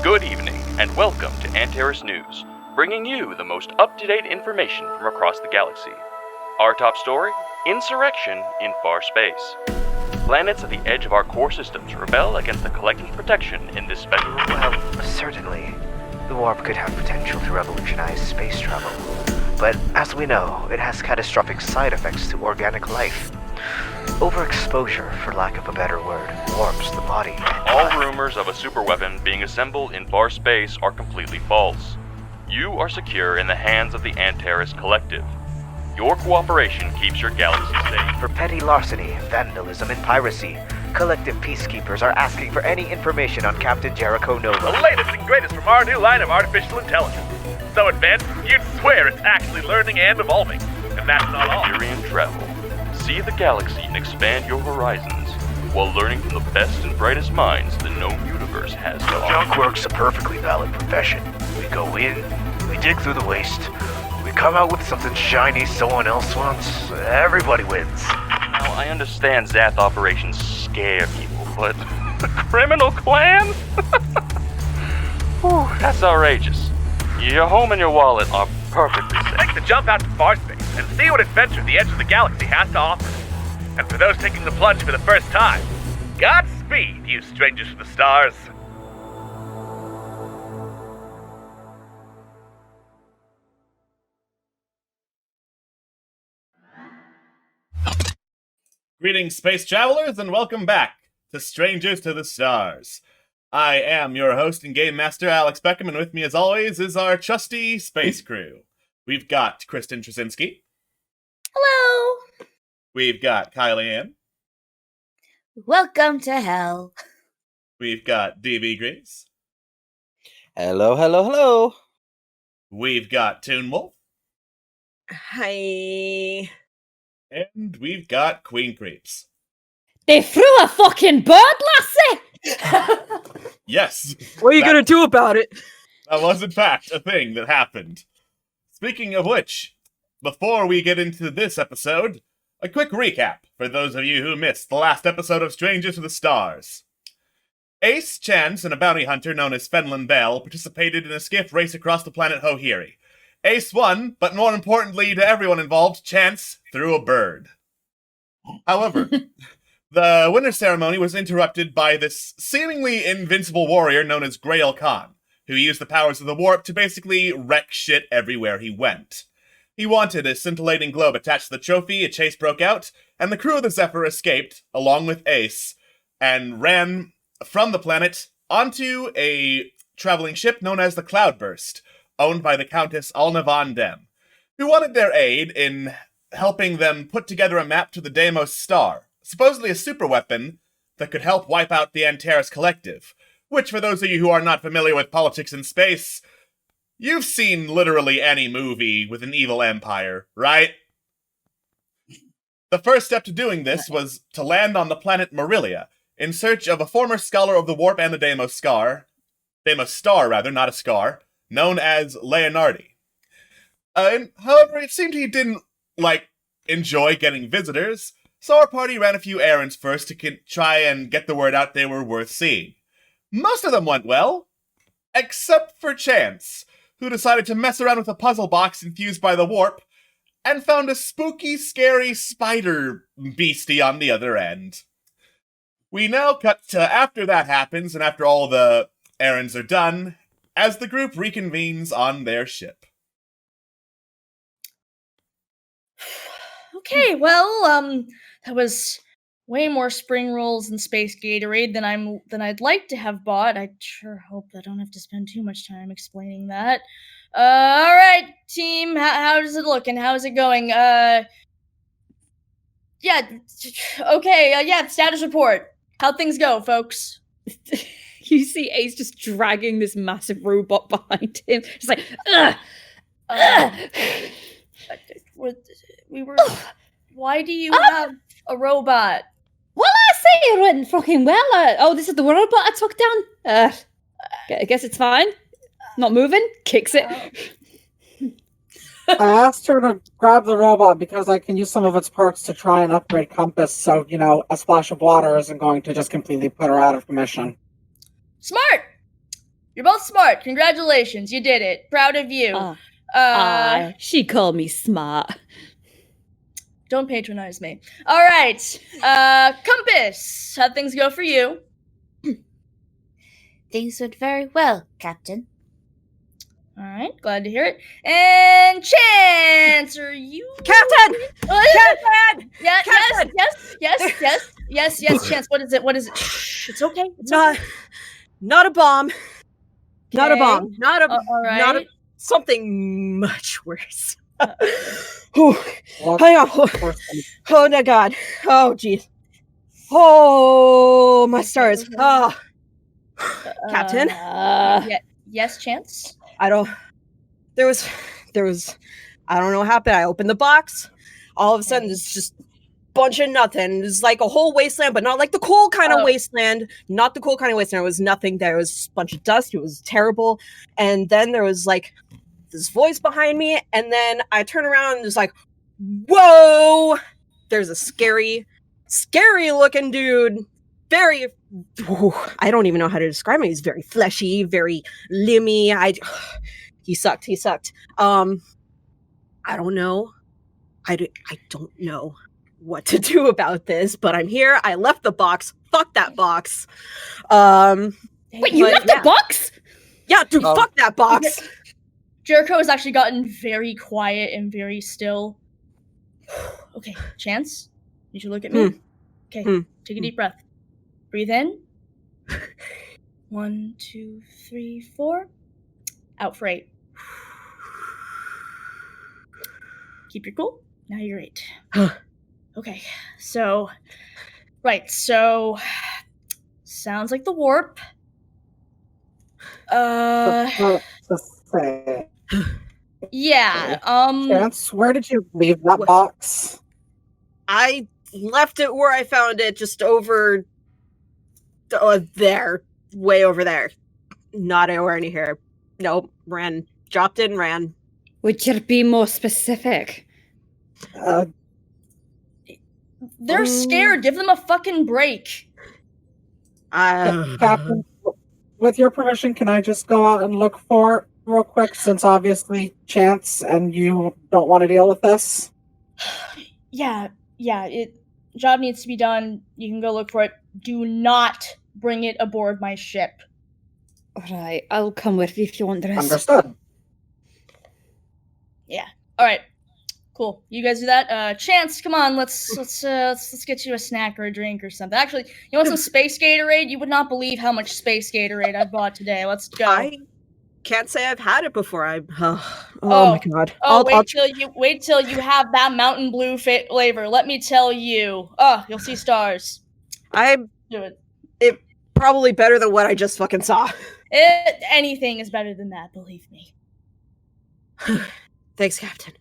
Good evening, and welcome to Antares News, bringing you the most up-to-date information from across the galaxy. Our top story, insurrection in far space. Planets at the edge of our core systems rebel against the collective protection in this special... Well, certainly, the warp could have potential to revolutionize space travel. But as we know, it has catastrophic side effects to organic life. Overexposure, for lack of a better word, warps the body. All rumors of a superweapon being assembled in far space are completely false. You are secure in the hands of the Antares Collective. Your cooperation keeps your galaxy safe. For petty larceny, vandalism, and piracy, collective peacekeepers are asking for any information on Captain Jericho Nova. The latest and greatest from our new line of artificial intelligence. So advanced, you'd swear it's actually learning and evolving. And that's not all. Empyrean travel. See the galaxy and expand your horizons, while learning from the best and brightest minds the known universe has to offer. Junk work's a perfectly valid profession. We go in, we dig through the waste, we come out with something shiny someone else wants. Everybody wins. Now, I understand Zath operations scare people, but the criminal clan? Whew, that's outrageous. Your home and your wallet are perfectly safe. Make the jump out to far space and see what adventure the edge of the galaxy has to offer. And for those taking the plunge for the first time, Godspeed, you strangers to the stars. Greetings, space travelers, and welcome back to Strangers to the Stars. I am your host and game master, Alex Beckham, and with me, as always, is our trusty space crew. We've got Kristen Trawczynski. Hello! We've got Kylie Ann. Welcome to hell. We've got DB Grease. Hello, hello, hello. We've got Toonwolf. Hi. And we've got Queen Creeps. They threw a fucking bird, lassie! Yes. What are you gonna do about it? That was, in fact, a thing that happened. Speaking of which, before we get into this episode, a quick recap for those of you who missed the last episode of Strangers to the Stars. Ace, Chance, and a bounty hunter known as Fenlon Bell participated in a skiff race across the planet Hohiri. Ace won, but more importantly to everyone involved, Chance threw a bird. However, the winner ceremony was interrupted by this seemingly invincible warrior known as Grail Khan, who used the powers of the warp to basically wreck shit everywhere he went. He wanted a scintillating globe attached to the trophy, a chase broke out, and the crew of the Zephyr escaped, along with Ace, and ran from the planet onto a traveling ship known as the Cloudburst, owned by the Countess Alnavan Dem, who wanted their aid in helping them put together a map to the Deimos Star, supposedly a superweapon that could help wipe out the Antares Collective, which, for those of you who are not familiar with politics in space, you've seen literally any movie with an evil empire, right? The first step to doing this was to land on the planet Marilia, in search of a former scholar of the Warp and the Deimos Star, not a scar, known as Leonardi. However, it seemed he didn't, enjoy getting visitors, so our party ran a few errands first to try and get the word out they were worth seeing. Most of them went well, except for Chance, who decided to mess around with a puzzle box infused by the warp, and found a spooky, scary spider beastie on the other end. We now cut to after that happens, and after all the errands are done, as the group reconvenes on their ship. Okay, well, that was way more spring rolls and space Gatorade than I'd like to have bought. I sure hope I don't have to spend too much time explaining that. All right, team, how does it look and how's it going? Yeah, okay, yeah, status report. How'd things go, folks? You see Ace just dragging this massive robot behind him. Just like, ugh! Why do you have a robot? Well, I say it went fucking well. This is the robot I took down. I guess it's fine. Not moving. Kicks it. I asked her to grab the robot because I can use some of its parts to try and upgrade Compass, so, a splash of water isn't going to just completely put her out of commission. Smart! You're both smart. Congratulations, you did it. Proud of you. She called me smart. Don't patronize me. All right. Compass, how'd things go for you? Things went very well, Captain. All right, glad to hear it. And Chance, are you... Captain! Captain! Yeah, Captain! yes, Chance, what is it? Shh, it's okay. Not a bomb. Not a Okay. bomb. Not all right. not a something much worse. Hang on. Oh my god. Oh jeez. Oh my stars. Oh. Captain? Yes, Chance? There was I don't know what happened. I opened the box. All of a sudden there's just a bunch of nothing. It's like a whole wasteland, but not like the cool kind of wasteland. Not the cool kind of wasteland. There was nothing there. It was just a bunch of dust. It was terrible. And then there was like this voice behind me, and then I turn around and it's like, whoa! There's a scary looking dude. Very, I don't even know how to describe him. He's very fleshy, very limby. He sucked. I don't know. I don't know what to do about this, but I'm here. I left the box. Fuck that box. Wait, you left the box? Yeah, dude, fuck that box. Jericho has actually gotten very quiet and very still. Okay, Chance, you should look at me. Okay, take a deep breath. Breathe in. 1, 2, 3, 4. Out for 8. Keep your cool. Now you're 8. Okay, so... Right, so... Sounds like the warp. Yeah, Chance, where did you leave that box? I left it where I found it, just over there. Way over there. Not anywhere near here. Nope, ran. Dropped it and ran. Would you be more specific? they're scared. Give them a fucking break. Captain, with your permission, can I just go out and look for it real quick, since obviously Chance and you don't want to deal with this? Yeah, job needs to be done. You can go look for it. Do not bring it aboard my ship. Alright, I'll come with you if you want the rest. Understood. Yeah. Alright. Cool. You guys do that? Chance, come on, let's get you a snack or a drink or something. Actually, you want some space Gatorade? You would not believe how much space Gatorade I bought today. Let's go. I can't say I've had it before. Oh my god. Wait till you have that Mountain Blue flavor. Let me tell you. Oh, you'll see stars. Do it. It probably better than what I just fucking saw. Anything is better than that, believe me. Thanks, Captain.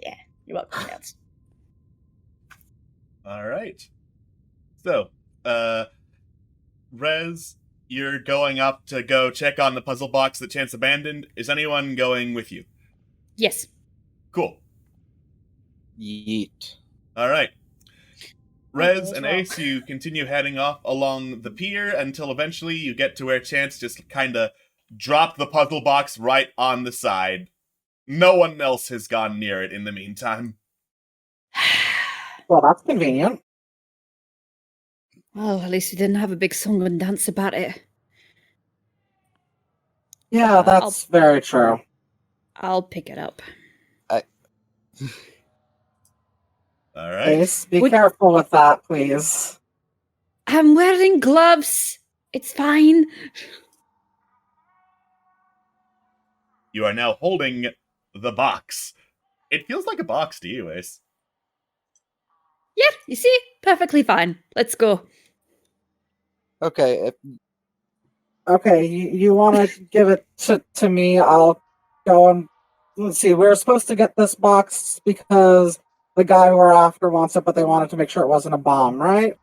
Yeah, you're welcome, Chance. All right. So, Rez, you're going up to go check on the puzzle box that Chance abandoned. Is anyone going with you? Yes. Cool. Yeet. All right. Rez and Ace, you continue heading off along the pier until eventually you get to where Chance just kind of dropped the puzzle box right on the side. No one else has gone near it in the meantime. Well, that's convenient. Well, at least we didn't have a big song and dance about it. Yeah, that's very true. I'll pick it up. All right. Ace, be careful with that, please. I'm wearing gloves. It's fine. You are now holding the box. It feels like a box to you, Ace. Yeah, you see? Perfectly fine. Let's go. Okay. Okay, you want to give it to me? I'll go and... Let's see, we were supposed to get this box because the guy we're after wants it, but they wanted to make sure it wasn't a bomb, right?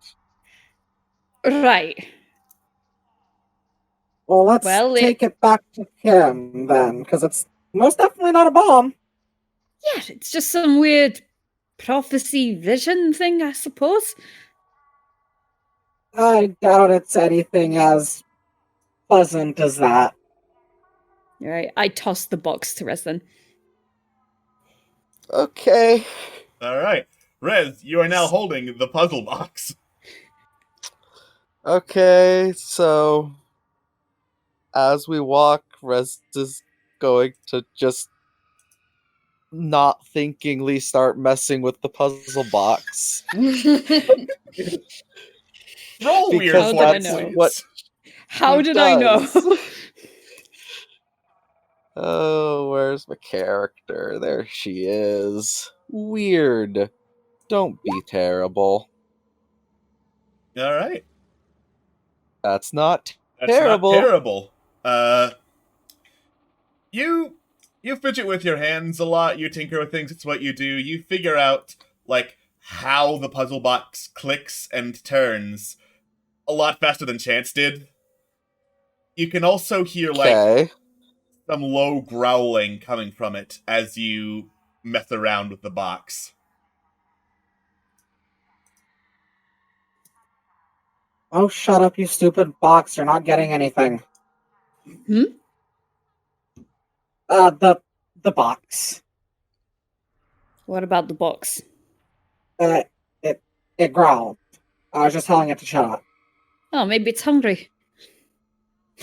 Right. Well, let's take it back to him, then, because it's most definitely not a bomb. Yeah, it's just some weird prophecy vision thing, I suppose. I doubt it's anything as pleasant as that. Right, I toss the box to Resin. Okay. Alright. Rez, you are now holding the puzzle box. Okay, so as we walk, Rez is going to just not thinkingly start messing with the puzzle box. Roll weird Because How did for I it, know? please. what How he did I know? does. Oh, where's my character? There she is. Weird. Don't be terrible. Alright. That's not That's terrible. not terrible. You fidget with your hands a lot, you tinker with things, it's what you do. You figure out, like, how the puzzle box clicks and turns a lot faster than Chance did. You can also hear, like, Okay. some low growling coming from it as you mess around with the box. Oh, shut up, you stupid box. You're not getting anything. Hmm? The box. What about the box? It growled. I was just telling it to shut up. Oh, maybe it's hungry.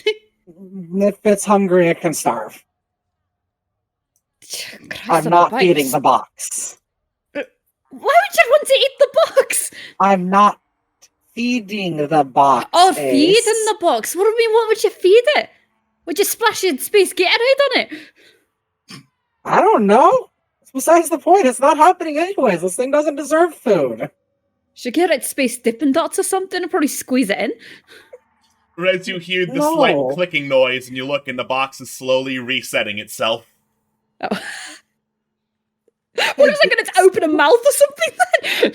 If it's hungry, it can starve. Christ I'm on not a feeding bike. the box. Why would you want to eat the box? I'm not feeding the box. Oh, Ace. feeding the box. What do you mean? What would you feed it? Would you splash in space Gatorade on it? I don't know. Besides the point, it's not happening anyways. This thing doesn't deserve food. Should get it space Dippin' Dots or something and probably squeeze it in. As you hear the No. slight clicking noise and you look and the box is slowly resetting itself. Oh. What is it going to open a mouth or something then?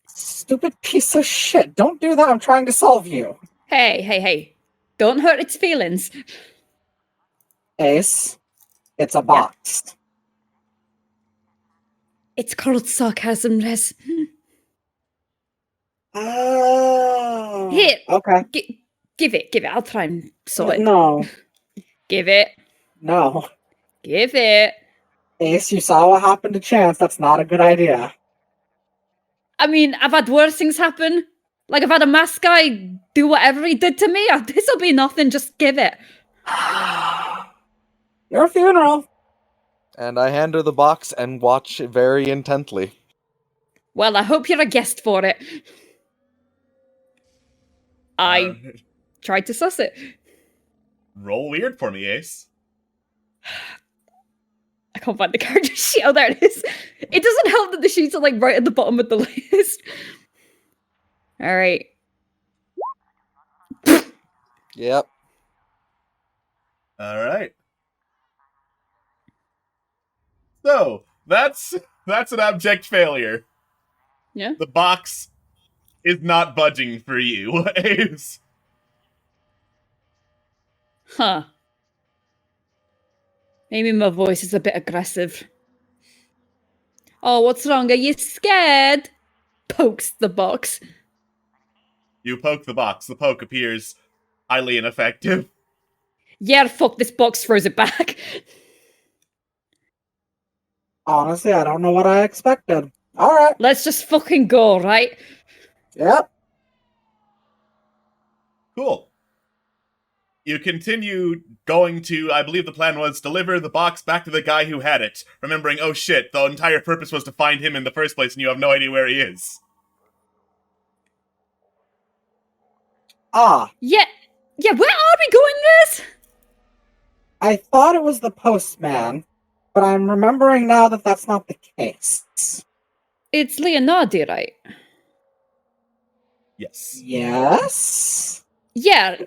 Stupid piece of shit. Don't do that. I'm trying to solve you. Hey. Don't hurt its feelings. Ace, it's a box. It's called sarcasm, Rez. Oh. Here. Okay. Give it. I'll try and sort it. No. Give it. No. Give it. Ace, you saw what happened to Chance. That's not a good idea. I mean, I've had worse things happen. Like, I've had a mask guy do whatever he did to me. This'll be nothing. Just give it. Your funeral. And I hand her the box and watch it very intently. Well, I hope you're a guest for it. I tried to suss it. Roll weird for me, Ace. I can't find the character sheet. Oh, there it is. It doesn't help that the sheets are, like, right at the bottom of the list. Alright. Yep. Alright. So, that's an abject failure. Yeah? The box is not budging for you, Ace. Huh. Maybe my voice is a bit aggressive. Oh, what's wrong? Are you scared? Pokes the box. You poke the box. The poke appears highly ineffective. Yeah, fuck, this box throws it back. Honestly, I don't know what I expected. Alright. Let's just fucking go, right? Yep. Cool. You continue going to, I believe the plan was, deliver the box back to the guy who had it, remembering, oh shit, the entire purpose was to find him in the first place and you have no idea where he is. Ah. Yeah, where are we going, Liz? I thought it was the postman, but I'm remembering now that that's not the case. It's Leonardo, right? Yes. Yes? Yeah.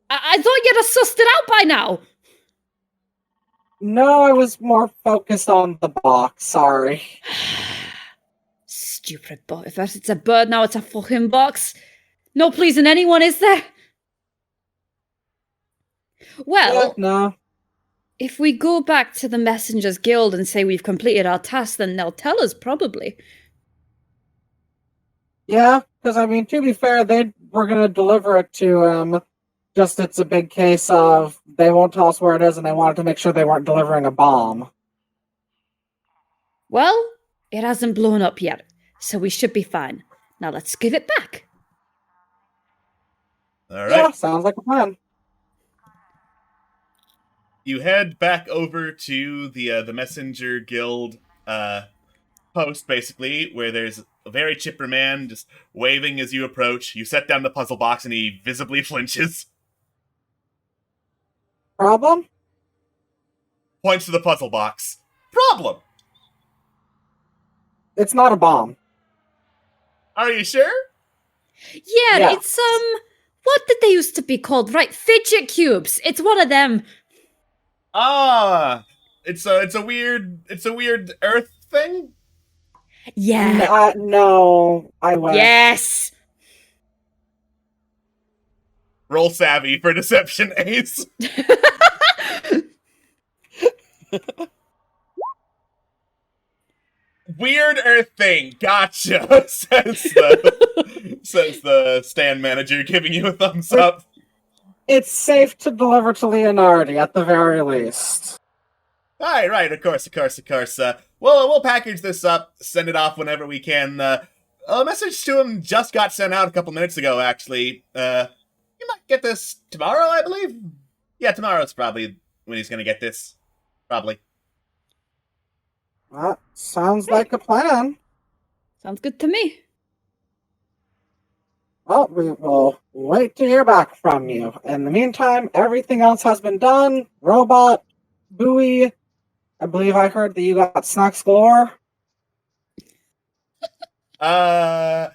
I thought you'd have sussed it out by now. No, I was more focused on the box, sorry. Stupid bot. If first it's a bird, now it's a fucking box. No pleasing anyone, is there? Well, No. if we go back to the Messengers Guild and say we've completed our task, then they'll tell us, probably. Yeah, because I mean, to be fair, they were going to deliver it to Just it's a big case of they won't tell us where it is, and they wanted to make sure they weren't delivering a bomb. Well, it hasn't blown up yet, so we should be fine. Now let's give it back. All right. Yeah, sounds like a plan. You head back over to the Messenger Guild post, basically, where there's a very chipper man just waving as you approach. You set down the puzzle box, and he visibly flinches. Problem? Points to the puzzle box. Problem! It's not a bomb. Are you sure? Yeah, it's, what did they used to be called? Right, fidget cubes. It's one of them. Ah, it's a weird Earth thing. Yeah. No, I wish. Yes. Roll savvy for deception, Ace. Weird Earth thing. Gotcha. says the stand manager, giving you a thumbs up. It's safe to deliver to Leonardi at the very least. Right. Of course. We'll package this up, send it off whenever we can. A message to him just got sent out a couple minutes ago, actually. You might get this tomorrow, I believe. Yeah, tomorrow's probably when he's gonna get this. Probably. That sounds like a plan. Sounds good to me. Well, we will wait to hear back from you. In the meantime, everything else has been done. Robot, buoy. I believe I heard that you got snacks galore. That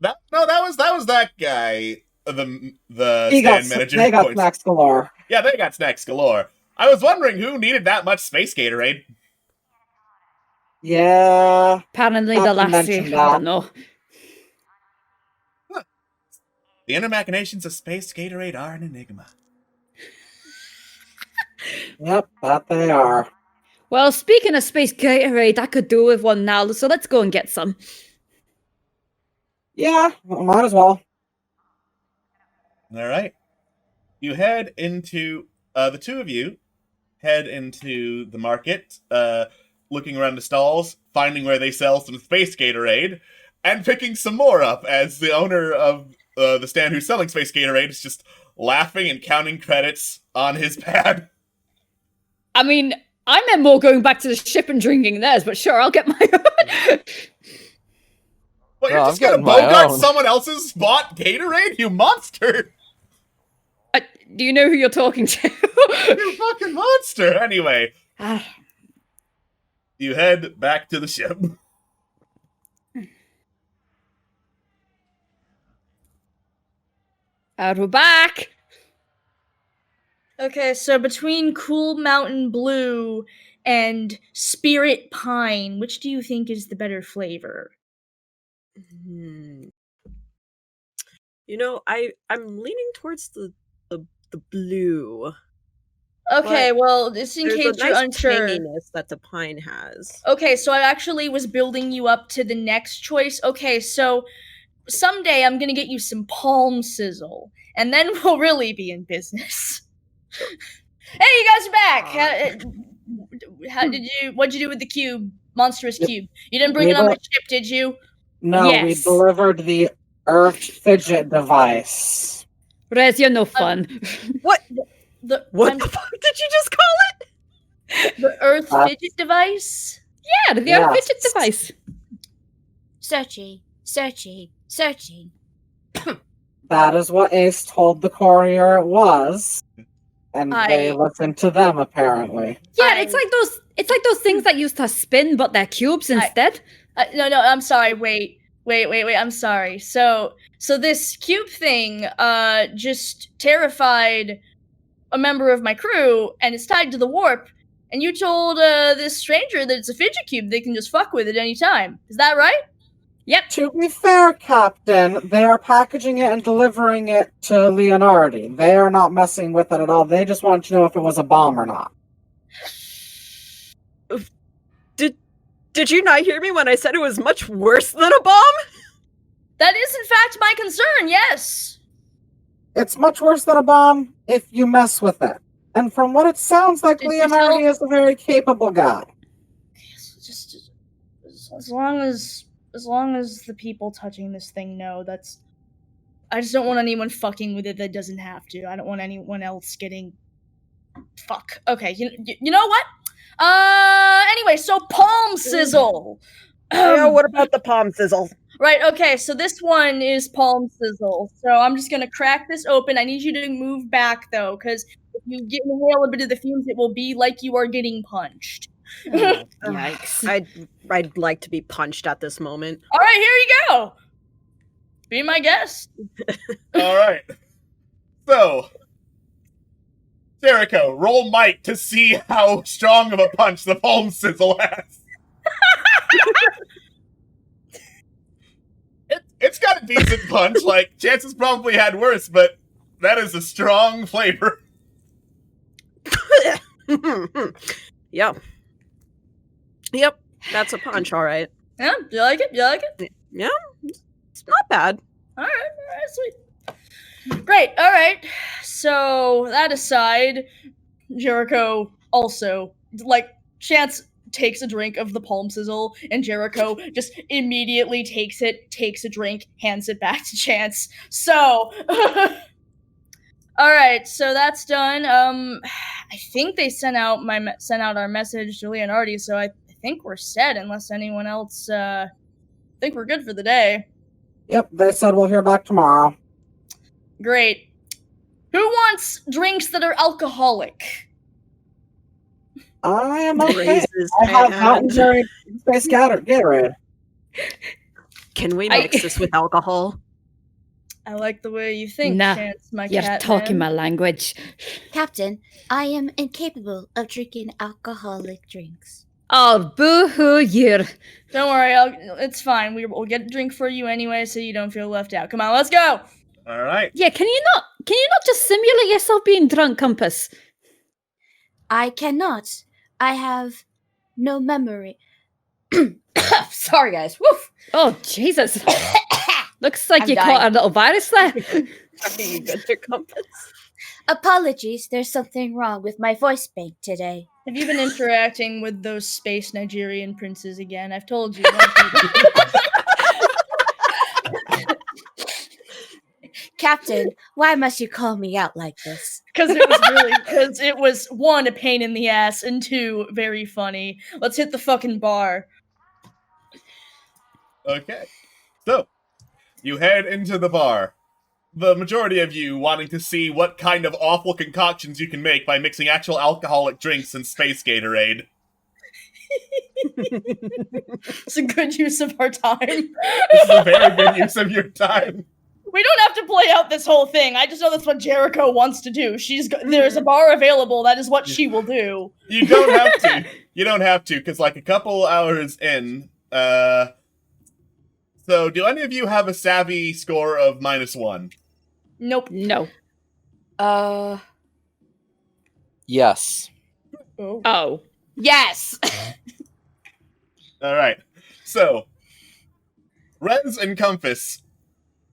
was that guy. The stand manager. They got snacks galore. Yeah, they got snacks galore. I was wondering who needed that much space Gatorade. Yeah. Apparently the lassie. I don't know. The inner machinations of space Gatorade are an enigma. Yep, that they are. Well, speaking of space Gatorade, I could do with one now, so let's go and get some. Yeah, might as well. All right. You head into, the two of you head into the market, looking around the stalls, finding where they sell some space Gatorade, and picking some more up as the owner of the stand who's selling space Gatorade is just laughing and counting credits on his pad. I mean, I meant more going back to the ship and drinking theirs, but sure, I'll get my own. Well, you're No, just I'm gonna getting my bogart own. someone else's bought Gatorade, you monster! Do you know who you're talking to? You fucking monster! Anyway, you head back to the ship. We're back. Okay, so between Cool Mountain Blue and Spirit Pine, which do you think is the better flavor? You know, I'm leaning towards the blue. Okay, But well, just in There's case a you're nice unsure. tanginess that the pine has. Okay, so I actually was building you up to the next choice. Okay, so someday I'm gonna get you some palm sizzle, and then we'll really be in business. Hey, you guys are back! What'd you do with the cube? Monstrous cube. You didn't bring it on my ship, did you? No, Yes. we delivered the Earth fidget device. Rez, you're no fun. What? What the fuck did you just call it? The Earth fidget device? Yeah, the Earth fidget device. Searching. That is what Ace told the courier it was. And they listened to them, apparently. Yeah, it's like those things that used to spin, but they're cubes instead. No, I'm sorry. Wait. I'm sorry. So this cube thing, just terrified a member of my crew, and it's tied to the warp. And you told this stranger that it's a fidget cube; they can just fuck with it any time. Is that right? Yep. To be fair, Captain, they are packaging it and delivering it to Leonardi. They are not messing with it at all. They just wanted to know if it was a bomb or not. Did you not hear me when I said it was much worse than a bomb? That is, in fact, my concern. Yes. it's much worse than a bomb if you mess with it. And from what it sounds like, Did you Leonardi tell- is a very capable guy. Just as long as the people touching this thing know, that's. I just don't want anyone fucking with it that doesn't have to. I don't want anyone else getting. Fuck. Okay. You know what? Anyway, so palm sizzle. Yeah, what about the palm sizzle? Right, okay, so this one is palm sizzle. So I'm just gonna crack this open. I need you to move back though, because if you inhale a bit of the fumes, it will be like you are getting punched. Oh, yikes. I'd like to be punched at this moment. Alright, here you go. Be my guest. All right. So, Jericho, roll might to see how strong of a punch the palm sizzle has. It's got a decent punch. Like, chances probably had worse, but that is a strong flavor. Yep. Yep, that's a punch, all right. Yeah, you like it? You like it? Yeah, it's not bad. Alright, sweet. Great, alright. So, that aside, Jericho also, like, Chance takes a drink of the palm sizzle, and Jericho just immediately takes a drink, hands it back to Chance. So, alright, so that's done. I think they sent out our message to Leonardi, so I think we're set, unless anyone else, I think we're good for the day. Yep, they said we'll hear back tomorrow. Great. Who wants drinks that are alcoholic? I am okay. Raises I have hand. Mountain Cherry Space Gatorade. Can we mix this with alcohol? I like the way you think, Nah, Chance, my You're cat talking man. my language. Captain, I am incapable of drinking alcoholic drinks. Oh, boo-hoo you. Don't worry, it's fine. We'll get a drink for you anyway, so you don't feel left out. Come on, let's go. All right. Yeah, can you not just simulate yourself being drunk, Compass? I cannot. I have no memory. Sorry, guys. Woof. Oh, Jesus. Looks like I'm you dying. caught a little virus there. Are you good to compass? Apologies, there's something wrong with my voice bank today. Have you been interacting with those space Nigerian princes again? I've told you. Captain, why must you call me out like this? Because it was one, a pain in the ass, and two, very funny. Let's hit the fucking bar. Okay. So, you head into the bar. The majority of you wanting to see what kind of awful concoctions you can make by mixing actual alcoholic drinks and space Gatorade. It's a good use of our time. This is a very good use of your time. We don't have to play out this whole thing. I just know that's what Jericho wants to do. There's a bar available. That is what she will do. You don't have to. You don't have to, because like a couple hours in, so do any of you have a savvy score of -1? Nope. No. Yes. Oh. Yes! Alright. So, Rez and Compass,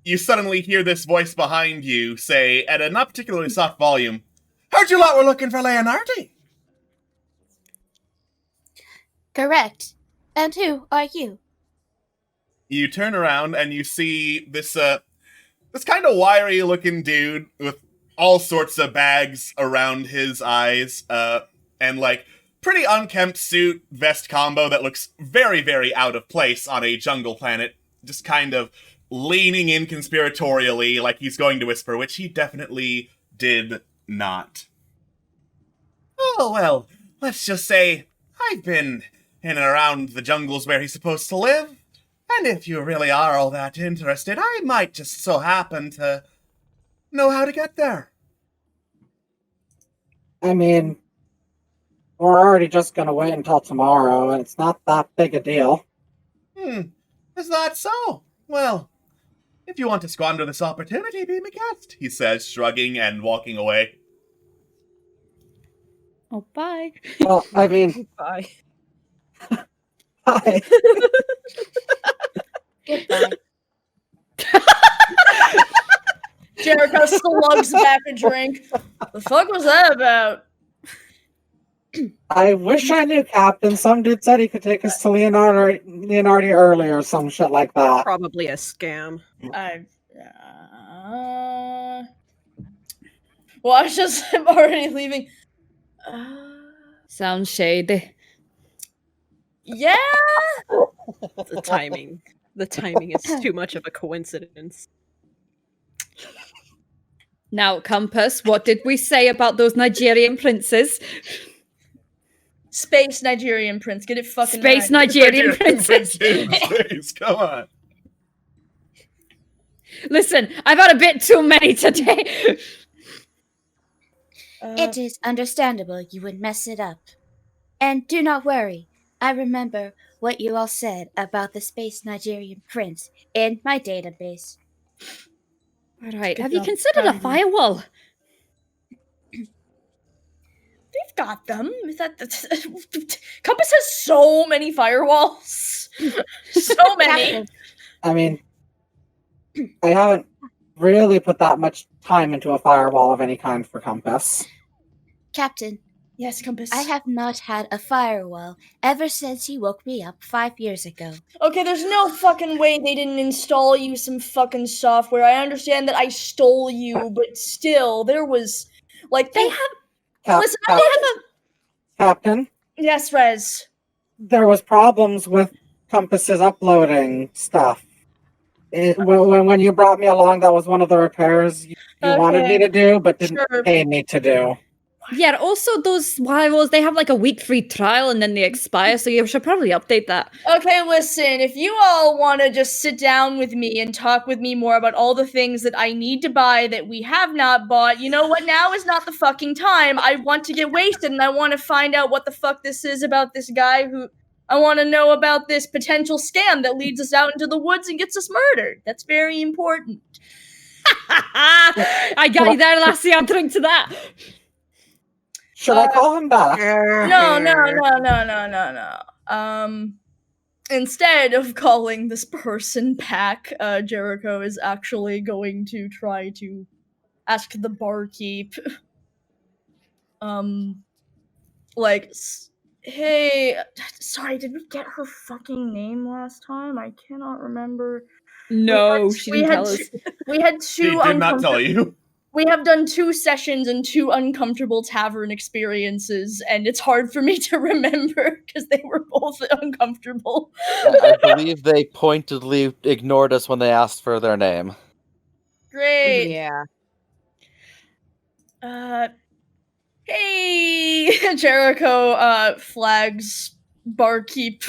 you suddenly hear this voice behind you say, at a not particularly soft volume, "Heard you lot were looking for Leonardi." Correct. And who are you? You turn around and you see this kind of wiry looking dude with all sorts of bags around his eyes, and like pretty unkempt suit vest combo that looks very, very out of place on a jungle planet, just kind of leaning in conspiratorially like he's going to whisper, which he definitely did not. "Oh, well, let's just say I've been in and around the jungles where he's supposed to live. And if you really are all that interested, I might just so happen to know how to get there." I mean, we're already just gonna wait until tomorrow, and it's not that big a deal. Is that so? Well, if you want to squander this opportunity, be my guest, he says, shrugging and walking away. Oh, bye. Well, I mean, Bye. hi. Goodbye. Jericho slugs back a drink. The fuck was that about? I wish I knew, Captain. Some dude said he could take us to Leonardi early or some shit like that. Probably a scam. Watch us. I'm already leaving. Sounds shady. Yeah. The timing. The timing is too much of a coincidence. Now, Compass, what did we say about those Nigerian princes? Space Nigerian prince. Get it fucking Space right. Nigerian princes. Space, come on. Listen, I've had a bit too many today. It is understandable you would mess it up. And do not worry, I remember what you all said about the Space Nigerian Prince in my database. Alright, have you considered a firewall? They've got them. Is that Compass has so many firewalls. So many. I mean, I haven't really put that much time into a firewall of any kind for Compass. Captain. Yes, Compass. I have not had a firewall ever since you woke me up 5 years ago. Okay, there's no fucking way they didn't install you some fucking software. I understand that I stole you, but still, there was like they have. Listen, they have a. Captain. Yes, Rez. There was problems with Compass's uploading stuff. When you brought me along, that was one of the repairs you wanted me to do, but didn't pay me to do. Yeah, also those firewalls, they have like a week free trial and then they expire, so you should probably update that. Okay, listen, if you all want to just sit down with me and talk with me more about all the things that I need to buy that we have not bought, you know what? Now is not the fucking time. I want to get wasted and I want to find out what the fuck this is about this guy who... I want to know about this potential scam that leads us out into the woods and gets us murdered. That's very important. I got you there, lassie. I'll drink to that. Should I call him back? No. Instead of calling this person back, Jericho is actually going to try to ask the barkeep, hey, sorry, did we get her fucking name last time? I cannot remember. No, she didn't tell us. We had two. She did not tell you. We have done 2 sessions and 2 uncomfortable tavern experiences, and it's hard for me to remember because they were both uncomfortable. I believe they pointedly ignored us when they asked for their name. Great. Yeah. Hey, Jericho flags barkeep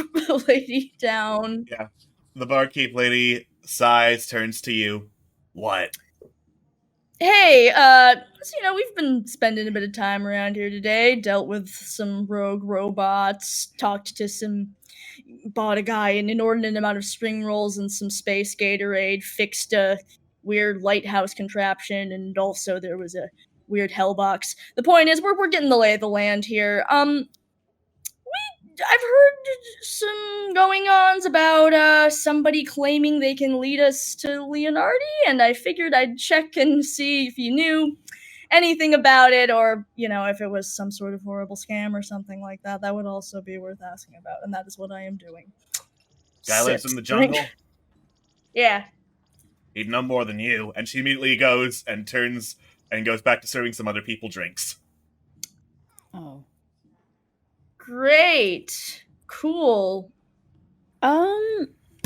lady down. Yeah. The barkeep lady sighs, turns to you. What? Hey, so, we've been spending a bit of time around here today, dealt with some rogue robots, bought a guy an inordinate amount of spring rolls and some space Gatorade, fixed a weird lighthouse contraption, and also there was a weird hellbox. The point is, we're getting the lay of the land here. I've heard some going-ons about somebody claiming they can lead us to Leonardi, and I figured I'd check and see if you knew anything about it, or, if it was some sort of horrible scam or something like that. That would also be worth asking about, and that is what I am doing. Guy lives in the jungle? Yeah. He'd know more than you, and she immediately goes and turns and goes back to serving some other people drinks. Oh. Great. Cool.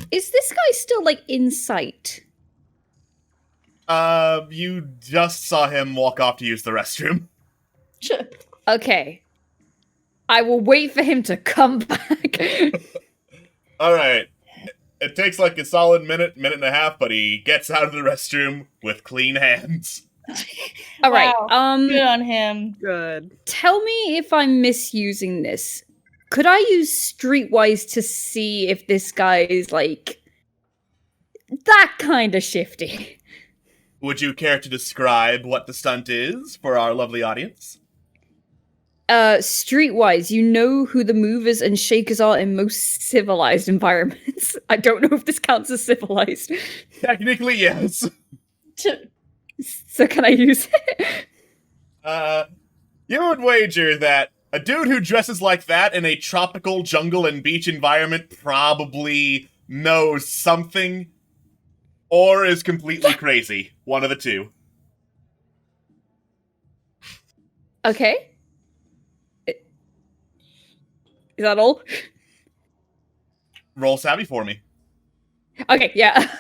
Is this guy still, in sight? You just saw him walk off to use the restroom. Okay. I will wait for him to come back. Alright. It takes a solid minute and a half, but he gets out of the restroom with clean hands. All right. Wow. Good on him. Good. Tell me if I'm misusing this. Could I use Streetwise to see if this guy is that kind of shifty? Would you care to describe what the stunt is for our lovely audience? Streetwise, you know who the movers and shakers are in most civilized environments. I don't know if this counts as civilized. Technically, yes. So can I use it? You would wager that a dude who dresses like that in a tropical jungle and beach environment probably knows something or is completely crazy. One of the two. Okay. Is that all? Roll savvy for me. Okay, yeah.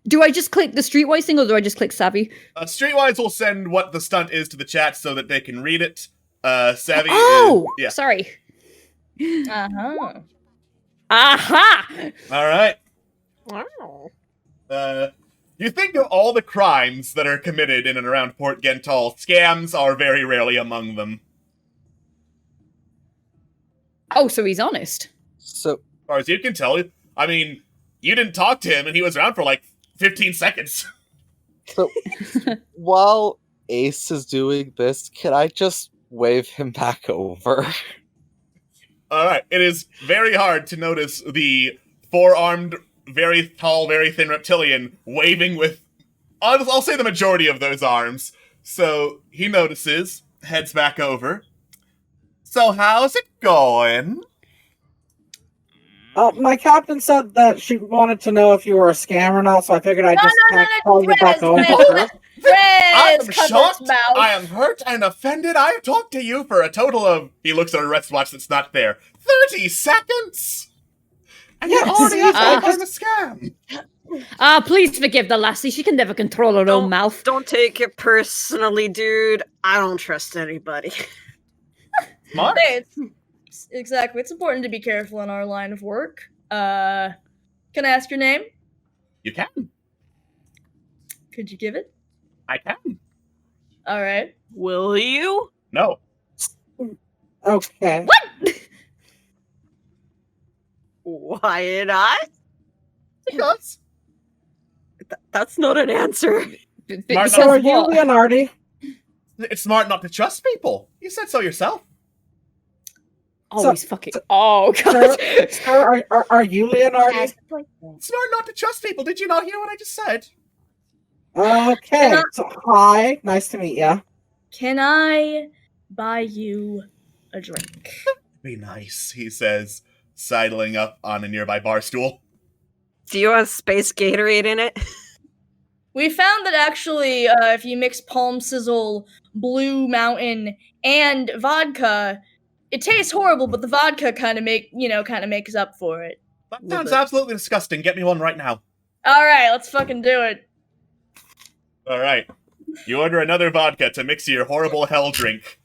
Do I just click the streetwise thing or do I just click savvy? Streetwise will send what the stunt is to the chat so that they can read it. Savvy is... Sorry. Uh-huh. Aha! All right. Wow. You think of all the crimes that are committed in and around Port Gental, scams are very rarely among them. Oh, so he's honest. So, As far as you can tell, I mean, you didn't talk to him and he was around for like 15 seconds. so while Ace is doing this, can I just wave him back over? Alright, it is very hard to notice the four-armed, very tall, very thin reptilian waving with, I'll say the majority of those arms. So he notices, heads back over. So how's it going? My captain said that she wanted to know if you were a scam or not, so I figured I'd just call you back over. I am Red, shocked, I am hurt and offended. I have talked to you for a total of, he looks at a wristwatch that's not there, 30 seconds! And you're already asking if I'm a scam! Please forgive the lassie. She can never control her own mouth. Don't take it personally, dude. I don't trust anybody. Smart. Hey, exactly. It's important to be careful in our line of work. Can I ask your name? You can. Could you give it? I can. All right. Will you? No. Okay. What? Why not? Because. That's not an answer. Smart So are not, you Leonardi? it's smart not to trust people. You said so yourself. Oh, So- he's fucking. Oh, God. Sir, are you Leonardi? Smart not to trust people. Did you not hear what I just said? Okay. So, hi. Nice to meet you. Can I buy you a drink? Be nice, he says, sidling up on a nearby bar stool. Do you want space Gatorade in it? We found that actually, if you mix Palm Sizzle, Blue Mountain, and vodka, it tastes horrible, but the vodka kind of makes up for it. That sounds absolutely disgusting. Get me one right now. All right, let's fucking do it. All right. You order another vodka to mix your horrible hell drink.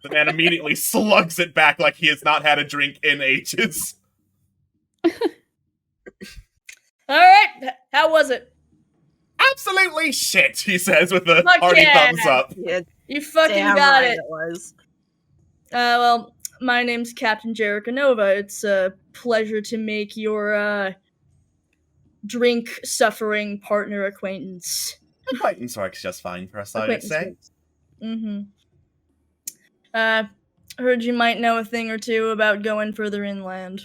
The man immediately slugs it back like he has not had a drink in ages. All right, how was it? Absolutely shit, he says with a Fuck hearty yeah. thumbs up. Yeah, You fucking damn got right it. was. Well, my name's Captain Jericho Nova. It's a pleasure to make your drink-suffering partner acquaintance. Acquaintance works just fine for us, I would say. Mm-hmm. Heard you might know a thing or two about going further inland.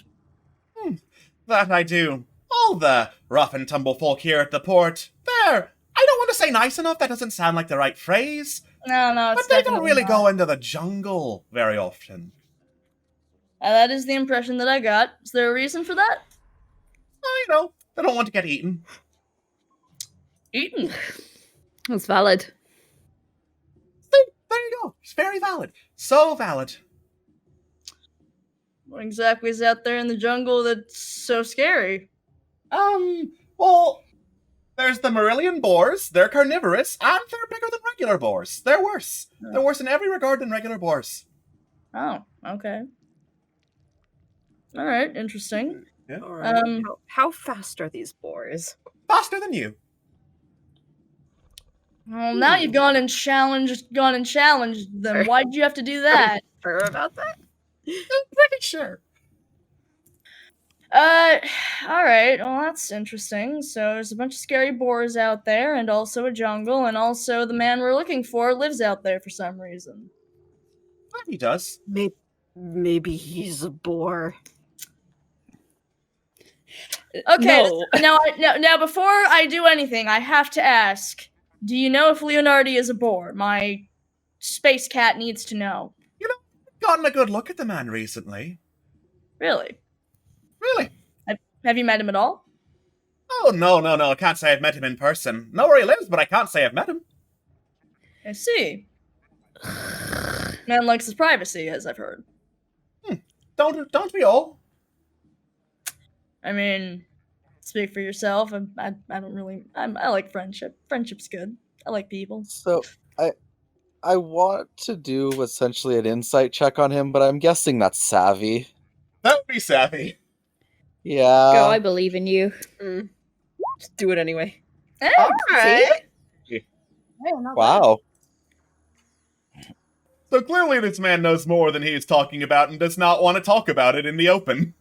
That I do. All the rough and tumble folk here at the port, they're, I don't want to say nice enough, that doesn't sound like the right phrase, No, it's but they don't definitely really not. go into the jungle very often. That is the impression that I got. Is there a reason for that? Well, you know, they don't want to get eaten. Eaten. That's valid. See, there you go. It's very valid. So valid. What exactly is out there in the jungle that's so scary? Well, there's the Marillion boars. They're carnivorous, and they're bigger than regular boars. They're worse. They're worse in every regard than regular boars. Oh, okay. All right, interesting. Yeah. All right. How fast are these boars? Faster than you. Well, now you've gone and challenged them. Why'd you have to do that? Sure about that? I'm pretty sure. Alright, well that's interesting. So there's a bunch of scary boars out there, and also a jungle, and also the man we're looking for lives out there for some reason. Well, he does. Maybe he's a boar. Okay, No. now before I do anything, I have to ask, Do you know if Leonardi is a boar? My space cat needs to know. Gotten a good look at the man recently. Really? Really? Have you met him at all? Oh, no. I can't say I've met him in person. Know where he lives, but I can't say I've met him. I see. Man likes his privacy, as I've heard. Don't we all? I mean, speak for yourself. I don't really. I like friendship. Friendship's good. I like people. So I want to do essentially an insight check on him, but I'm guessing that's savvy. That would be savvy. Yeah. Go, I believe in you. Just do it anyway. All right. Wow. So clearly this man knows more than he is talking about and does not want to talk about it in the open.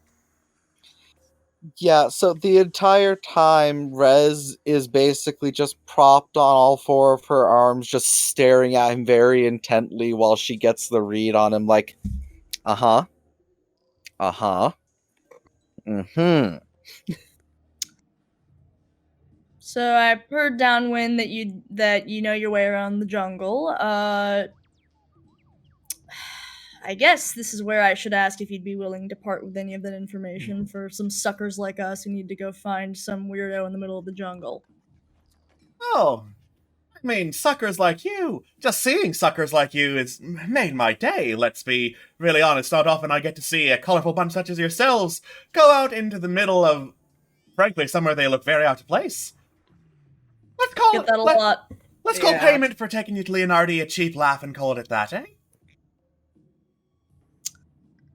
Yeah, so the entire time, Rez is basically just propped on all four of her arms, just staring at him very intently while she gets the read on him, like, uh-huh. Uh-huh. Mm-hmm. So I've heard downwind that you know your way around the jungle. I guess this is where I should ask if you'd be willing to part with any of that information for some suckers like us who need to go find some weirdo in the middle of the jungle. Oh, I mean, suckers like you. Just seeing suckers like you has made my day, let's be really honest. Not often I get to see a colorful bunch such as yourselves go out into the middle of, frankly, somewhere they look very out of place. Let's call Get that a lot. Let's call payment for taking you to Leonardi a cheap laugh and call it that, eh?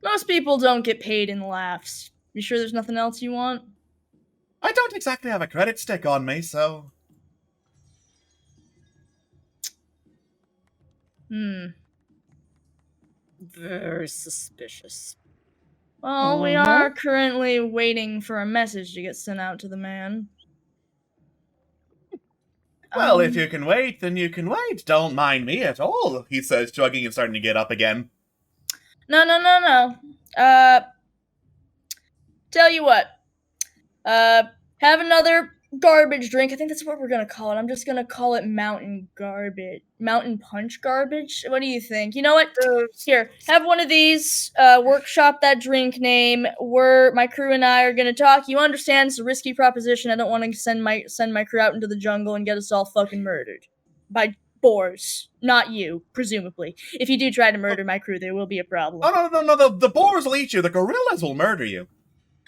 Most people don't get paid in laughs. You sure there's nothing else you want? I don't exactly have a credit stick on me, so... Very suspicious. Well, we are currently waiting for a message to get sent out to the man. Well, if you can wait, then you can wait. Don't mind me at all, he says, shrugging and starting to get up again. No. Tell you what. Have another garbage drink. I think that's what we're gonna call it. I'm just gonna call it mountain garbage. Mountain punch garbage? What do you think? You know what? Here, have one of these. Workshop that drink name. My crew and I are gonna talk. You understand it's a risky proposition. I don't want to send my crew out into the jungle and get us all fucking murdered. By boars. Not you, presumably. If you do try to murder my crew, there will be a problem. Oh, no, the boars will eat you. The gorillas will murder you.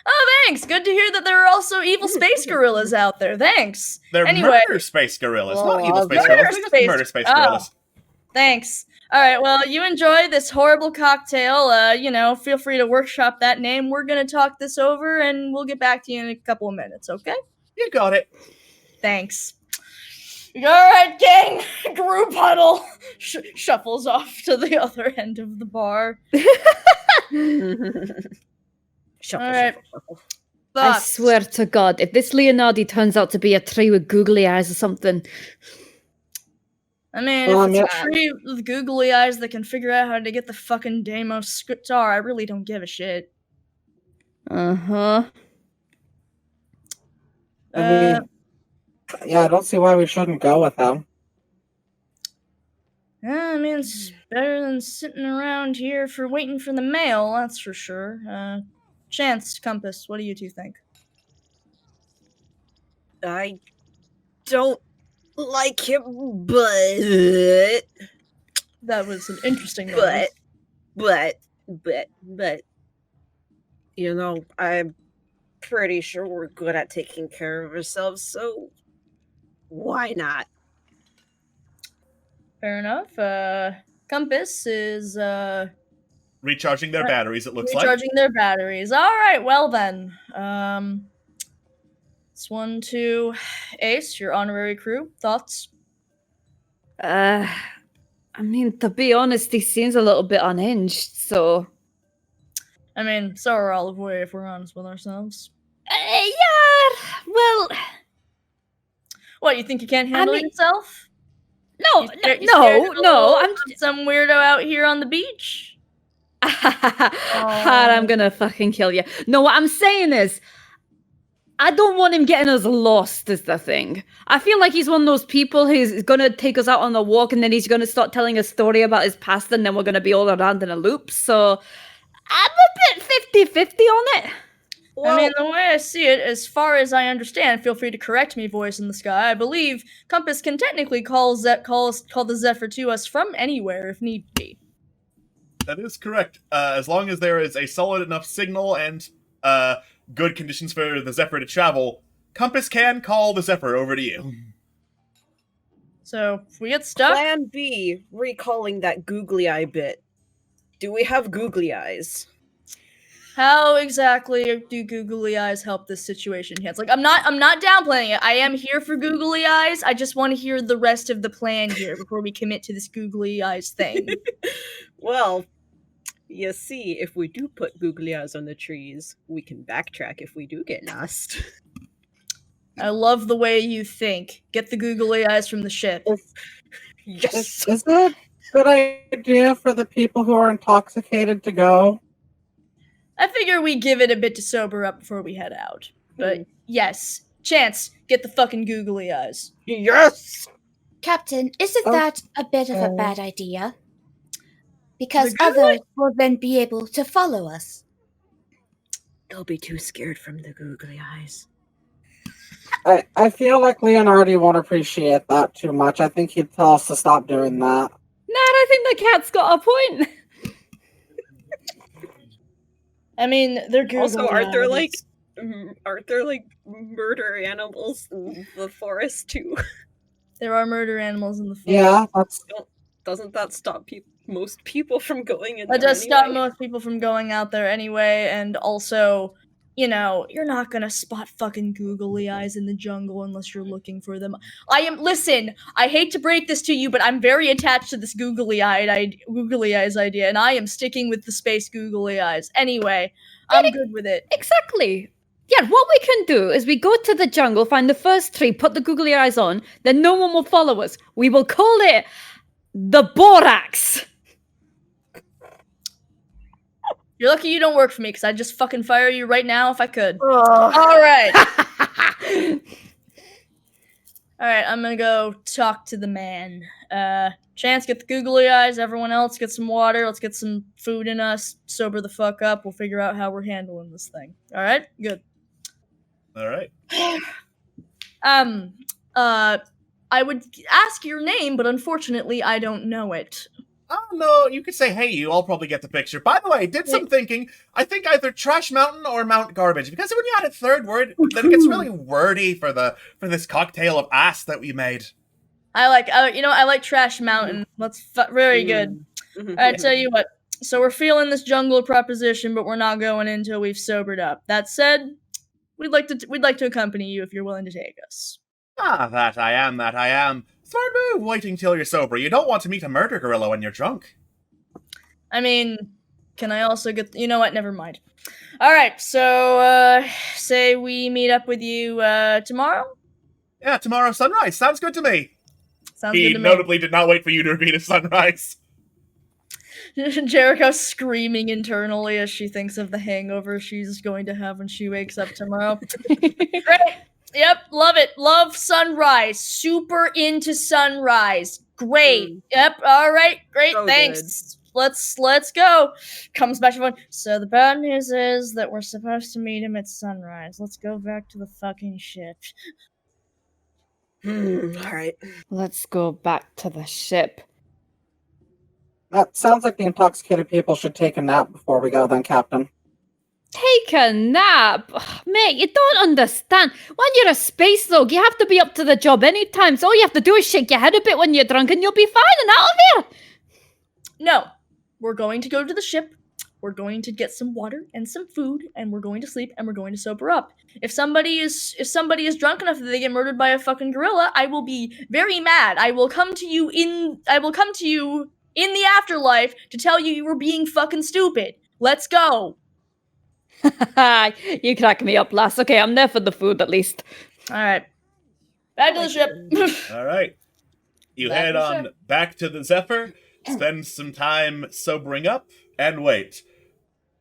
Oh, thanks. Good to hear that there are also evil space gorillas out there. Thanks. They're murder space gorillas, not evil space gorillas. They're just murder space gorillas. Thanks. Alright, well, you enjoy this horrible cocktail. Feel free to workshop that name. We're gonna talk this over, and we'll get back to you in a couple of minutes, okay? You got it. Thanks. Alright, gang! Group huddle! Shuffles off to the other end of the bar. Shuffle. I swear to God, if this Leonardi turns out to be a tree with googly eyes or something... I mean, if it's a tree with googly eyes that can figure out how to get the fucking Deimos guitar, I really don't give a shit. I don't see why we shouldn't go with them. Yeah, I mean, it's better than sitting around here waiting for the mail, that's for sure. Chance, Compass, what do you two think? I don't like him, but... That was an interesting noise. But, I'm pretty sure we're good at taking care of ourselves, so why not? Fair enough. Compass is, recharging their batteries, it looks like. Recharging their batteries. Alright, well then. It's 1, 2. Ace, your honorary crew. Thoughts? I mean, to be honest, he seems a little bit unhinged, so... I mean, so are all of we, if we're honest with ourselves. Yeah, well... What, you think you can't handle yourself? No, I'm some weirdo out here on the beach. I'm gonna fucking kill you. No, what I'm saying is, I don't want him getting us lost is the thing. I feel like he's one of those people who's going to take us out on a walk and then he's going to start telling a story about his past and then we're going to be all around in a loop. So I'm a bit 50-50 on it. I mean, the way I see it, as far as I understand, feel free to correct me, voice in the sky, I believe Compass can technically call the Zephyr to us from anywhere if need be. That is correct. As long as there is a solid enough signal and good conditions for the Zephyr to travel, Compass can call the Zephyr over to you. So, if we get stuck... Plan B, recalling that googly eye bit. Do we have googly eyes? How exactly do googly eyes help this situation? It's like, I'm not downplaying it. I am here for googly eyes. I just want to hear the rest of the plan here before we commit to this googly eyes thing. Well, you see, if we do put googly eyes on the trees, we can backtrack if we do get lost. I love the way you think. Get the googly eyes from the ship. Yes! Is it a good idea for the people who are intoxicated to go? I figure we give it a bit to sober up before we head out. But yes, Chance, get the fucking googly eyes. Yes! Captain, isn't that a bit of a bad idea? Because The googly- others will then be able to follow us. They'll be too scared from the googly eyes. I feel like Leonardi won't appreciate that too much. I think he'd tell us to stop doing that. Nah, I think the cat's got a point. I mean, they're googly Also, aren't there eyes. like murder animals in the forest too? There are murder animals in the forest. Yeah, that's... Doesn't that stop most people from going in That there does stop anyway? most people from going out there anyway, and also, you know, you're not gonna spot fucking googly eyes in the jungle unless you're looking for them. Listen, I hate to break this to you, but I'm very attached to this googly eyes idea, and I am sticking with the space googly eyes. Anyway, I'm good with it. Exactly. Yeah, what we can do is we go to the jungle, find the first tree, put the googly eyes on, then no one will follow us. We will call it the Borax. You're lucky you don't work for me, because I'd just fucking fire you right now if I could. Alright. Alright, I'm gonna go talk to the man. Chance, get the googly eyes. Everyone else, get some water. Let's get some food in us. Sober the fuck up. We'll figure out how we're handling this thing. Alright? Good. Alright. I would ask your name, but unfortunately, I don't know it. Oh, no, you could say, hey, you, I'll probably get the picture. By the way, did some thinking. I think either Trash Mountain or Mount Garbage, because when you add a third word, then it gets really wordy for this cocktail of ass that we made. I like Trash Mountain. Very good. Alright, tell you what. So we're feeling this jungle proposition, but we're not going in until we've sobered up. That said, we'd like to accompany you if you're willing to take us. Ah, that I am. Smart move, waiting till you're sober. You don't want to meet a murder gorilla when you're drunk. I mean, can I also get... You know what? Never mind. Alright, so, say we meet up with you, tomorrow? Yeah, tomorrow sunrise. Sounds good to me. Sounds He good to me. notably did not wait for you to repeat a sunrise. Jericho screaming internally as she thinks of the hangover she's going to have when she wakes up tomorrow. Great! Yep, love it. Love sunrise. Super into sunrise. Great. Yep, alright, great, So thanks. Let's go. Comes back to phone. So the bad news is that we're supposed to meet him at sunrise. Let's go back to the fucking ship. Alright. Let's go back to the ship. That sounds like the intoxicated people should take a nap before we go then, Captain. Take a nap? Ugh, mate, you don't understand. When you're a space rogue, you have to be up to the job anytime, so all you have to do is shake your head a bit when you're drunk and you'll be fine and out of here. No. We're going to go to the ship. We're going to get some water and some food, and we're going to sleep, and we're going to sober up. If somebody is drunk enough that they get murdered by a fucking gorilla, I will be very mad. I will come to you in the afterlife to tell you were being fucking stupid. Let's go. You crack me up, lass. Okay, I'm there for the food at least. Alright. Back to the ship. Alright. You Back head to the on ship. back to the Zephyr, spend some time sobering up, and wait.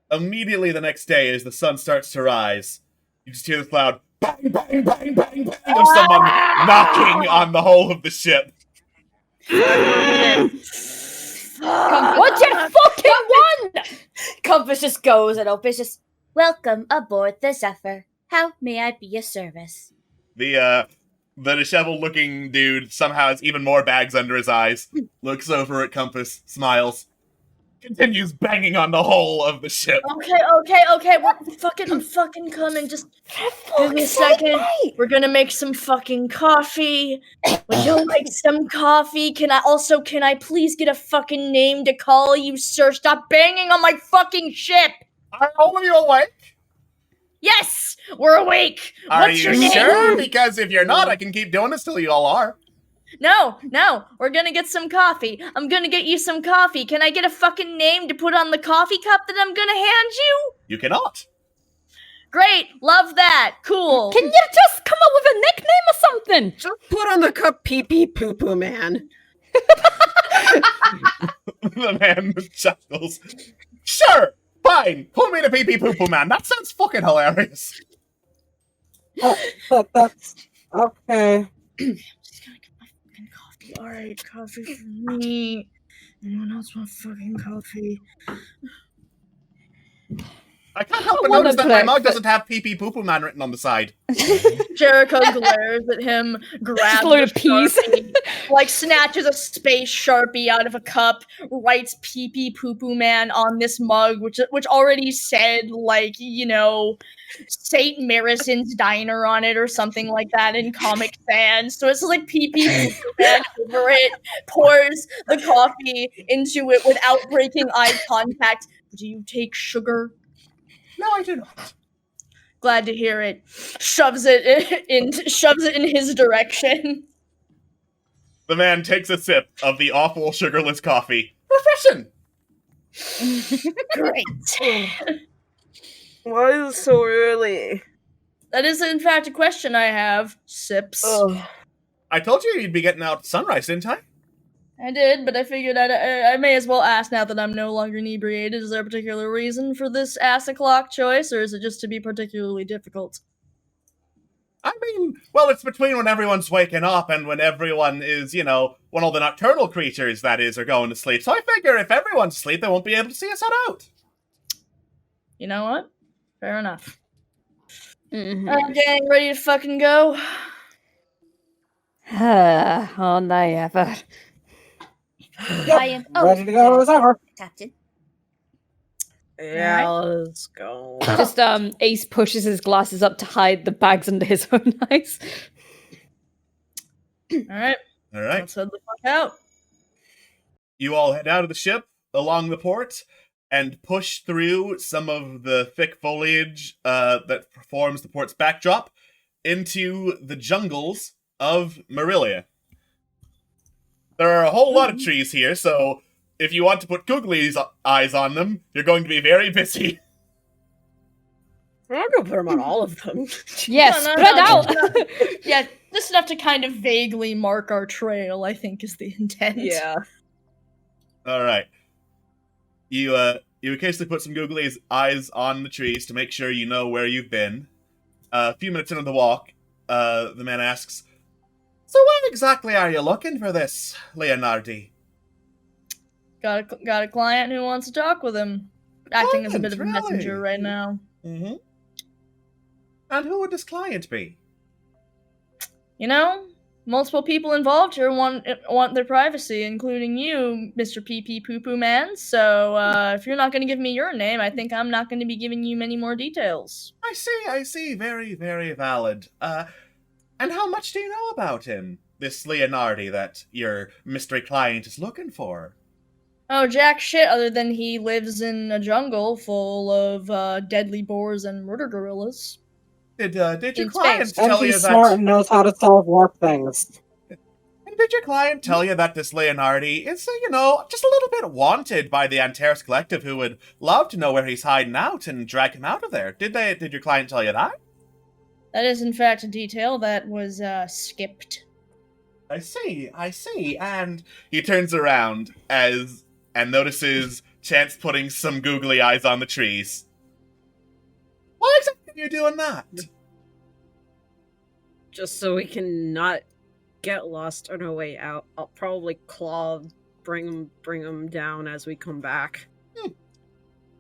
Immediately the next day, as the sun starts to rise, you just hear this loud bang, bang, bang, bang, bang of someone knocking on the hull of the ship. What's your fucking one? Compass just goes and opens. Just welcome aboard the Zephyr. How may I be of service? The disheveled-looking dude somehow has even more bags under his eyes. Looks over at Compass, smiles, continues banging on the hull of the ship. Okay. I'm fucking coming. Just give me a second. We're gonna make some fucking coffee. Would you like some coffee? Can I please get a fucking name to call you, sir? Stop banging on my fucking ship. Are all of you awake? Yes, we're awake. Are What's you your name? sure? Because if you're not, I can keep doing this till you all are. No, we're gonna get some coffee. I'm gonna get you some coffee. Can I get a fucking name to put on the coffee cup that I'm gonna hand you? You cannot. Great, love that. Cool. Can you just come up with a nickname or something? Just put on the cup pee pee poo poo man. The man chuckles. Sure, fine. Put me to pee pee poo poo man. That sounds fucking hilarious. But that's okay. Just gotta get my fucking coffee. Alright, coffee for me. Anyone else want fucking coffee? I can't help but What a notice that my mug prick. doesn't have pee pee poo poo man written on the side. Jericho glares at him, grabs a load the of peas. Sharpie, like snatches a space Sharpie out of a cup, writes pee pee poo poo man on this mug, which already said, like, you know, St. Marison's Diner on it or something like that in Comic Sans. So it's like pee pee poo poo man over it, pours the coffee into it without breaking eye contact. Do you take sugar? No, I do not. Glad to hear it. Shoves it in his direction. The man takes a sip of the awful sugarless coffee. Refreshing. Great. Why is it so early? That is, in fact, a question I have. Sips. Ugh. I told you you'd be getting out at sunrise, didn't I? I did, but I figured I may as well ask now that I'm no longer inebriated. Is there a particular reason for this ass o'clock choice, or is it just to be particularly difficult? I mean, well, it's between when everyone's waking up and when everyone is, you know, when all the nocturnal creatures, that is, are going to sleep. So I figure if everyone's asleep, they won't be able to see us head out. You know what? Fair enough. Mhm. Gang, ready to fucking go? Aren't they ever? I am Ready to go as ever. Captain. Yeah, let's go. Just Ace pushes his glasses up to hide the bags under his own eyes. Alright, All right. let's head the fuck out. You all head out of the ship along the port and push through some of the thick foliage that forms the port's backdrop into the jungles of Marilia. There are a whole lot of trees here, so if you want to put googly eyes on them, you're going to be very busy. I'm not gonna put them on all of them. Yeah, No, spread out. Yeah, just enough to kind of vaguely mark our trail, I think, is the intent. Yeah. All right. You occasionally put some googly eyes on the trees to make sure you know where you've been. A few minutes into the walk, the man asks, "So when exactly are you looking for this, Leonardi?" Got a client who wants to talk with him. Acting as a bit of a Client, messenger really? right now. Mm-hmm. And who would this client be? You know, multiple people involved here want their privacy, including you, Mr. PP Poo Poo Man. So, if you're not going to give me your name, I think I'm not going to be giving you many more details. I see. Very, very valid. And how much do you know about him? This Leonardi that your mystery client is looking for? Oh, jack shit, other than he lives in a jungle full of deadly boars and murder gorillas. Did your In client space. And tell you he's smart and that? knows how to solve warp things. And did your client tell you that this Leonardi is, you know, just a little bit wanted by the Antares Collective, who would love to know where he's hiding out and drag him out of there? Did your client tell you that? That is, in fact, a detail that was skipped. I see. And he turns around and notices Chance putting some googly eyes on the trees. Why exactly are you doing that? Just so we can not get lost on our way out, I'll probably bring him down as we come back.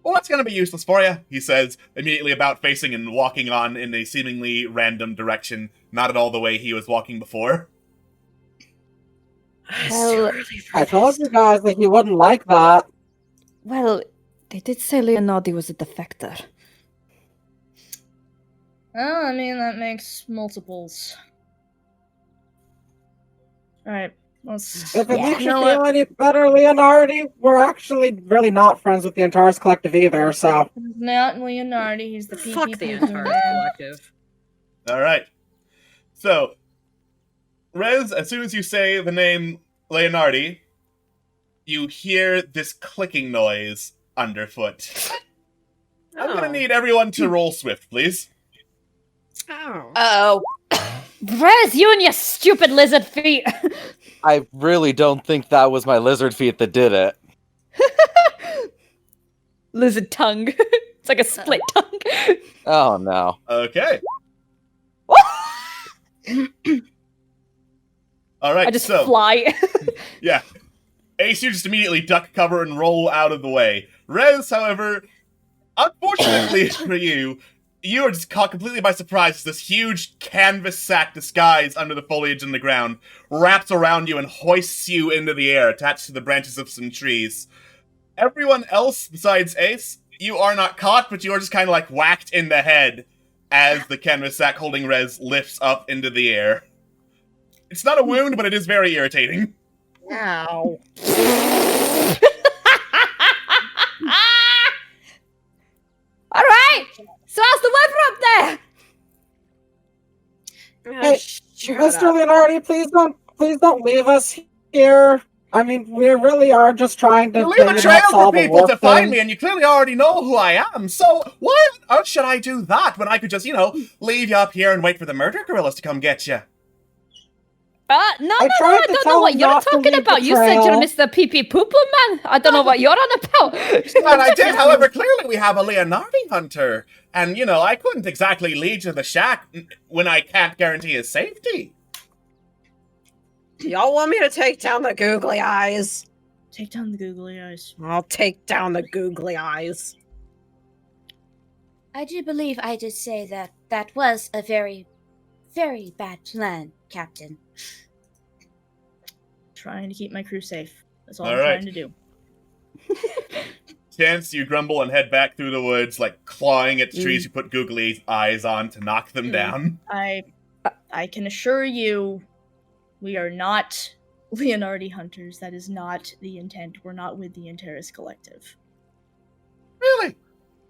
Well, that's gonna be useless for you, he says, immediately about facing and walking on in a seemingly random direction, not at all the way he was walking before. Well, I told you guys that you wouldn't like that. Well, they did say Leonardi was a defector. Well, I mean, that makes multiples. Alright, let's... If it Yeah. makes You you know feel what? any better, Leonardi, we're actually really not friends with the Antares Collective either, so... He's not Leonardi, he's the PP Fuck the Poo entire Man. collective. Alright. So, Rez, as soon as you say the name Leonardi, you hear this clicking noise underfoot. I'm gonna need everyone to roll swift, please. Oh. Oh. Rez, you and your stupid lizard feet! I really don't think that was my lizard feet that did it. Lizard tongue. It's like a split tongue. Oh no. Okay. Alright, I just so... fly. Yeah. Ace, you just immediately duck cover and roll out of the way. Rez, however, unfortunately for you, you are just caught completely by surprise as this huge canvas sack disguised under the foliage in the ground wraps around you and hoists you into the air, attached to the branches of some trees. Everyone else besides Ace, you are not caught, but you are just kind of like whacked in the head as the canvas sack holding Rez lifts up into the air. It's not a wound, but it is very irritating. Ow. All right. So how's the weather up there? Hey, Mr. Leonardi, please don't leave us here. I mean, we really are just trying to You leave a maybe trail not for solve a people warp to find thing. me, and you clearly already know who I am, so why on earth should I do that when I could just, leave you up here and wait for the murder gorillas to come get you? No, I I tried to don't tell know what him you're not to talking leave the about. You said trail. you're Mr. Pee-Pee Poo-Poo Man. I don't know what you're on about. And I did, however, clearly we have a Leonardi hunter, and, I couldn't exactly lead you to the shack when I can't guarantee his safety. Y'all want me to take down the googly eyes? Take down the googly eyes. I'll take down the googly eyes. I do believe I did say that that was a very, very bad plan, Captain. Trying to keep my crew safe. That's all All I'm right. trying to do. Chance, you grumble and head back through the woods, like clawing at trees you put googly eyes on to knock them down. I can assure you, we are not Leonardi hunters. That is not the intent. We're not with the Antares Collective. Really?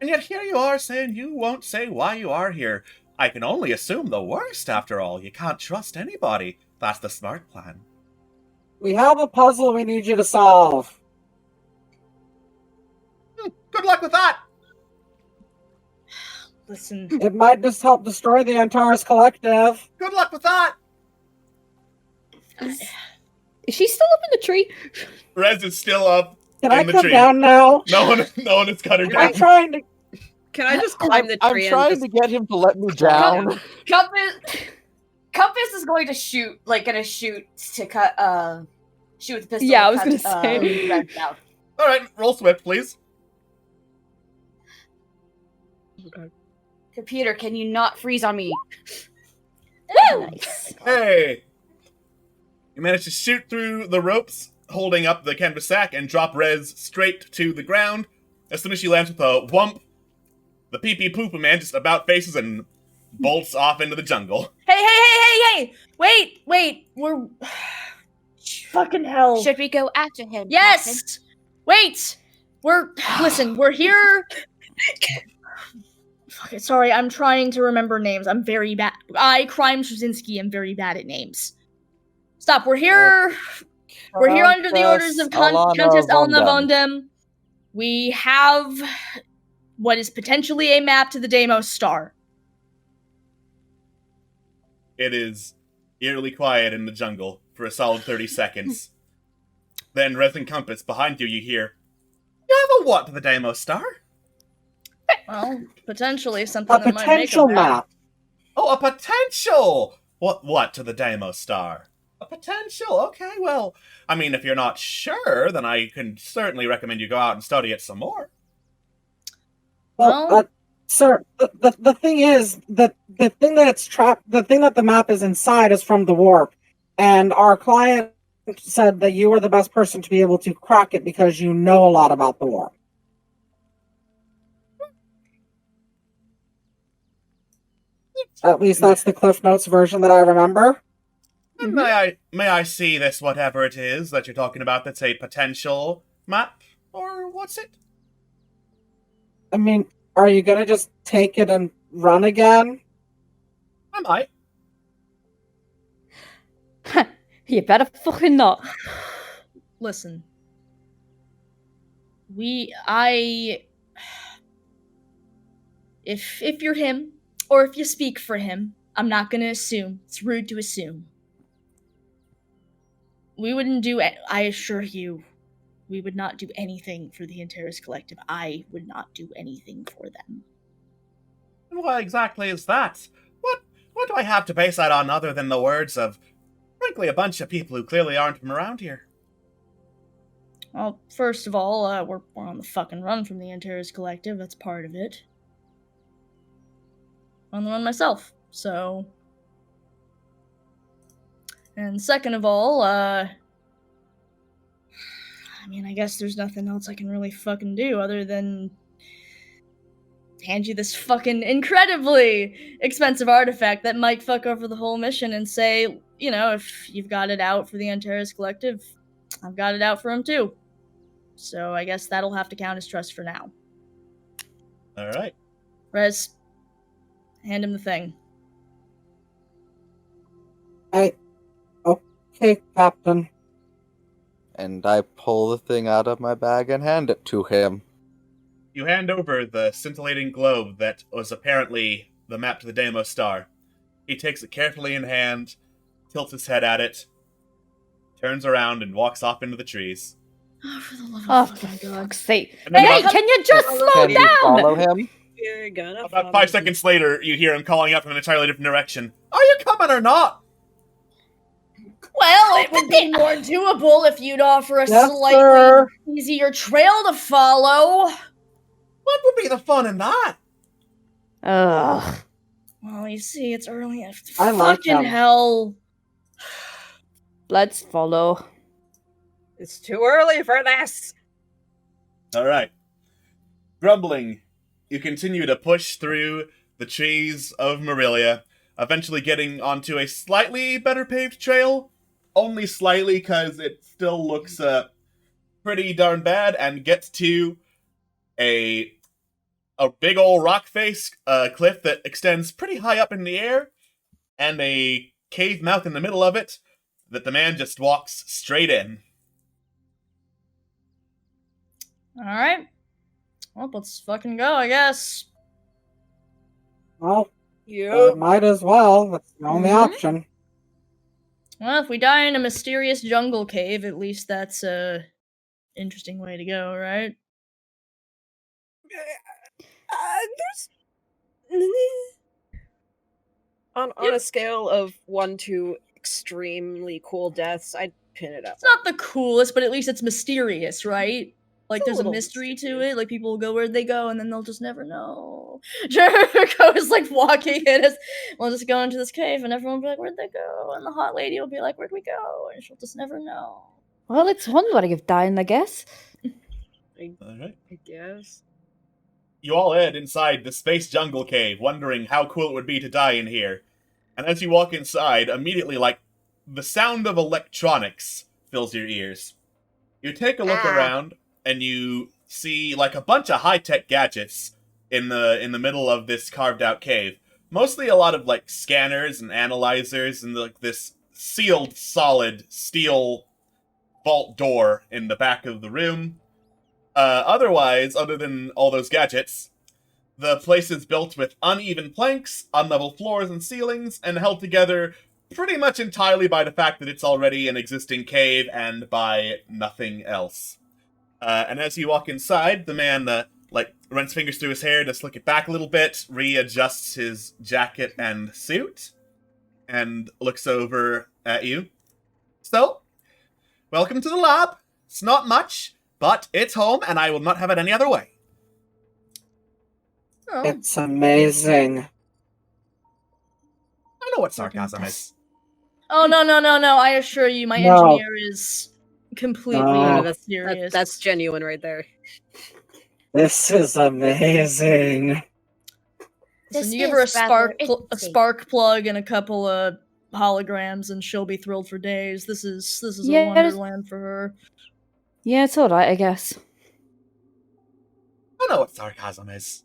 And yet here you are saying you won't say why you are here. I can only assume the worst, after all. You can't trust anybody. That's the smart plan. We have a puzzle we need you to solve. Good luck with that! Listen, It might just help destroy the Antares Collective. Good luck with that! Is she still up in the tree? Rez is still up Can in I the come tree. down now? No one has cut her I'm down. trying to... Can I just climb the I'm tree trying and to get him to let me down. Compass is going to shoot to cut shoot with the pistol. Yeah, I was cut, gonna say. Red down. Alright, roll swift, please. Computer, can you not freeze on me? Nice. Hey! You managed to shoot through the ropes, holding up the canvas sack, and drop Rez straight to the ground. As soon as she lands with a whump, the pee-pee poopa man just about faces and bolts off into the jungle. Hey! Wait! We're... Fucking hell. Should we go after him? Yes! Wait! Listen, we're here... Okay, sorry, I'm trying to remember names. I'm very bad. Kristen Trawczynski, am very bad at names. Stop, we're here... We're here under the orders of Countess Elna von Dem. We have what is potentially a map to the Deimos Star. It is eerily quiet in the jungle for a solid 30 seconds. Then, Rez and Compass, behind you, you hear, "You have a what to the Deimos Star?" Well, potentially something A that might make potential a map. Oh, a potential! What to the Deimos Star? A potential? Okay, well, I mean, if you're not sure, then I can certainly recommend you go out and study it some more. Well, sir, the thing is that the thing that it's trapped, the thing that the map is inside is from the warp, and our client said that you are the best person to be able to crack it because you know a lot about the warp. At least that's the Cliff Notes version that I remember. May I see this, whatever it is that you're talking about that's a potential map? Or what's it? I mean, are you gonna just take it and run again? I might. You better fucking not. Listen. If you're him, or if you speak for him, I'm not gonna assume. It's rude to assume. We wouldn't do it. I assure you, we would not do anything for the Antares Collective. I would not do anything for them. What exactly is that? What do I have to base that on other than the words of, frankly, a bunch of people who clearly aren't from around here? Well, first of all, we're on the fucking run from the Antares Collective. That's part of it. I'm on the run myself, so... And second of all, I mean, I guess there's nothing else I can really fucking do other than hand you this fucking incredibly expensive artifact that might fuck over the whole mission and say, you know, if you've got it out for the Antares Collective, I've got it out for him too. So I guess that'll have to count as trust for now. Alright. Rez, hand him the thing. Okay, Captain. And I pull the thing out of my bag and hand it to him. You hand over the scintillating globe that was apparently the map to the Deimos Star. He takes it carefully in hand, tilts his head at it, turns around, and walks off into the trees. Oh, for the love Oh, of for fucking God. fuck's sake. And then Hey, about- can you just slow Can you follow down? him? You're gonna About 5 seconds later, you hear him calling out from an entirely different direction. Are you coming or not? Well, it would be more doable if you'd offer a Yes, slightly sir. easier trail to follow. What would be the fun in that? Ugh. Well, you see, it's early. I like Fucking them. hell. Let's follow. It's too early for this. Alright. Grumbling, you continue to push through the trees of Marilia, eventually getting onto a slightly better paved trail. Only slightly, because it still looks pretty darn bad, and gets to a big old rock face cliff that extends pretty high up in the air, and a cave mouth in the middle of it that the man just walks straight in. Alright. Well, let's fucking go, I guess. Well, Yep. might as well. That's the only Mhm. option. Well, if we die in a mysterious jungle cave, at least that's a interesting way to go, right? There's on a scale of 1 to extremely cool deaths, I'd pin it up. It's not the coolest, but at least it's mysterious, right? Like, It's a there's a little mystery to mysterious. it. Like, people will go where'd they go, and then they'll just never know. Jericho is, like, walking in us. We'll just go into this cave, and everyone will be like, where'd they go? And the hot lady will be like, where'd we go? And she'll just never know. Well, it's one way of dying, I guess. Alright. I guess. You all head inside the space jungle cave, wondering how cool it would be to die in here. And as you walk inside, immediately, like, the sound of electronics fills your ears. You take a look around, and you see, like, a bunch of high-tech gadgets in the middle of this carved-out cave. Mostly a lot of, like, scanners and analyzers and, like, this sealed, solid steel vault door in the back of the room. Otherwise, other than all those gadgets, the place is built with uneven planks, unlevel floors and ceilings, and held together pretty much entirely by the fact that it's already an existing cave and by nothing else. And as you walk inside, the man, runs fingers through his hair to slick it back a little bit, readjusts his jacket and suit, and looks over at you. So, welcome to the lab. It's not much, but it's home, and I will not have it any other way. Oh, It's amazing. I know what sarcasm is. oh no. I assure you, my No. engineer is completely No, serious. That's genuine right there. This is amazing. Listen, This you give her a is rather a spark plug and a couple of holograms, and she'll be thrilled for days. This is Yeah, a wonderland for her. Yeah, it's alright, I guess. I know what sarcasm is.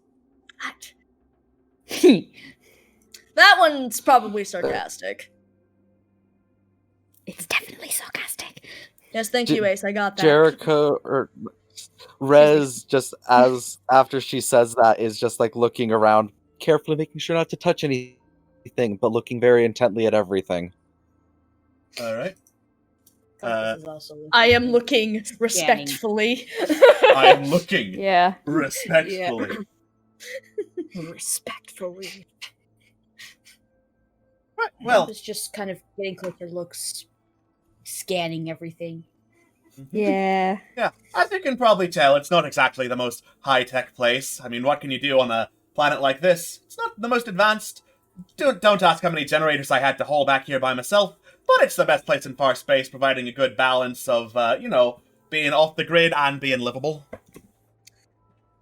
That one's probably sarcastic. It's definitely sarcastic. Yes, thank you, Ace. I got that. Jericho or Rez, just as after she says that, is just like looking around, carefully making sure not to touch anything, but looking very intently at everything. All right. This is also I am looking respectfully. I am looking Yeah. respectfully. Respectfully. Right, well, it's just kind of getting closer looks, scanning everything. Yeah. yeah, as you can probably tell, it's not exactly the most high-tech place. I mean, what can you do on a planet like this? It's not the most advanced. Don't ask how many generators I had to haul back here by myself, but it's the best place in far space, providing a good balance of, being off the grid and being livable.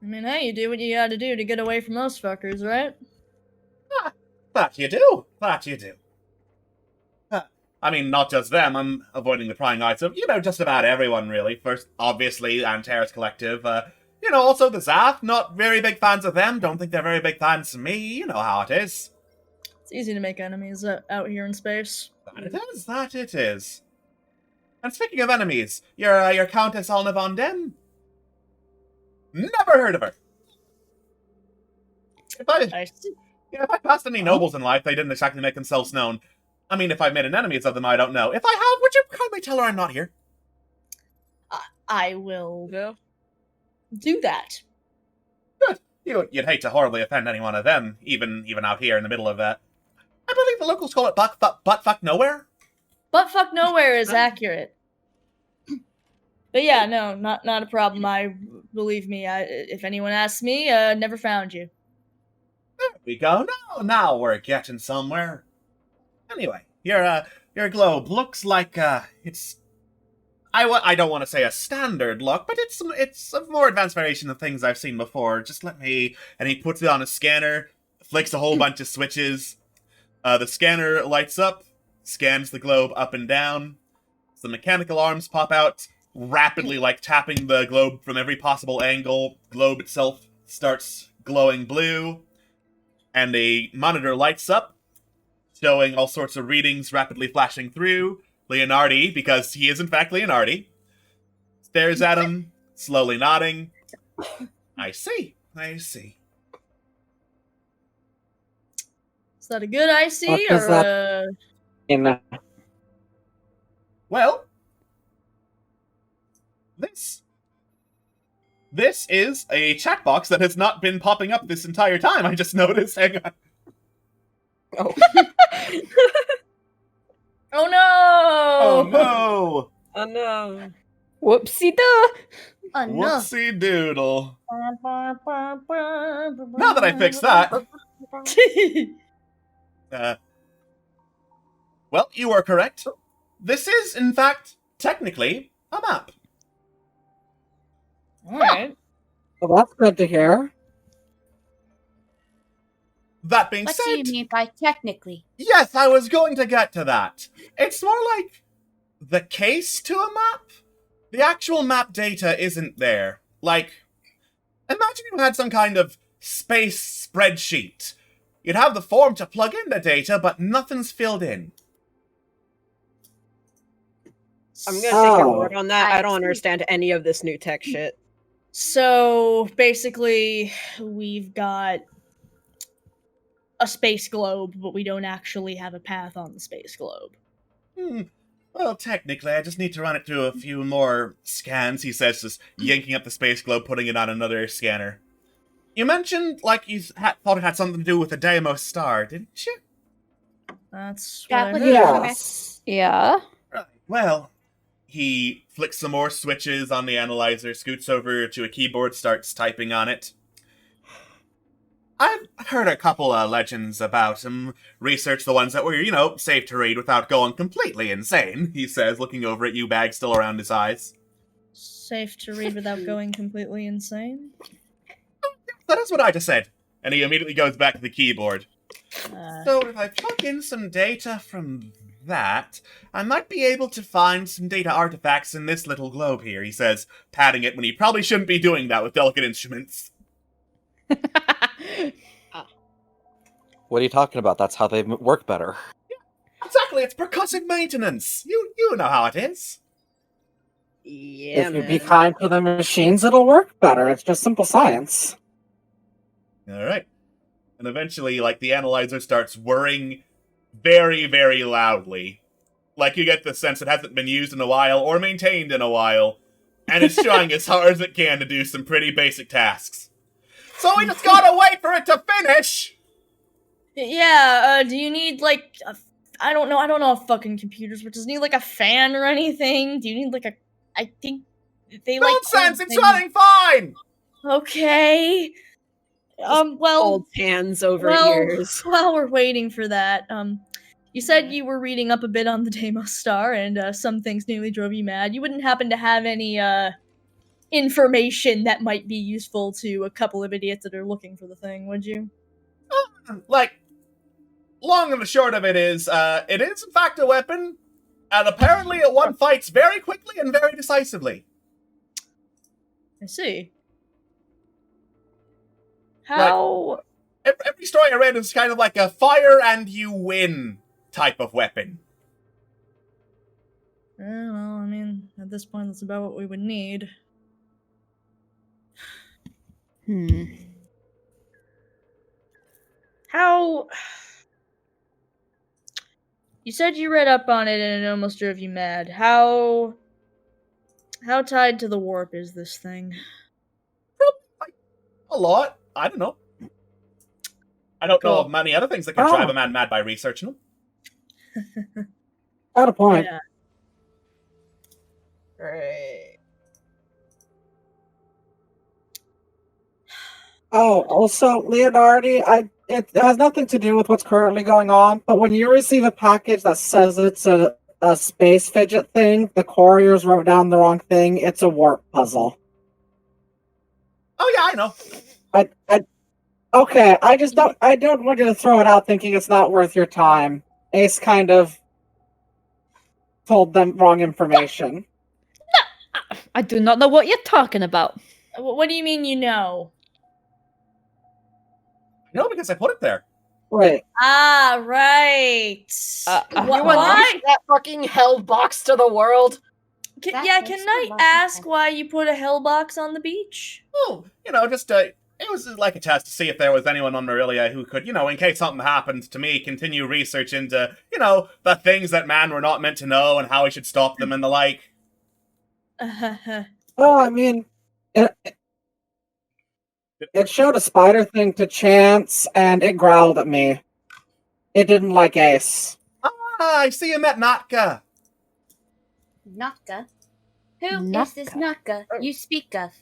I mean, hey, you do what you gotta do to get away from those fuckers, right? That you do. I mean, not just them. I'm avoiding the prying eyes of, just about everyone, really. First, obviously, Antares Collective. Also the Zath. Not very big fans of them. Don't think they're very big fans of me. You know how it is. It's easy to make enemies out here in space. That it is. And speaking of enemies, your Countess Alna von Dem? Never heard of her. If I passed any nobles in life, they didn't exactly make themselves known. I mean, if I've made an enemies of them, I don't know. If I have, would you kindly tell her I'm not here? I will do that. Good. You'd hate to horribly offend any one of them, even out here in the middle of that. I believe the locals call it butt fuck nowhere. Butt fuck nowhere is accurate. But yeah, no, not a problem. Believe me. If anyone asks me, never found you. There we go. Now we're getting somewhere. Anyway, your globe looks like it's. I don't want to say a standard look, but it's a more advanced variation of things I've seen before. Just let me. And he puts it on a scanner, flicks a whole bunch of switches. The scanner lights up, scans the globe up and down. Some mechanical arms pop out, rapidly tapping the globe from every possible angle. Globe itself starts glowing blue, and a monitor lights up, showing all sorts of readings rapidly flashing through. Leonardi, because he is in fact Leonardi, stares at him, slowly nodding. I see. Is that a good IC What does or Well, this is a checkbox that has not been popping up this entire time. I just noticed. Hang on. Oh. Oh no! Oh no! Oh no. Whoopsie duh. Oh no! Whoopsie doodle. Now that I fixed that, well, you are correct. This is, in fact, technically a map. Alright. Well, that's good to hear. That being What said, do you mean by technically? yes, I was going to get to that. It's more like the case to a map. The actual map data isn't there. Imagine you had some kind of space spreadsheet. You'd have the form to plug in the data, but nothing's filled in. I'm gonna take your Oh. word on that. I don't I see. understand any of this new tech shit. So basically, we've got a space globe, but we don't actually have a path on the space globe. Well, technically, I just need to run it through a few more scans, he says, just yanking up the space globe, putting it on another scanner. You mentioned, you thought it had something to do with the Deimos star, didn't you? That's what I heard. Yes. Yeah. Right. Well, he flicks some more switches on the analyzer, scoots over to a keyboard, starts typing on it. I've heard a couple of legends about him. Researched the ones that were, safe to read without going completely insane, he says, looking over at you, bag still around his eyes. Safe to read without going completely insane? That is what I just said. And he immediately goes back to the keyboard. Uh, So if I plug in some data from that, I might be able to find some data artifacts in this little globe here, he says, patting it when he probably shouldn't be doing that with delicate instruments. What are you talking about? That's how they work better. Exactly, it's percussive maintenance. You know how it is. Yeah, If you be kind to the machines, it'll work better. It's just simple science. Alright. And eventually, the analyzer starts whirring very, very loudly. Like, you get the sense it hasn't been used in a while, or maintained in a while, and it's trying as hard as it can to do some pretty basic tasks. So we just gotta wait for it to finish! Yeah, do you need, I don't know fucking computers, but does it need, a fan or anything? Do you need, I think they, Nonsense! It's running fine! Okay. Well... Old hands over ears. While we're waiting for that, you said you were reading up a bit on the Deimos Star, and, some things nearly drove you mad. You wouldn't happen to have any, information that might be useful to a couple of idiots that are looking for the thing, would you? Long and the short of it is in fact a weapon, and apparently it one fights very quickly and very decisively. I see. How... Every story I read is kind of like a fire and you win type of weapon. Well, I mean, at this point, that's about what we would need. How... You said you read up on it and it almost drove you mad. How tied to the warp is this thing? A lot. I don't know. I don't know of many other things that can drive a man mad by researching them. Got a point. Yeah. Right. Oh, also, Leonardi, it has nothing to do with what's currently going on, but when you receive a package that says it's a space fidget thing, the couriers wrote down the wrong thing. It's a warp puzzle. Oh yeah, I know. Okay, I don't want you to throw it out thinking it's not worth your time. Ace kind of told them wrong information. I do not know what you're talking about. What do you mean you know? No, because I put it there. Wait. Ah, right. You unleashed that fucking hell box to the world? Can I ask why you put a hell box on the beach? Oh, just it was like a test to see if there was anyone on Marilia who could, in case something happened to me, continue research into, the things that man were not meant to know and how we should stop them and the like. Well, I mean, it showed a spider thing to Chance, and it growled at me. It didn't like Ace. Ah, I see you met Natka. Natka? Who is this Natka you speak of?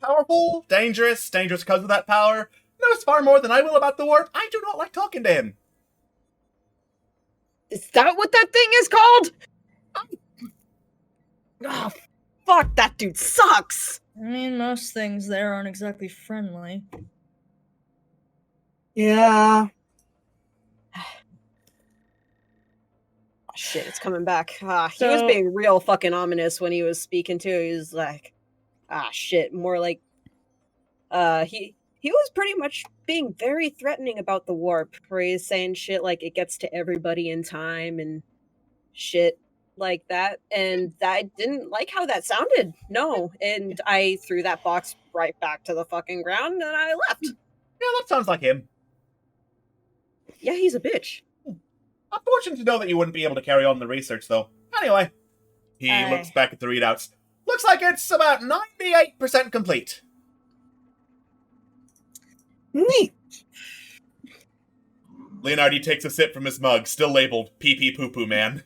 Powerful, dangerous because of that power. Knows far more than I will about the warp. I do not like talking to him. Is that what that thing is called? Oh, fuck, that dude sucks! I mean, most things there aren't exactly friendly. Yeah. Oh, shit, it's coming back. He was So- being real fucking ominous when he was speaking too. He was like, shit, more like, he was pretty much being very threatening about the warp, where he's saying shit like it gets to everybody in time and shit like that, and I didn't like how that sounded. No, and I threw that box right back to the fucking ground and I left. Yeah, that sounds like him. Yeah, he's a bitch. I'm fortunate to know that you wouldn't be able to carry on the research, though. Anyway, he looks back at the readouts. Looks like it's about 98% complete. Neat. Leonardi takes a sip from his mug, still labeled Pee Pee Poo Poo Man.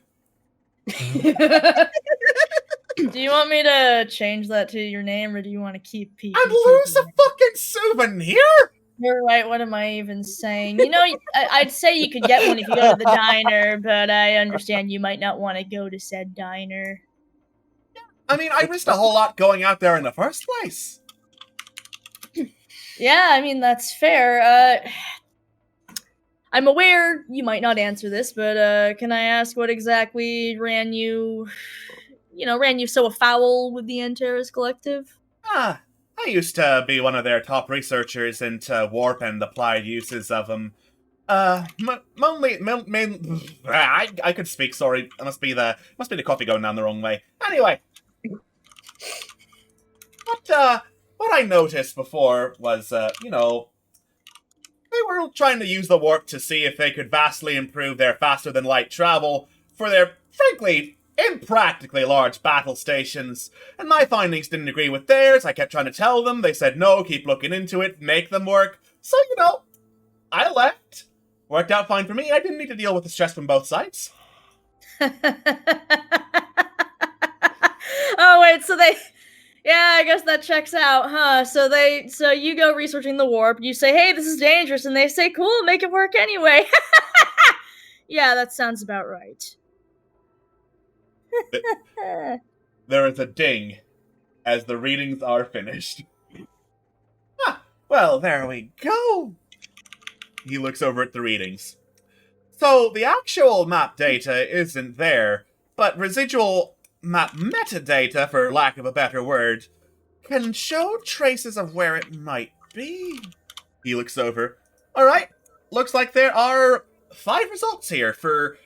Do you want me to change that to your name, or do you want to keep Pee? And lose a fucking souvenir? You're right. What am I even saying? You know, I'd say you could get one if you go to the diner, but I understand you might not want to go to said diner. I mean, I risked a whole lot going out there in the first place. Yeah, I mean, that's fair. I'm aware you might not answer this, but can I ask what exactly ran you so afoul with the Antares Collective? I used to be one of their top researchers into warp and applied uses of them. I could speak, sorry. It must be the coffee going down the wrong way. Anyway. What I noticed before was, they were trying to use the warp to see if they could vastly improve their faster-than-light travel for their, frankly, impractically large battle stations, and my findings didn't agree with theirs. I kept trying to tell them. They said, no, keep looking into it, make them work. So, I left. Worked out fine for me. I didn't need to deal with the stress from both sides. Oh, wait, yeah, I guess that checks out, huh? So you go researching the warp, you say, hey, this is dangerous, and they say, cool, make it work anyway. Yeah, that sounds about right. There is a ding as the readings are finished. Well, there we go. He looks over at the readings. So, the actual map data isn't there, but residual map metadata, for lack of a better word, can show traces of where it might be. He looks over. Alright, looks like there are 5 results here for,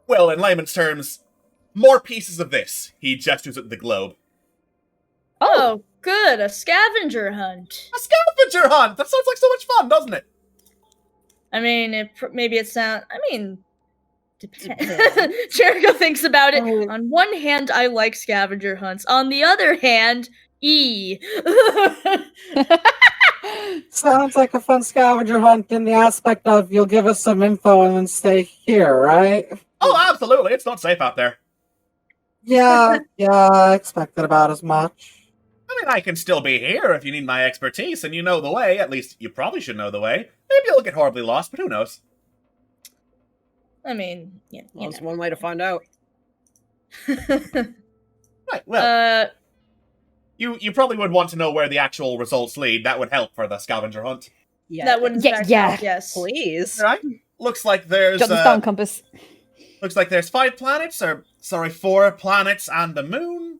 well, in layman's terms, more pieces of this. He gestures at the globe. Oh, good, a scavenger hunt. A scavenger hunt! That sounds like so much fun, doesn't it? I mean, depends. Jericho thinks about it. On one hand, I like scavenger hunts. On the other hand, Sounds like a fun scavenger hunt in the aspect of you'll give us some info and then stay here, right? Oh, absolutely. It's not safe out there. Yeah, I expected about as much. I mean, I can still be here if you need my expertise and you know the way. At least, you probably should know the way. Maybe you'll get horribly lost, but who knows? I mean, yeah. Well, that's one way to find out. Right, well... You probably would want to know where the actual results lead. That would help for the scavenger hunt. Yeah. That would help, yes. Please. Right? Looks like there's... Jot this down, compass. Looks like there's 4 planets and a moon.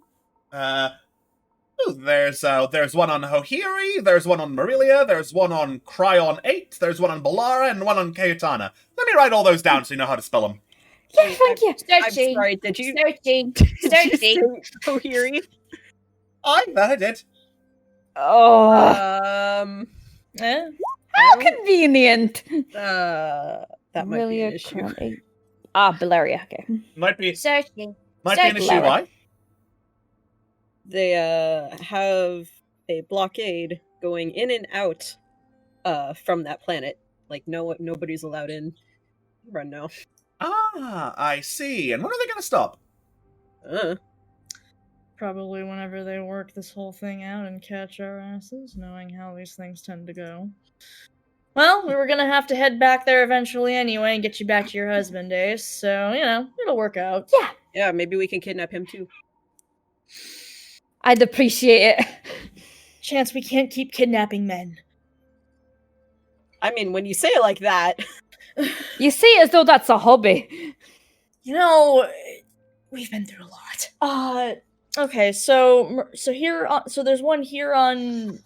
There's one on Hohiri, there's one on Marilia, there's one on Cryon 8, there's one on Balara, and one on Cayetana. Let me write all those down so you know how to spell them. Yeah, thank you. I'm sorry, did you... Searching. Hohiri? I did. Oh. How convenient. That might be an issue. Belaria, okay. Might be Searching. an issue, why? They have a blockade going in and out from that planet. Like nobody's allowed in. Run now. Ah, I see. And when are they gonna stop? Probably whenever they work this whole thing out and catch our asses, knowing how these things tend to go. Well, we were gonna have to head back there eventually anyway and get you back to your husband, Ace, so, it'll work out. Yeah. Yeah, maybe we can kidnap him too. I'd appreciate it. Chance, we can't keep kidnapping men. I mean, when you say it like that... You say it as though that's a hobby. We've been through a lot. Okay, so there's one here on...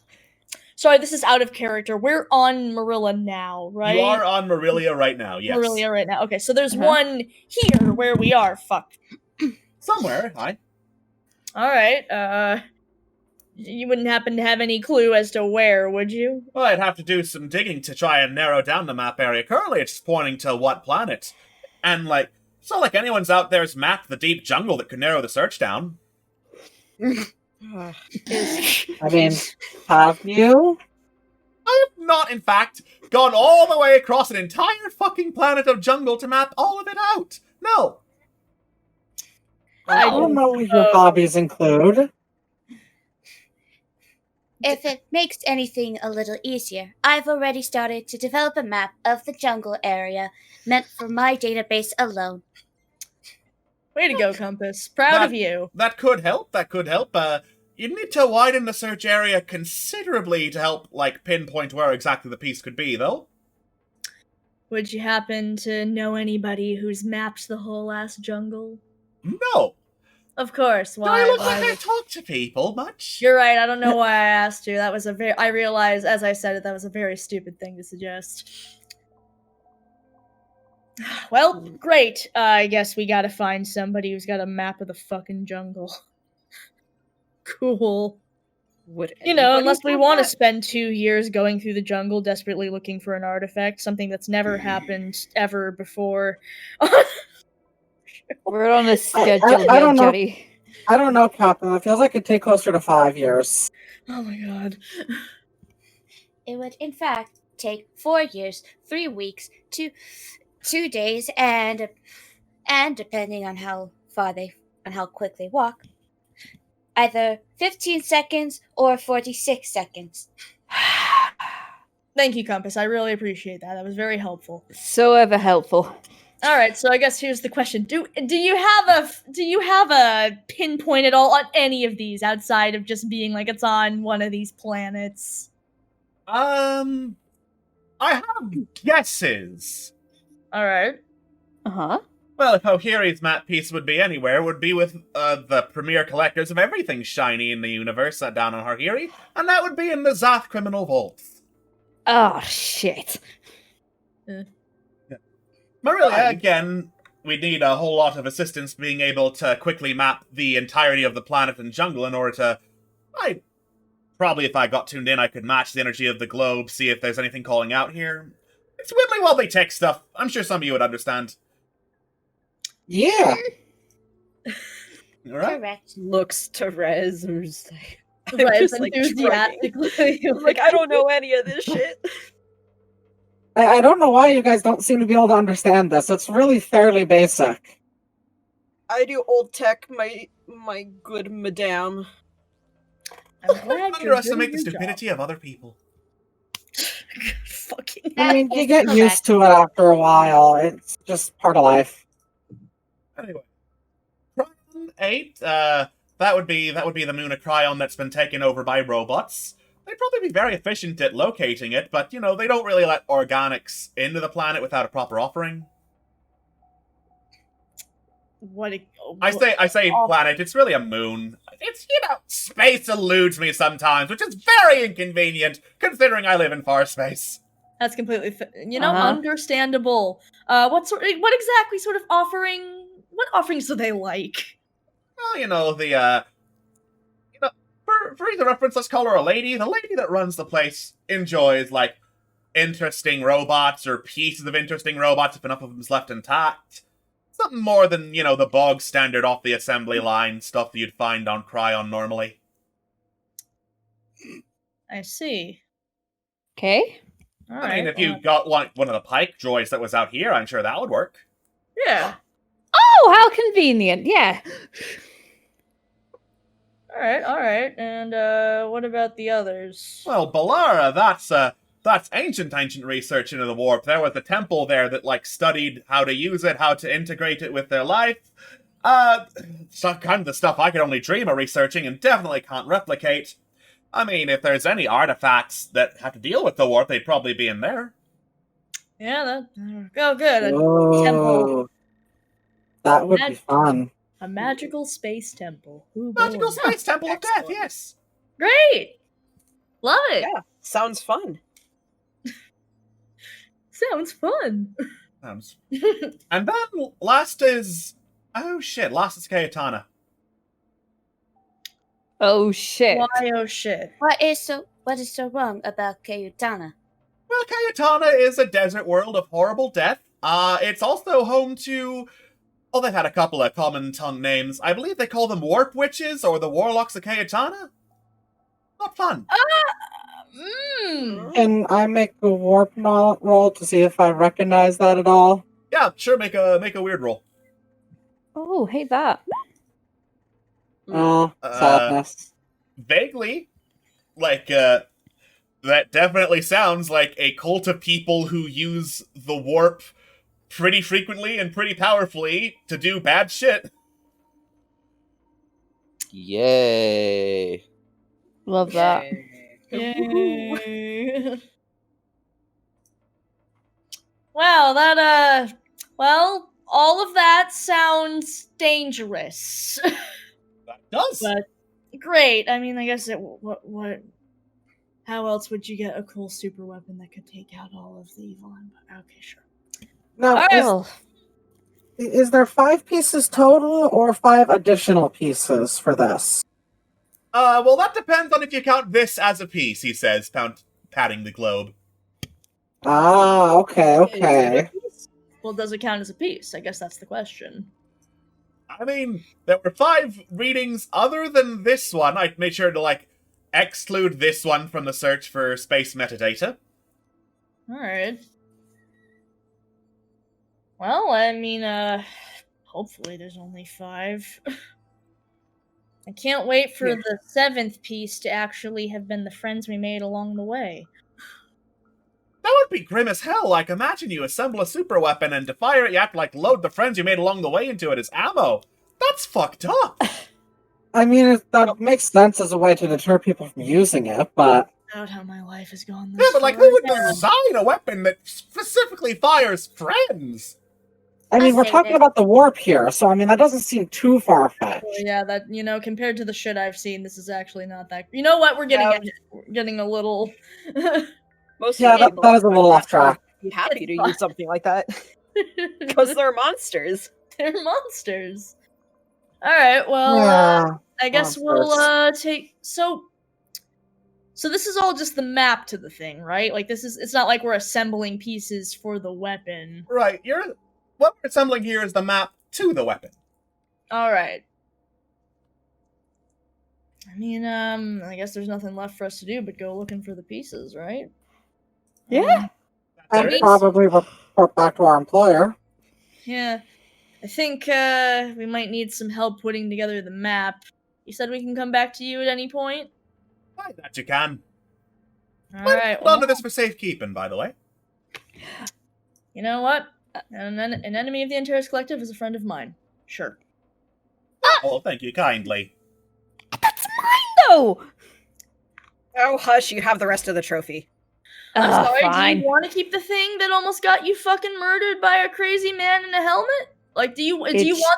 Sorry, this is out of character. We're on Marilla now, right? You are on Marilia right now, yes. Marilia right now. Okay, so there's one here where we are. Fuck. Somewhere, hi. Alright, you wouldn't happen to have any clue as to where, would you? Well, I'd have to do some digging to try and narrow down the map area. Currently, it's pointing to what planet. And, it's not like anyone's out there's mapped the deep jungle that could narrow the search down. I mean, have you? I have not, in fact, gone all the way across an entire fucking planet of jungle to map all of it out. No. I don't know what your hobbies include. If it makes anything a little easier, I've already started to develop a map of the jungle area meant for my database alone. Way to go, Compass. Proud of you. That could help. You'd need to widen the search area considerably to help, pinpoint where exactly the piece could be, though. Would you happen to know anybody who's mapped the whole ass jungle? No. Of course. Why? Do I look like I talk to people much? You're right. I don't know why I asked you. That was I realized, as I said it, that was a very stupid thing to suggest. Well, great. I guess we gotta find somebody who's got a map of the fucking jungle. Cool. Unless we want to spend 2 years going through the jungle desperately looking for an artifact, something that's never happened ever before. We're on a schedule I don't know. Jerry. I don't know, Captain. It feels like it'd take closer to 5 years. Oh my god. It would, in fact, take 4 years, 3 weeks, 2 days, and depending on how quick they walk, either 15 seconds or 46 seconds. Thank you, Compass. I really appreciate that. That was very helpful. So ever helpful. All right, so I guess here's the question: Do you have a pinpoint at all on any of these outside of just being like it's on one of these planets? I have guesses. All right. Well, if Ohiri's map piece would be anywhere, it would be with the premier collectors of everything shiny in the universe down on Ohiri, and that would be in the Zath Criminal Vaults. Oh, shit. Marilia, again, we'd need a whole lot of assistance being able to quickly map the entirety of the planet and jungle in order to... Probably if I got tuned in, I could match the energy of the globe, see if there's anything calling out here. It's wibbly wobbly tech stuff. I'm sure some of you would understand. Yeah. All right. Correct. Looks to Rez or just like, Rez just, enthusiastically. like I don't know any of this shit. I don't know why you guys don't seem to be able to understand this. It's really fairly basic. I do old tech, my good madame. I'm glad Underestimate the stupidity of other people. Fucking. I mean, you get used to it after a while. It's just part of life. Anyway, Cryon 8, that would be the moon of Cryon that's been taken over by robots. They'd probably be very efficient at locating it, but, they don't really let organics into the planet without a proper offering. I say planet, it's really a moon. It's, space eludes me sometimes, which is very inconvenient, considering I live in far space. That's completely, understandable. What exactly sort of what offerings do they like? Well, for either reference, let's call her a lady. The lady that runs the place enjoys, interesting robots or pieces of interesting robots if enough of them's left intact. Something more than, the bog standard off the assembly line stuff that you'd find on Cryon normally. I see. Okay. All I mean, if you got one of the Pike droids that was out here, I'm sure that would work. Yeah. Oh, how convenient. Yeah. All right. And what about the others? Well, Balara, that's ancient research into the warp. There was a temple there that, studied how to use it, how to integrate it with their life. It's kind of the stuff I could only dream of researching and definitely can't replicate. I mean, if there's any artifacts that have to deal with the warp, they'd probably be in there. Yeah, good. Whoa. A temple. That would be fun. A magical space temple. Magical space temple of death, yes. Great. Love it. Yeah, sounds fun. Sounds fun. And then last is... Oh shit, last is Cayetana. Oh shit. Why oh shit? What is so wrong about Cayetana? Well, Cayetana is a desert world of horrible death. It's also home to... Oh, they've had a couple of common tongue names. I believe they call them Warp Witches or the Warlocks of Cayetana. Not fun. Can I make a warp roll to see if I recognize that at all? Yeah, sure. Make a weird roll. Oh, hate that. Oh, sadness. Vaguely, like that definitely sounds like a cult of people who use the warp pretty frequently and pretty powerfully to do bad shit. Yay. Love that. Yay. Wow, that well, all of that sounds dangerous. That does. But great. I mean, I guess what how else would you get a cool super weapon that could take out all of the evil? Okay, sure. Now, Alright. is there 5 pieces total or 5 additional pieces for this? Well, that depends on if you count this as a piece, he says, patting the globe. Ah, okay. Well, does it count as a piece? I guess that's the question. I mean, there were 5 readings other than this one. I made sure to, exclude this one from the search for space metadata. Alright. Well, I mean, hopefully there's only 5. I can't wait for the 7th piece to actually have been the friends we made along the way. That would be grim as hell. Imagine you assemble a super weapon and to fire it, you have to, load the friends you made along the way into it as ammo. That's fucked up. I mean, that makes sense as a way to deter people from using it, but... Out how my life has gone Yeah, this but, far who would now. design a weapon that specifically fires friends? I mean, I we're say talking that- about the warp here, so I mean, that doesn't seem too far-fetched. Well, yeah, that, compared to the shit I've seen, this is actually not that... You know what? We're getting a little... Most Yeah, people that was a little off track. be happy to It's fine. use something like that because they're monsters. They're monsters. Alright, well, Yeah. I guess we'll take so this is all just the map to the thing, right? It's not like we're assembling pieces for the weapon. Right, what we're assembling here is the map to the weapon. Alright. I mean, I guess there's nothing left for us to do but go looking for the pieces, right? Yeah. And Means- probably report back to our employer. Yeah. I think we might need some help putting together the map. You said we can come back to you at any point? Why, that you can. Alright, Hold on to this for safekeeping, by the way. you know what? An enemy of the Antares Collective is a friend of mine. Sure. Oh, thank you kindly. No! Oh, hush, you have the rest of the trophy. I'm sorry, Fine. do you want to keep the thing that almost got you fucking murdered by a crazy man in a helmet? Do you want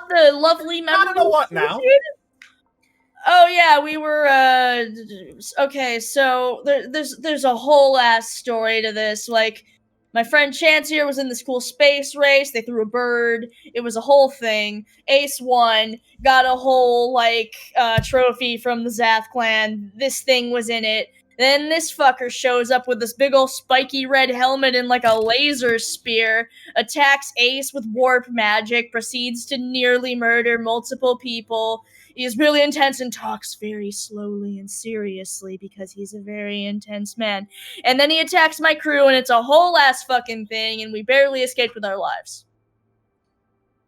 the lovely memory? I don't know what now. Oh yeah, we were okay, so there's a whole ass story to this. My friend Chance here was in this cool space race. They threw a bird. It was a whole thing. Ace won, got a whole trophy from the Zath clan. This thing was in it. Then this fucker shows up with this big ol' spiky red helmet and a laser spear, attacks Ace with warp magic, proceeds to nearly murder multiple people. He's really intense and talks very slowly and seriously because he's a very intense man. And then he attacks my crew and it's a whole ass fucking thing and we barely escaped with our lives.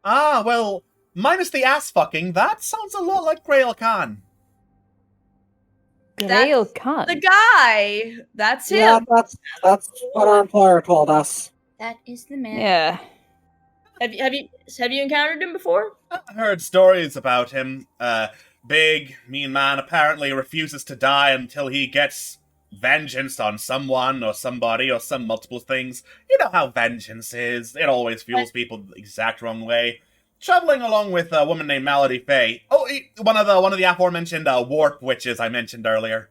Ah, well, minus the ass fucking, that sounds a lot like Grail Khan. Grail Khan. The guy! That's him! Yeah, that's what our employer told us. That is the man. Yeah. Have you encountered him before? I heard stories about him. Big, mean man apparently refuses to die until he gets vengeance on someone or somebody or some multiple things. You know how vengeance is. It always fuels people the exact wrong way. Traveling along with a woman named Malady Faye. Oh, one of the aforementioned warp witches I mentioned earlier.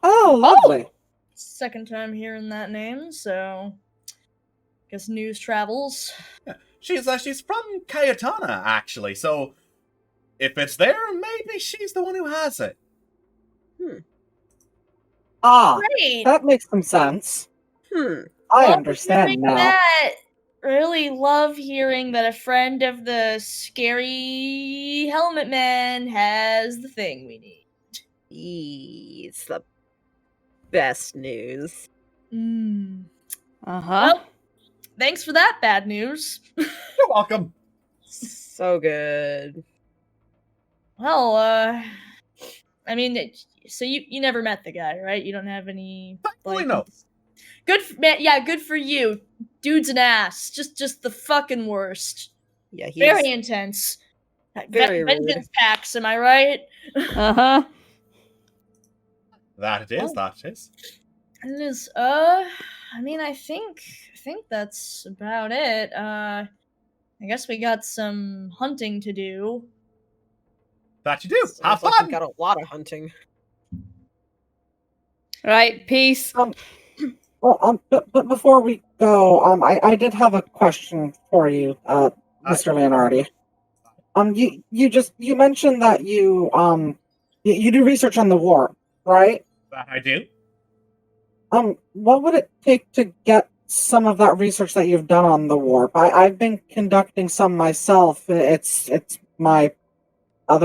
Oh, lovely. Second time hearing that name, so guess news travels. Yeah. She's from Cayetana, actually, so if it's there, maybe she's the one who has it. Ah, Great. that makes some sense. I Love understand hearing now. that. Really love hearing that a friend of the scary helmet man has the thing we need. It's the best news. Uh-huh. Well, thanks for that bad news. You're welcome. So good. Well, I mean, so you never met the guy, right? You don't have any Thankfully, no. Good, man. Yeah, good for you. Dude's an ass. Just the fucking worst. Yeah, he's Very intense. very rude. Vengeance packs. Am I right? Uh-huh. That it is, that it is. It is. I mean, I think that's about it. I guess we got some hunting to do. That you do. Have Sounds like we fun! got a lot of hunting. Right, peace. Well, but before we go, I did have a question for you, Mr. Leonardi. You mentioned that you do research on the war, right? That I do. What would it take to get some of that research that you've done on the warp? I've been conducting some myself. It's the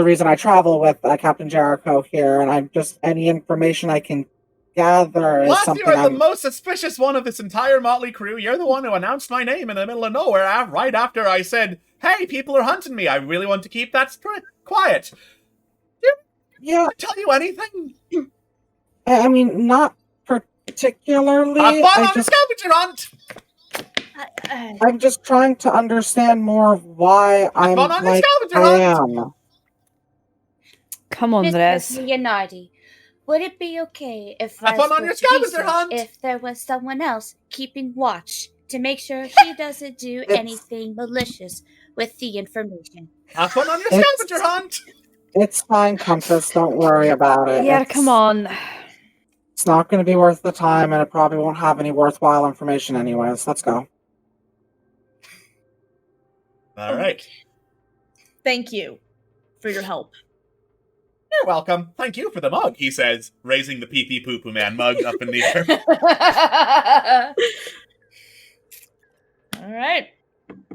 reason I travel with Captain Jericho here, and I'm just any information I can gather is Plus, something you are the I'm... most suspicious one of this entire motley crew. You're the one who announced my name in the middle of nowhere right after I said, "Hey, people are hunting me. I really want to keep that quiet." Yeah. Tell you anything? I mean, not particularly. Have fun on the scavenger hunt! I'm just trying to understand more of why I'm fun on your like scavenger I hunt! am. Come on, Mr. Rez. Leonardi, would it be okay if Have I fun on your scavenger research hunt! if there was someone else keeping watch to make sure he doesn't do anything malicious with the information? Have fun on your scavenger hunt! It's fine, Compass. Don't worry about it. Yeah, come on. It's not going to be worth the time, and it probably won't have any worthwhile information anyways. Let's go. All right. Thank you for your help. You're welcome. Thank you for the mug, he says, raising the pee-pee poo-poo man mug up in the air. All right.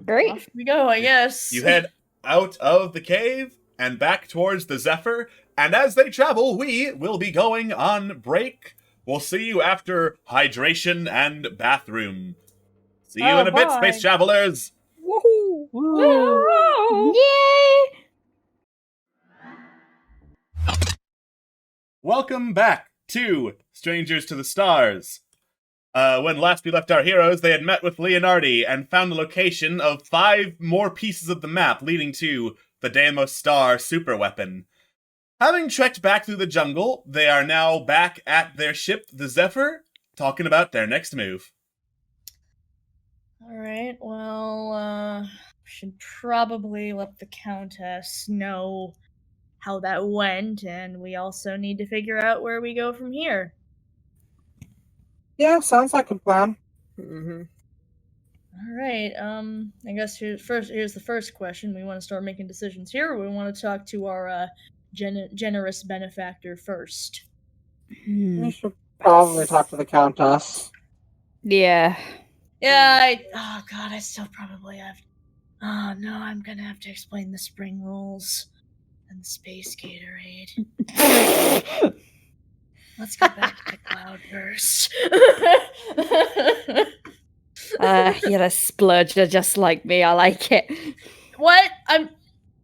Great. Off we go, I guess. You head out of the cave and back towards the Zephyr, and as they travel, we will be going on break. We'll see you after hydration and bathroom. See you in a bit, bye. space travelers! Woohoo! Woo. Yay! Welcome back to Strangers to the Stars. When last we left our heroes, they had met with Leonardi and found the location of 5 more pieces of the map leading to the Deimos Star superweapon. Having trekked back through the jungle, they are now back at their ship, the Zephyr, talking about their next move. Alright, well, should probably let the Countess know how that went, and we also need to figure out where we go from here. Yeah, sounds like a plan. Mm-hmm. Alright, I guess here's the first question. We want to start making decisions here, or we want to talk to our, generous benefactor first? We should probably talk to the Countess. Yeah. Yeah, oh god, I still probably have... Oh no, I'm gonna have to explain the spring rules and the space Gatorade. Let's get back to the Cloudburst. You're a splurger just like me. I like it. What?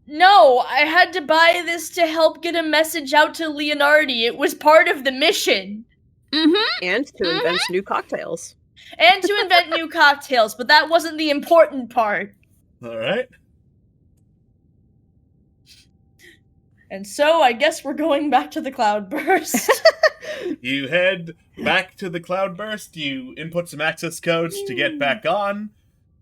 No, I had to buy this to help get a message out to Leonardi. It was part of the mission. Mm-hmm. And to invent new cocktails. And to invent new cocktails, but that wasn't the important part. Alright. And so, I guess we're going back to the Cloudburst. You head back to the Cloudburst, you input some access codes to get back on,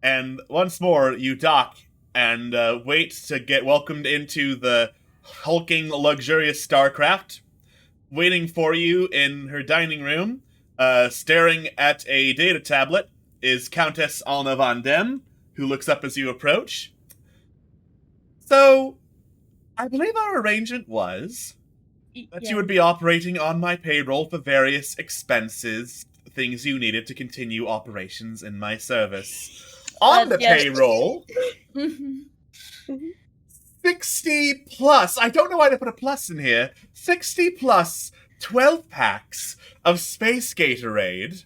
and once more you dock and wait to get welcomed into the hulking, luxurious Starcraft. Waiting for you in her dining room, staring at a data tablet, is Countess Alna von Dem, who looks up as you approach. So, I believe our arrangement was that you would be operating on my payroll for various expenses, things you needed to continue operations in my service. On the yes. payroll, 60 plus, I don't know why they put a plus in here, 60 plus 12 packs of Space Gatorade,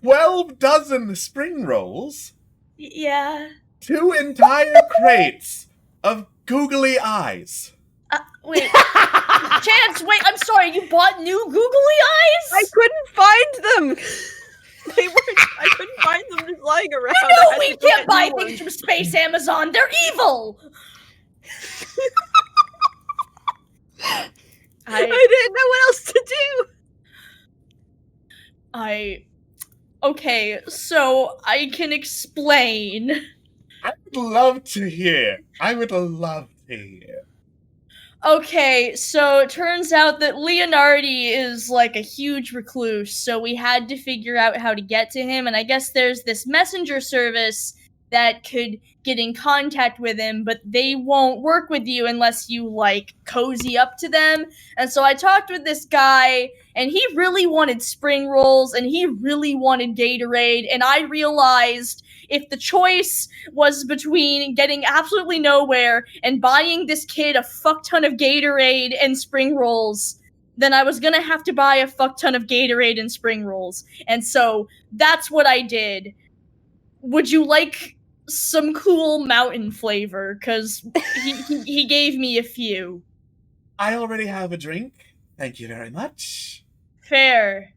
12 dozen spring rolls, Yeah. 2 entire crates of googly eyes. Wait. Chance, wait, I'm sorry, you bought new googly eyes? I couldn't find them. They weren't. I couldn't find them just lying around. No, we can't buy things from Space Amazon. They're evil. I didn't know what else to do. Okay, so I can explain. I would love to hear. Okay, so it turns out that Leonardi is like a huge recluse, so we had to figure out how to get to him, and I guess there's this messenger service that could get in contact with him, but they won't work with you unless you, like, cozy up to them. And so I talked with this guy, and he really wanted spring rolls, and he really wanted Gatorade, and I realized if the choice was between getting absolutely nowhere and buying this kid a fuck ton of Gatorade and spring rolls, then I was gonna have to buy a fuck ton of Gatorade and spring rolls. And so that's what I did. Would you like some cool mountain flavor? Because he gave me a few. I already have a drink. Thank you very much. Fair.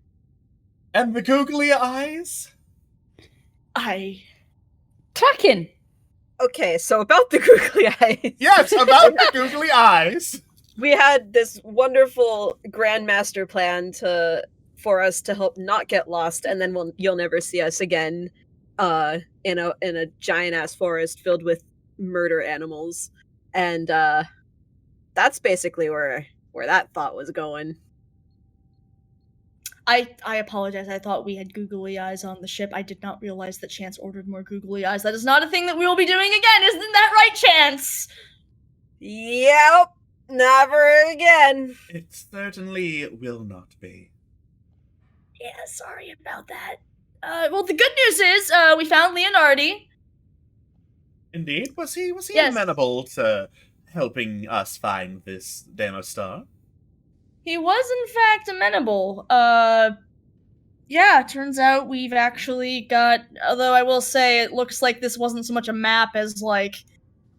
And the googly eyes? Tracking. Okay, so about the googly eyes. Yes, about the googly eyes. We had this wonderful grandmaster plan for us to help not get lost, and then you'll never see us again. In a giant ass forest filled with murder animals, and that's basically where that thought was going. I apologize. I thought we had googly eyes on the ship. I did not realize that Chance ordered more googly eyes. That is not a thing that we will be doing again. Isn't that right, Chance? Yep, never again. It certainly will not be. Yeah, sorry about that. Well, the good news is, we found Leonardi. Indeed? Was he Yes. amenable to helping us find this Demo Star? He was, in fact, amenable. Yeah, turns out we've actually got, although I will say it looks like this wasn't so much a map as, like,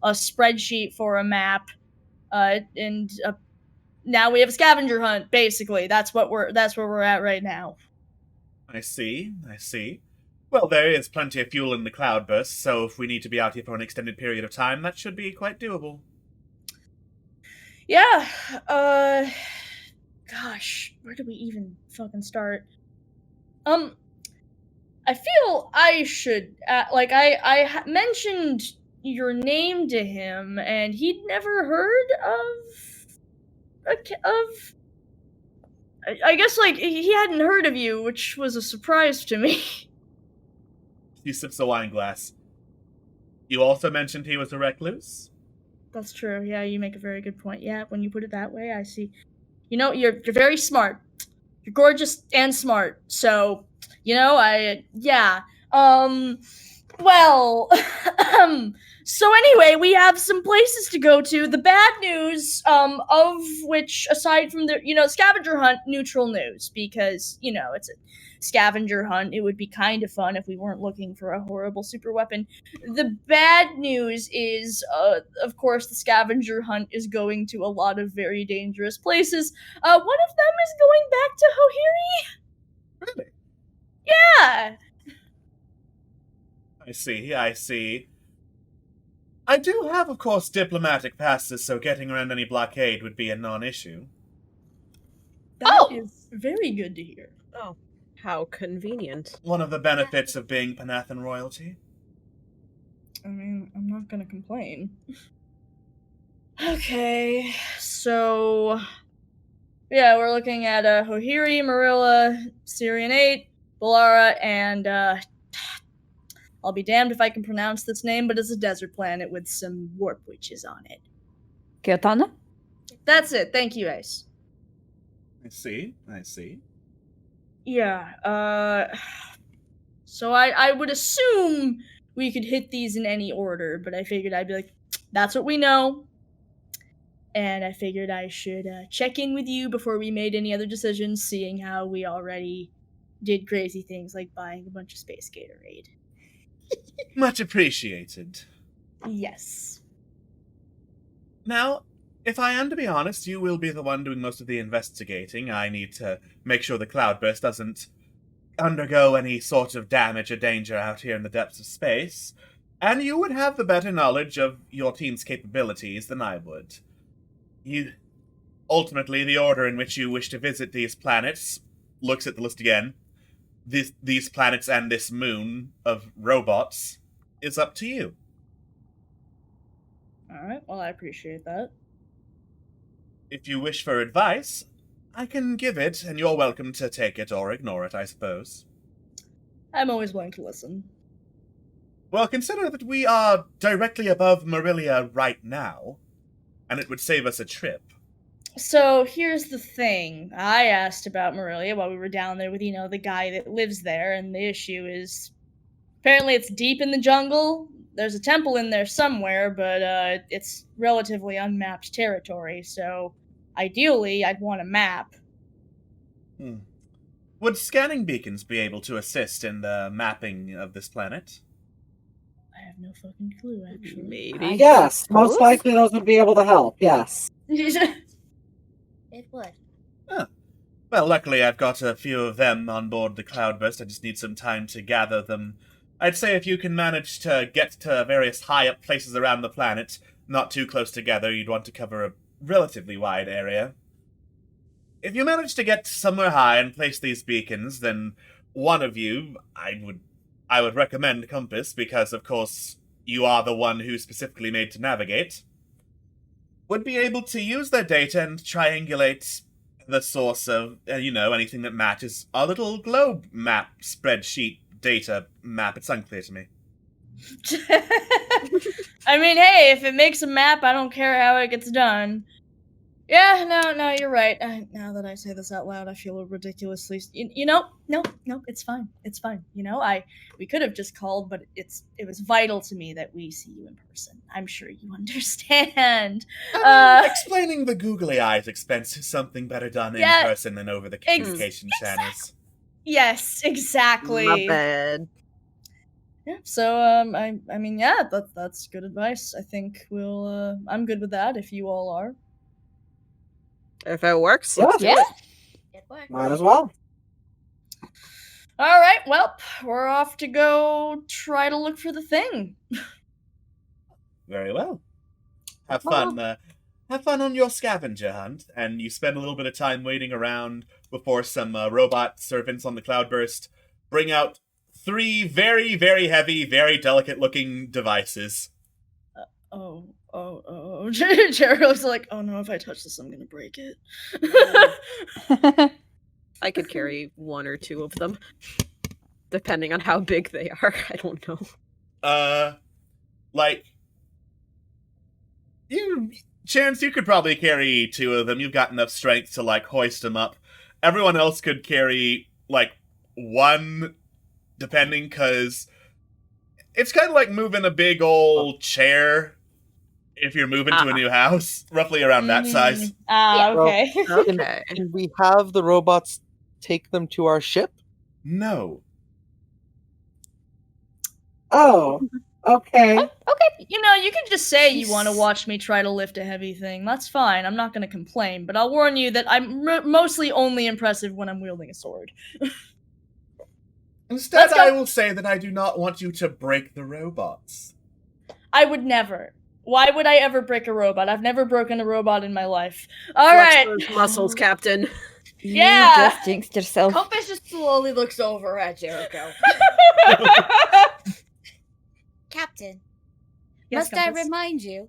a spreadsheet for a map. And now we have a scavenger hunt, basically. That's where we're at right now. I see. Well, there is plenty of fuel in the cloudburst, so if we need to be out here for an extended period of time, that should be quite doable. Yeah, gosh, where do we even fucking start? I feel I should, I mentioned your name to him, and he'd never heard of I guess, like, he hadn't heard of you, which was a surprise to me. He sips a wine glass. You also mentioned he was a recluse? That's true, yeah, you make a very good point. Yeah, when you put it that way, I see. You know, you're very smart. You're gorgeous and smart, so, you know, well, so anyway, we have some places to go to. The bad news, of which, aside from the, scavenger hunt, neutral news, because, it's a scavenger hunt. It would be kind of fun if we weren't looking for a horrible super weapon. The bad news is, of course, the scavenger hunt is going to a lot of very dangerous places. One of them is going back to Hohiri. Really? Yeah! I see. I do have, of course, diplomatic passes, so getting around any blockade would be a non-issue. That is very good to hear. Oh, how convenient. One of the benefits of being Panathan royalty. I mean, I'm not gonna complain. Okay, so... yeah, we're looking at Hohiri, Marilla, Syrian 8, Balara, and I'll be damned if I can pronounce this name, but it's a desert planet with some warp witches on it. Keotana? That's it. Thank you, Ace. I see. Yeah, so I would assume we could hit these in any order, but I figured I'd be like, that's what we know. and I figured I should check in with you before we made any other decisions, seeing how we already did crazy things like buying a bunch of Space Gatorade. Much appreciated. Yes. Now, if I am to be honest, you will be the one doing most of the investigating. I need to make sure the cloudburst doesn't undergo any sort of damage or danger out here in the depths of space, and you would have the better knowledge of your team's capabilities than I would. Ultimately, the order in which you wish to visit these planets, looks at the list again, these planets and this moon of robots, is up to you. Alright, well, I appreciate that. If you wish for advice, I can give it, and you're welcome to take it or ignore it, I suppose. I'm always willing to listen. Well, consider that we are directly above Marilia right now, and it would save us a trip. So, here's the thing. I asked about Marilia while we were down there with, the guy that lives there, and the issue is, apparently it's deep in the jungle. There's a temple in there somewhere, but it's relatively unmapped territory, so ideally I'd want a map. Would scanning beacons be able to assist in the mapping of this planet? I have no fucking clue, actually. Maybe. Yes, most likely those would be able to help, yes. It would. Oh. Well, luckily I've got a few of them on board the Cloudburst. I just need some time to gather them. I'd say if you can manage to get to various high-up places around the planet, not too close together, you'd want to cover a relatively wide area. If you manage to get somewhere high and place these beacons, then one of you, I would recommend Compass, because of course you are the one who's specifically made to navigate, would be able to use their data and triangulate the source of, anything that matches a little globe map spreadsheet data map. It's unclear to me. I mean, hey, if it makes a map, I don't care how it gets done. Yeah, no, you're right. Now that I say this out loud, I feel ridiculously. No, it's fine. It's fine. We could have just called, but it was vital to me that we see you in person. I'm sure you understand. Explaining the googly eyes expense is something better done in person than over the communication channels. Yes, exactly. My bad. Yeah, so I mean, that's good advice. I think I'm good with that if you all are. If it works, Yeah. It works. Might as well. All right, well, we're off to go try to look for the thing. Very well. Have fun. Have fun on your scavenger hunt, and you spend a little bit of time waiting around before some robot servants on the Cloudburst bring out 3 very, very heavy, very delicate-looking devices. Jericho's like, oh no, if I touch this, I'm gonna break it. I could carry 1 or 2 of them, depending on how big they are. I don't know. Chance, you could probably carry 2 of them. You've got enough strength to, hoist them up. Everyone else could carry, 1, depending, because it's kind of like moving a big old chair if you're moving to a new house, roughly around that size. Okay. Okay. Can we have the robots take them to our ship? No. Oh, okay. Okay. You can just say you want to watch me try to lift a heavy thing. That's fine. I'm not going to complain, but I'll warn you that I'm mostly only impressive when I'm wielding a sword. Instead, I will say that I do not want you to break the robots. I would never. Why would I ever break a robot? I've never broken a robot in my life. All Flex right. those muscles, Captain. Yeah. You just jinxed yourself. Compass just slowly looks over at Jericho. Captain, Yes, must I Compass? remind you?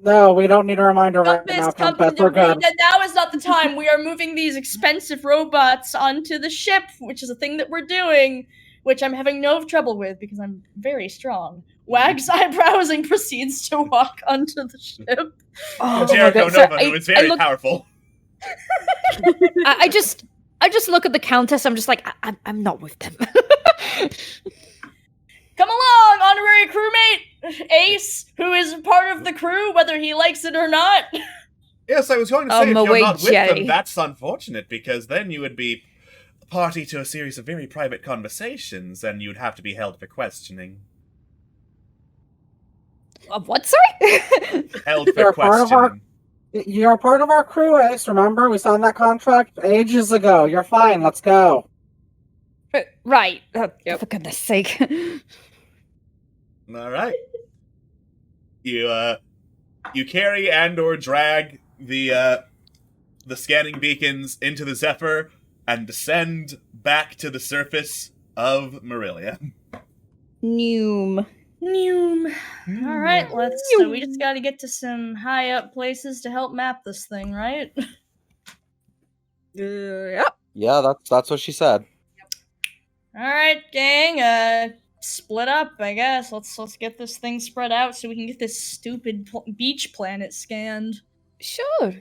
No, we don't need a reminder right now, Compass. We're good. Now is not the time. We are moving these expensive robots onto the ship, which is a thing that we're doing, which I'm having no trouble with because I'm very strong. Wags eyebrows and proceeds to walk onto the ship. Oh, Jericho my God. Nova, who is very powerful. I just look at the Countess. I'm just like, I'm not with them. Come along, honorary crewmate Ace, who is part of the crew, whether he likes it or not. Yes, I was going to On say, if my you're way, not with Jerry. them, that's unfortunate, because then you would be party to a series of very private conversations, and you'd have to be held for questioning. What, sorry? Held for You're part of our- questioning. You're part of our crew, Ace. Remember, we signed that contract ages ago. You're fine. Let's go. Right. Yep. For goodness sake. All right. You carry and/or drag the scanning beacons into the Zephyr and descend back to the surface of Marilia. Noom. All right, so we just got to get to some high up places to help map this thing, right? Yep. Yeah, that's what she said. All right, gang. Split up, I guess. Let's get this thing spread out so we can get this stupid beach planet scanned. Sure.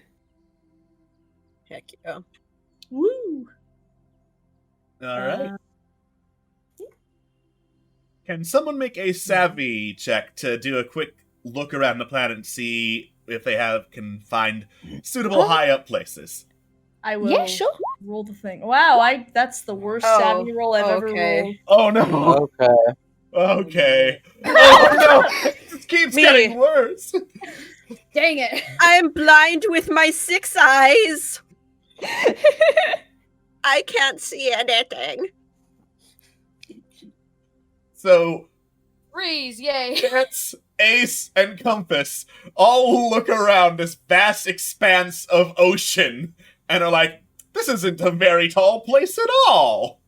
Heck yeah. Woo! All right. Can someone make a savvy check to do a quick look around the planet and see if they can find suitable high up places? I will. Yeah, sure. Roll the thing. Wow, that's the worst savvy roll I've ever rolled. Oh no. Okay. Okay. Oh no! It keeps getting worse. Dang it! I'm blind with my 6 eyes. I can't see anything. So, Freeze! Yay! Chance, Ace, and Compass all look around this vast expanse of ocean and are like, this isn't a very tall place at all.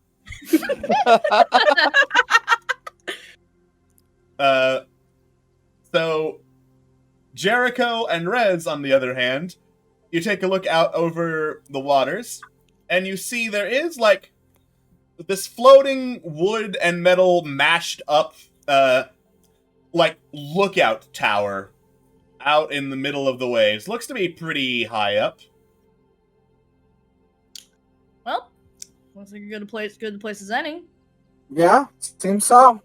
So, Jericho and Rez, on the other hand, you take a look out over the waters, and you see there is, like, this floating wood and metal mashed up, like, lookout tower out in the middle of the waves. Looks to be pretty high up. Well, looks like a good place as any. Yeah, seems so.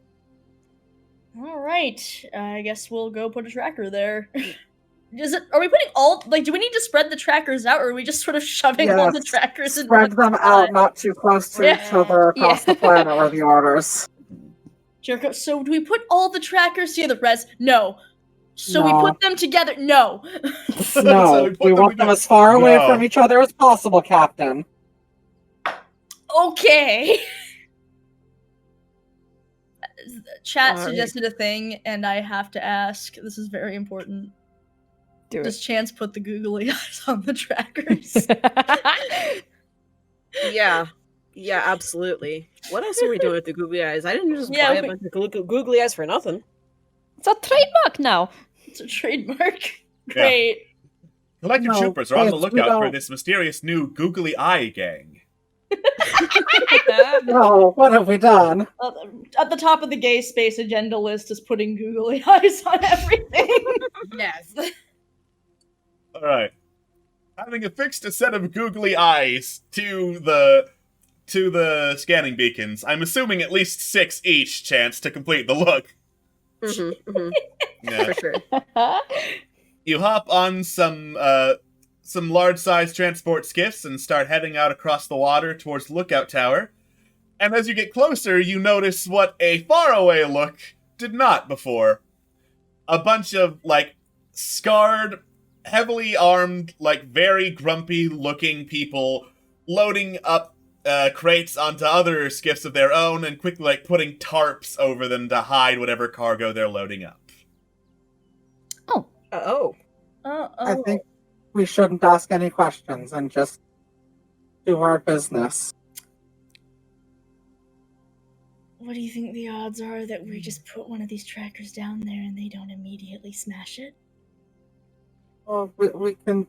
All right, I guess we'll go put a tracker there. Are we putting all, like, do we need to spread the trackers out, or are we just sort of shoving all the Yes, trackers in Spread one them spot? out, not too close to each other across the planet were the orders. Jericho, so do we put all the trackers together, Rez? No. So we No. put them together? No. No, we want them as far away from each other as possible, Captain. Okay. Chat All right. suggested a thing, and I have to ask. This is very important. Do Does Chance put the googly eyes on the trackers? Yeah. Yeah, absolutely. What else are we doing with the googly eyes? I didn't just Yeah, buy a bunch of googly eyes for nothing. It's a trademark now. It's a trademark. Great. Collector No, troopers are on the yes, we lookout for don't. this mysterious new googly eye gang. No, what have we done? At the top of the gay space agenda list is putting googly eyes on everything. Yes. Alright. Having affixed a set of googly eyes to the scanning beacons, I'm assuming at least 6 each, Chance, to complete the look. Yeah. For sure. You hop on some large-sized transport skiffs and start heading out across the water towards the lookout tower. And as you get closer, you notice what a faraway look did not before. A bunch of, like, scarred, heavily armed, like, very grumpy-looking people loading up crates onto other skiffs of their own and quickly, like, putting tarps over them to hide whatever cargo they're loading up. Oh. I think we shouldn't ask any questions and just do our business. What do you think the odds are that we just put one of these trackers down there and they don't immediately smash it? Well, we can...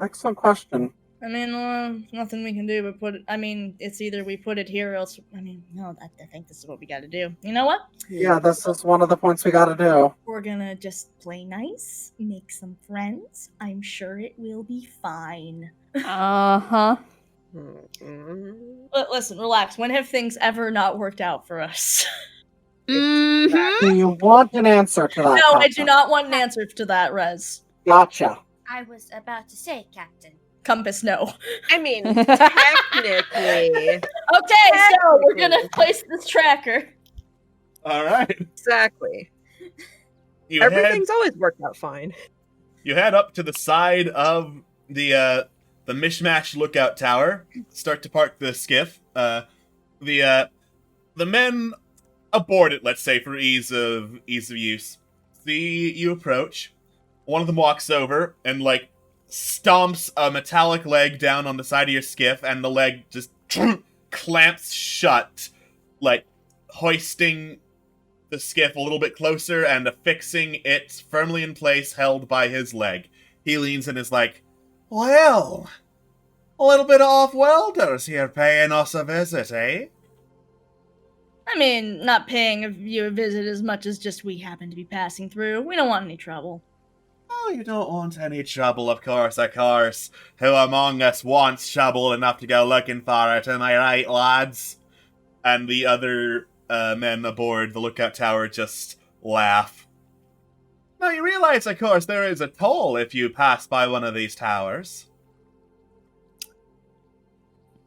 excellent question. I mean, nothing we can do but put it. I mean, it's either we put it here or else. I mean, no, I think this is what we gotta do. You know what? Yeah, this is one of the points we gotta do. We're gonna just play nice, make some friends. I'm sure it will be fine. Uh-huh. Listen, relax. When have things ever not worked out for us? Mm-hmm. Do you want an answer to that? No, I do Captain? not want an answer to that, Rez. Gotcha. I was about to say, Captain. Compass, no. I mean, technically. Okay, so we're gonna place this tracker. All right. Exactly. You Everything's always worked out fine. You head up to the side of the mishmash lookout tower. Start to park the skiff. The men aboard it, let's say, for ease of use. See you approach. One of them walks over and stomps a metallic leg down on the side of your skiff, and the leg just clamps shut, hoisting the skiff a little bit closer and affixing it firmly in place, held by his leg. He leans and is like, "Well, a little bit of off-worlders here paying us a visit, eh?" I mean, not paying you a visit as much as just we happen to be passing through. We don't want any trouble. "Oh, you don't want any trouble, of course, of course. Who among us wants trouble enough to go looking for it, am I right, lads?" And the other men aboard the lookout tower just laugh. Now, you realize, of course, there is a toll if you pass by one of these towers.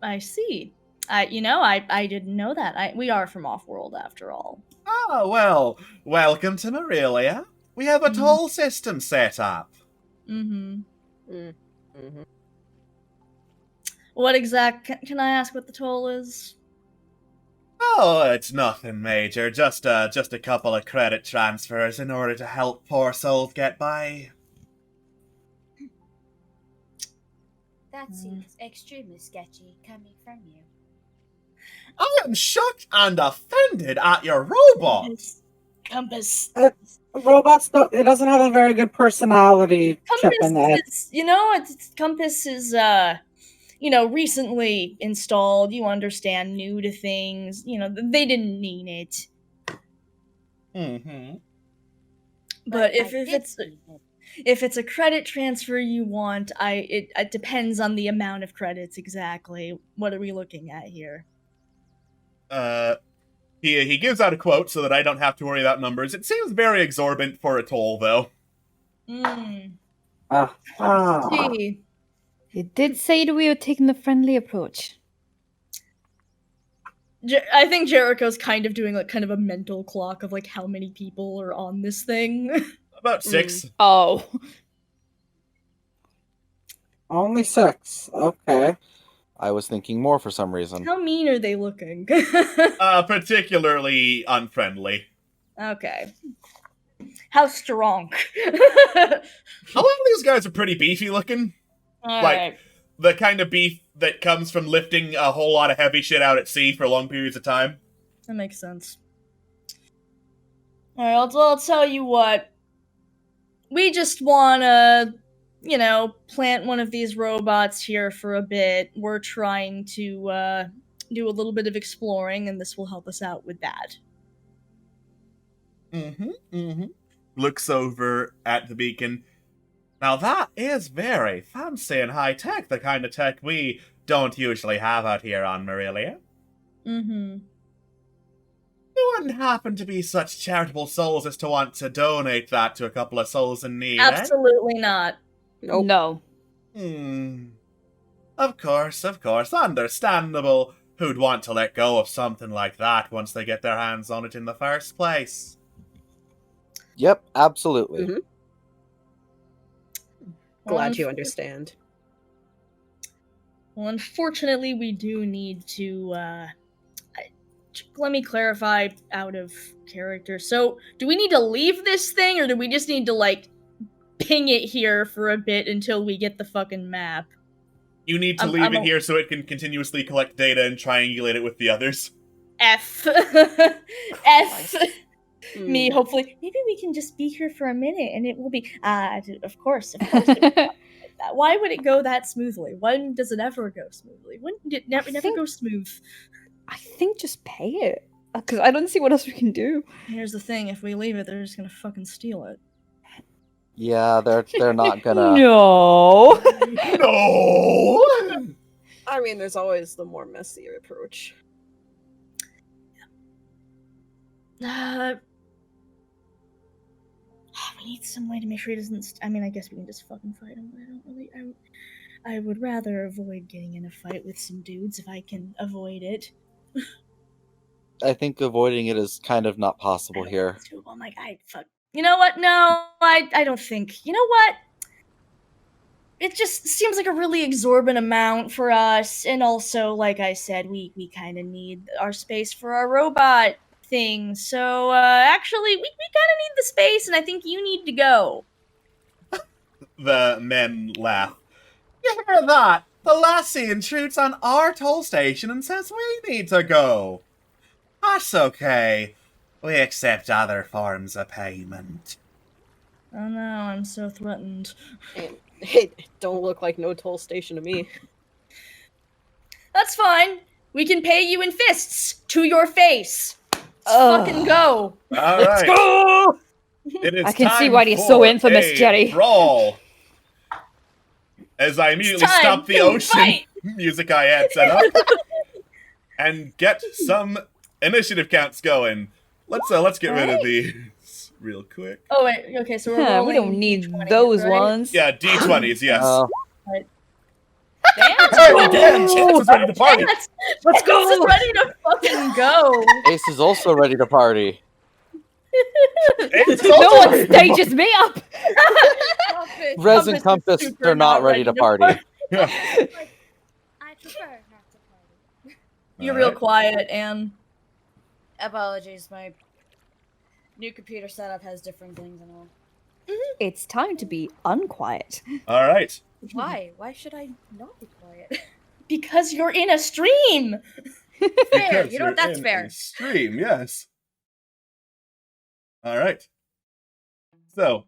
I see. I didn't know that. We are from off-world, after all. Oh, well, welcome to Morelia. We have a toll system set up. Mm-hmm. Mm-hmm. Can I ask what the toll is? Oh, it's nothing major. Just a couple of credit transfers in order to help poor souls get by. That seems extremely sketchy coming from you. I am shocked and offended at your robot. Compass. Robots don't. It doesn't have a very good personality chip in it. Compass is recently installed. You understand, new to things. They didn't need it. Mm-hmm. But if it's a credit transfer you want, it depends on the amount of credits exactly. What are we looking at here? He gives out a quote so that I don't have to worry about numbers. It seems very exorbitant for a toll, though. Gee. He did say that we were taking the friendly approach. I think Jericho's kind of doing kind of a mental clock of how many people are on this thing. About 6. Oh. Only 6. Okay. I was thinking more for some reason. How mean are they looking? Particularly unfriendly. Okay. How strong? A lot of these guys are pretty beefy looking. Alright. The kind of beef that comes from lifting a whole lot of heavy shit out at sea for long periods of time. That makes sense. Alright, I'll tell you what. We just wanna, plant one of these robots here for a bit. We're trying to, do a little bit of exploring, and this will help us out with that. Looks over at the beacon. Now that is very fancy and high-tech, the kind of tech we don't usually have out here on Morelia. You wouldn't happen to be such charitable souls as to want to donate that to a couple of souls in need, Absolutely not. Nope. No. Of course, understandable. Who'd want to let go of something like that once they get their hands on it in the first place? Yep, absolutely. Mm-hmm. Glad you understand. Well, unfortunately, we do need to, let me clarify out of character. So, do we need to leave this thing, or do we just need to, ping it here for a bit until we get the fucking map? You need to leave it here so it can continuously collect data and triangulate it with the others. F. Me, hopefully. Maybe we can just be here for a minute and it will be... Of course. Why would it go that smoothly? When does it ever go smoothly? When did it never go smooth? I think just pay it. Because I don't see what else we can do. Here's the thing. If we leave it, they're just gonna fucking steal it. Yeah, they're not gonna... No! No! I mean, there's always the more messy approach. We need some way to make sure he doesn't. I mean, I guess we can just fucking fight him, but I don't really. I would rather avoid getting in a fight with some dudes if I can avoid it. I think avoiding it is kind of not possible here. I'm like, fuck. You know what? No, I don't think. You know what? It just seems like a really exorbitant amount for us, and also, like I said, we kind of need our space for our robot thing. So, actually, we kind of need the space, and I think you need to go. The men laugh. You hear that? The lassie intrudes on our toll station and says we need to go. That's okay. We accept other forms of payment. Oh no, I'm so threatened. It don't look like no toll station to me. That's fine. We can pay you in fists to your face. Let's fucking go. All Let's right. go! It is I can see time why he's so for infamous, a Jerry. Brawl. As I immediately time stop the to ocean fight. music I had set up and get some initiative counts going. Let's get rid of these real quick. Oh wait, okay, so we're Yeah, rolling we don't need D20s, those right? ones. Yeah, D20s, yes. Damn, Damn, Chance is ready to party. Let's go! Chance is ready to fucking go. Ace is also ready to party. It's No also one stages me up. Res and Compass are not ready to party. Yeah. I prefer not to party. You're real quiet, Anne. Apologies, my new computer setup has different things and all. It's time to be unquiet. All right. Why? Why should I not be quiet? Because you're in a stream. Fair. Because You know what? you're That's in fair. a stream, yes. All right. So,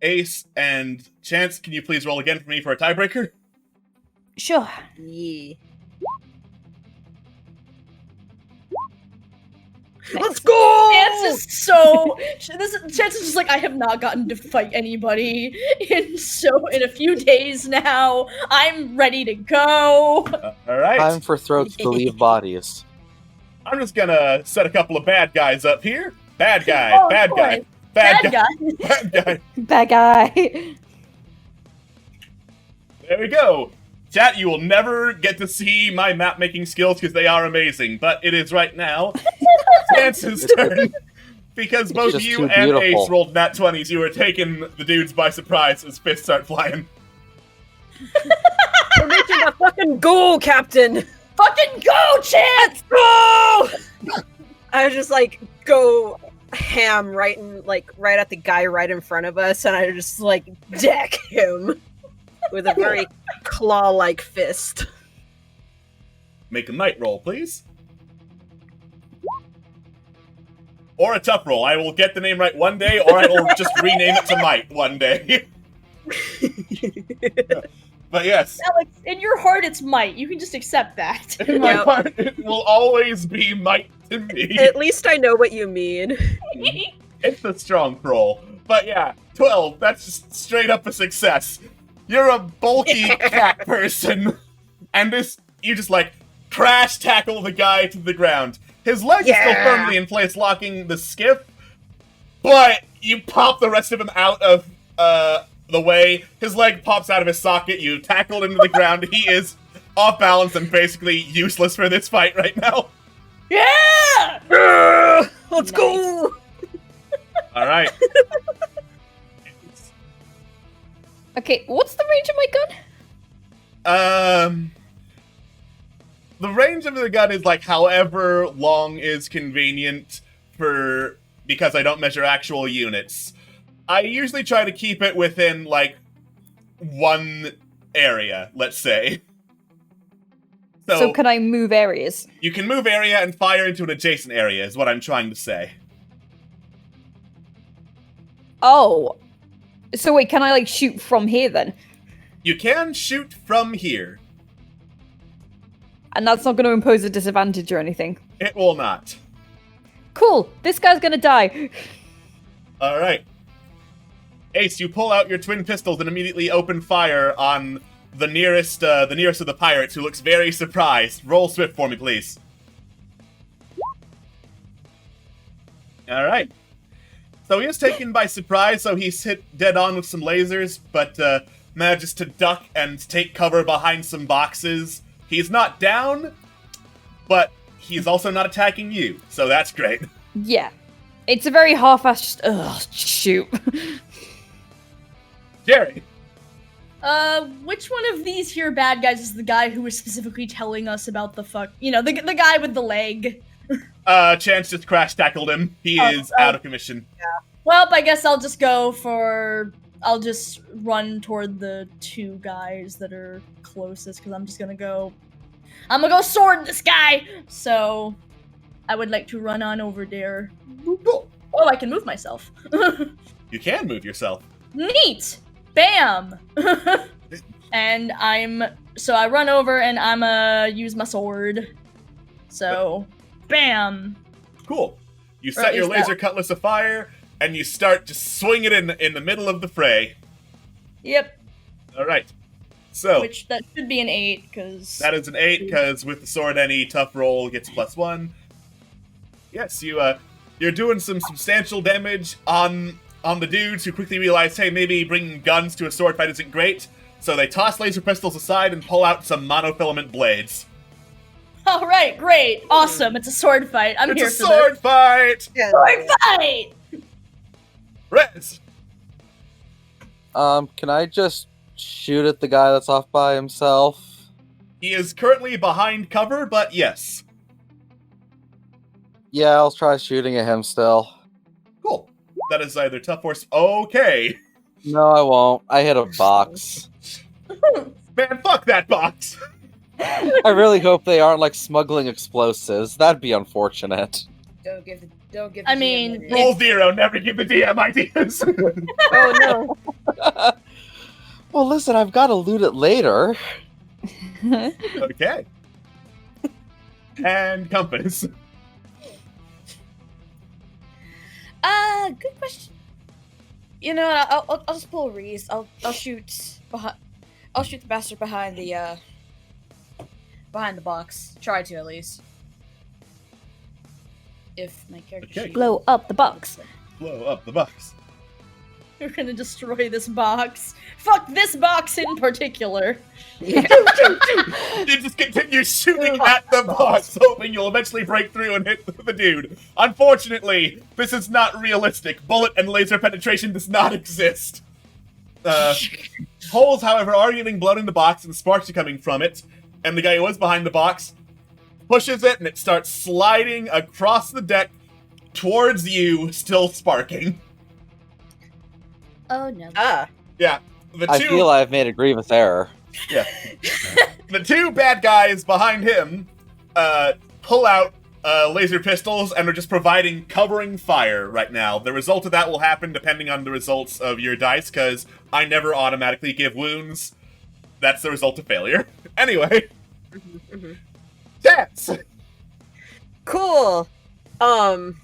Ace and Chance, can you please roll again for me for a tiebreaker? Sure. Yeah. Let's go! Chance is so. Chance is just like, I have not gotten to fight anybody in a few days now. I'm ready to go. All right. Time for throats to leave bodies. I'm just gonna set a couple of bad guys up here. Bad guy, Oh, bad guy, boy. bad Bad guy, guy. bad guy. Bad guy. There we go. Chat, you will never get to see my map making skills because they are amazing, but it is right now Chance's turn. Because both Just you too and beautiful. Ace rolled nat 20s, you were taking the dudes by surprise as fists start flying. We're making a fucking goal, Captain! Fucking go, Chance! Go! I just like go ham right at the guy right in front of us, and I just like deck him with a very claw-like fist. Make a might roll, please. Or a tough roll. I will get the name right one day, or I will just rename it to might one day. But yes, Alex, in your heart, it's might. You can just accept that. in my Yep. heart, it will always be might to me. At least I know what you mean. It's a strong roll. But yeah, 12, that's just straight up a success. You're a bulky cat person, and you just like crash tackle the guy to the ground. His legs are still Yeah. firmly in place, locking the skiff, but you pop the rest of him out of the way. His leg pops out of his socket. You tackled him to the ground. He is off balance and basically useless for this fight right now. Yeah! Let's go! All right. Okay, what's the range of my gun? The range of the gun is like however long is convenient because I don't measure actual units. I usually try to keep it within like one area, let's say. So can I move areas? You can move area and fire into an adjacent area is what I'm trying to say. Oh. So wait, can I like shoot from here then? You can shoot from here. And that's not going to impose a disadvantage or anything. It will not. Cool. This guy's going to die. All right. Ace, you pull out your twin pistols and immediately open fire on the nearest of the pirates, who looks very surprised. Roll swift for me, please. All right. So he is taken by surprise, so he's hit dead on with some lasers, but manages to duck and take cover behind some boxes. He's not down, but he's also not attacking you, so that's great. Yeah. It's a very half-assed... Ugh, shoot. Jerry. Which one of these here bad guys is the guy who was specifically telling us about the fuck... You know, the guy with the leg. Chance just crash tackled him. He is out of commission. Yeah. Well, I guess I'll just go for... I'll just run toward the two guys that are closest, because I'm just gonna go... I'm gonna go sword this guy! So, I would like to run on over there. Cool. Oh, I can move myself. You can move yourself. Neat! Bam! And so I run over and I'm use my sword. So, bam! Cool. You set your laser cutlass afire, and you start to swing it in the middle of the fray. Yep. Alright. So, which, that should be an 8, because... That is an 8, because with the sword, any tough roll gets +1. Yes, you're doing some substantial damage on the dudes who quickly realize, hey, maybe bringing guns to a sword fight isn't great, so they toss laser pistols aside and pull out some monofilament blades. Alright, great, awesome, it's a sword fight, I'm here for this. It's a sword fight! Yeah. Sword fight! Rez! Can I just shoot at the guy that's off by himself? He is currently behind cover, but yes. Yeah, I'll try shooting at him still. Cool. That is either tough or... Okay. No, I won't. I hit a box. Man, fuck that box! I really hope they aren't, like, smuggling explosives. That'd be unfortunate. Don't give the I DM mean, ideas. Roll 0, never give the DM ideas! Oh no. Well, listen, I've got to loot it later. Okay. And compass. Good question. You know, I'll just pull a Reese. I'll shoot behind. I'll shoot the bastard behind the box. Try to at least. If my character Okay. sheet- Blow up the box. Blow up the box. You're gonna destroy this box. Fuck this box in particular. You just continue shooting at the box, hoping you'll eventually break through and hit the dude. Unfortunately, this is not realistic. Bullet and laser penetration does not exist. Holes, however, are getting blown in the box and sparks are coming from it. And the guy who was behind the box pushes it and it starts sliding across the deck towards you, still sparking. Oh no. Yeah. I feel I've made a grievous error. Yeah. The two bad guys behind him pull out laser pistols and are just providing covering fire right now. The result of that will happen depending on the results of your dice, because I never automatically give wounds. That's the result of failure. Anyway. Chance! Cool. Can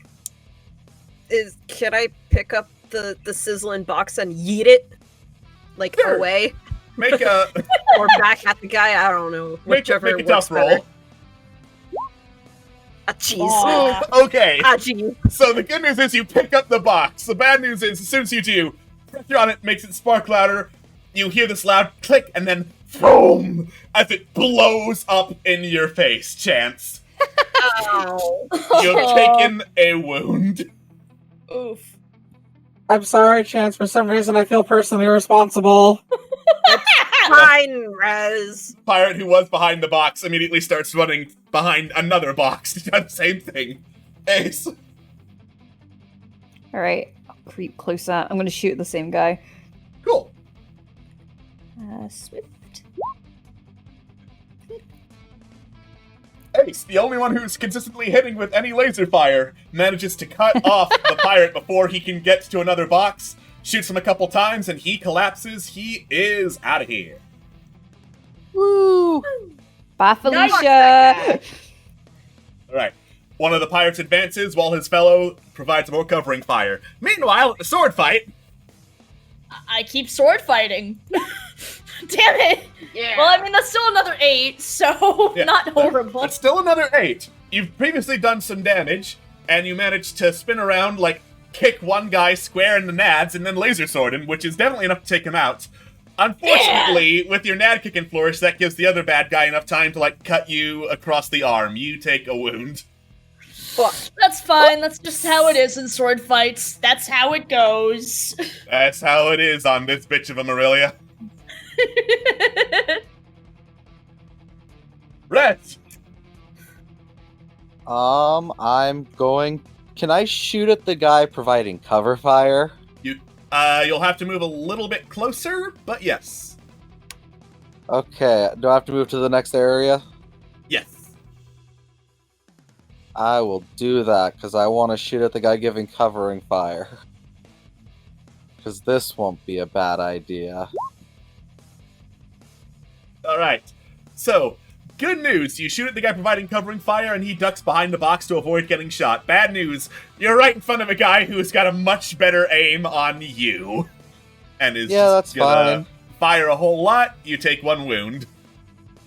I pick up the sizzling box and yeet it? Like, Sure. away? Make a Or back at the guy? I don't know. make a Whichever tough works better. roll. Ah, jeez. Aw. Okay. Ah, jeez. So the good news is you pick up the box. The bad news is, as soon as you do, pressure on it makes it spark louder. You hear this loud click, and then boom, as it blows up in your face, Chance. Ow. You've taken a wound. Oof. I'm sorry, Chance. For some reason, I feel personally responsible. Fine, Rez. Pirate who was behind the box immediately starts running behind another box to do the same thing. Ace. Alright, I'll creep closer. I'm gonna shoot the same guy. Cool. Swift. Ace, the only one who's consistently hitting with any laser fire, manages to cut off the pirate before he can get to another box, shoots him a couple times, and he collapses. He is out of here. Woo! Bye, Felicia! Alright. One of the pirates advances while his fellow provides more covering fire. Meanwhile, at the sword fight... I keep sword fighting. Damn it! Yeah. Well, I mean, that's still another 8, so Yeah. not horrible. It's still another 8. You've previously done some damage, and you managed to spin around like kick one guy square in the nads and then laser sword him, which is definitely enough to take him out. Unfortunately, with your nad kick and flourish, that gives the other bad guy enough time to, like, cut you across the arm. You take a wound. That's fine. That's just how it is in sword fights. That's how it goes. That's how it is on this bitch of a Marilia. Rhett! I'm going... Can I shoot at the guy providing cover fire? You'll have to move a little bit closer, but yes. Okay, do I have to move to the next area? Yes. I will do that, because I want to shoot at the guy giving covering fire. Because this won't be a bad idea. Alright. So, good news, you shoot at the guy providing covering fire and he ducks behind the box to avoid getting shot. Bad news, you're right in front of a guy who's got a much better aim on you. And is that's gonna fine. fire a whole lot, you take 1 wound.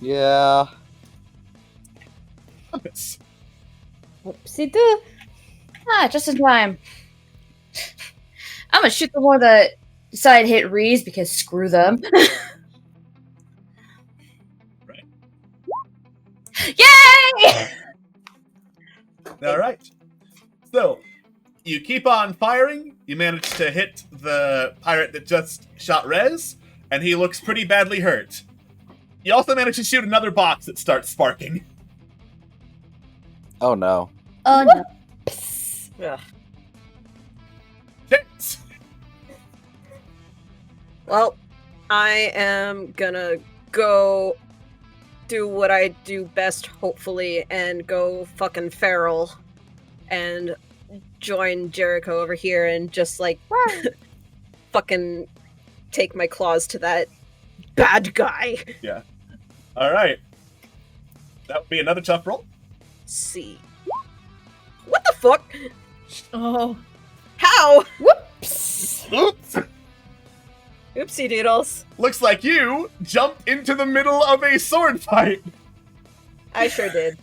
Yeah. Whoopsie doo. Just in time. I'm gonna shoot the one that decided to hit Reese because screw them. Right. Yay! Alright. So, you keep on firing, you manage to hit the pirate that just shot Rez, and he looks pretty badly hurt. You also manage to shoot another box that starts sparking. Oh no. Oh no. Ugh. Hits! Well, I am gonna go do what I do best, hopefully, and go fucking feral and join Jericho over here and just, like, fucking take my claws to that bad guy. Yeah. Alright. That would be another tough roll. See. What the fuck? Oh. How? Whoops! Oops! Oopsie doodles. Looks like you jumped into the middle of a sword fight I sure did.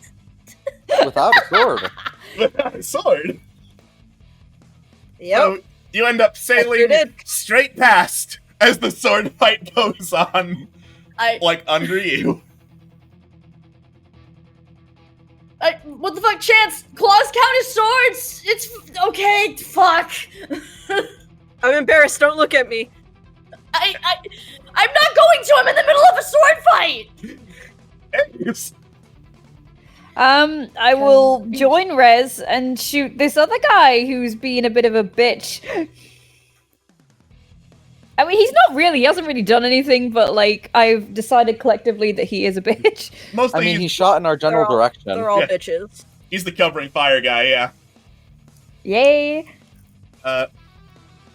Without a sword. with a sword. Yep. So you end up sailing sure did. straight past as the sword fight goes on, I like under you. what the fuck, Chance? Claws count as swords. It's okay. Fuck. I'm embarrassed. Don't look at me. I'm not going to. I'm in the middle of a sword fight. Yes. I will join Rez and shoot this other guy who's being a bit of a bitch. I mean, he's not really, he hasn't really done anything, but, like, I've decided collectively that he is a bitch. Mostly I mean, he shot in our general direction. They're all Yeah. bitches. he's the covering fire guy, yeah. Yay!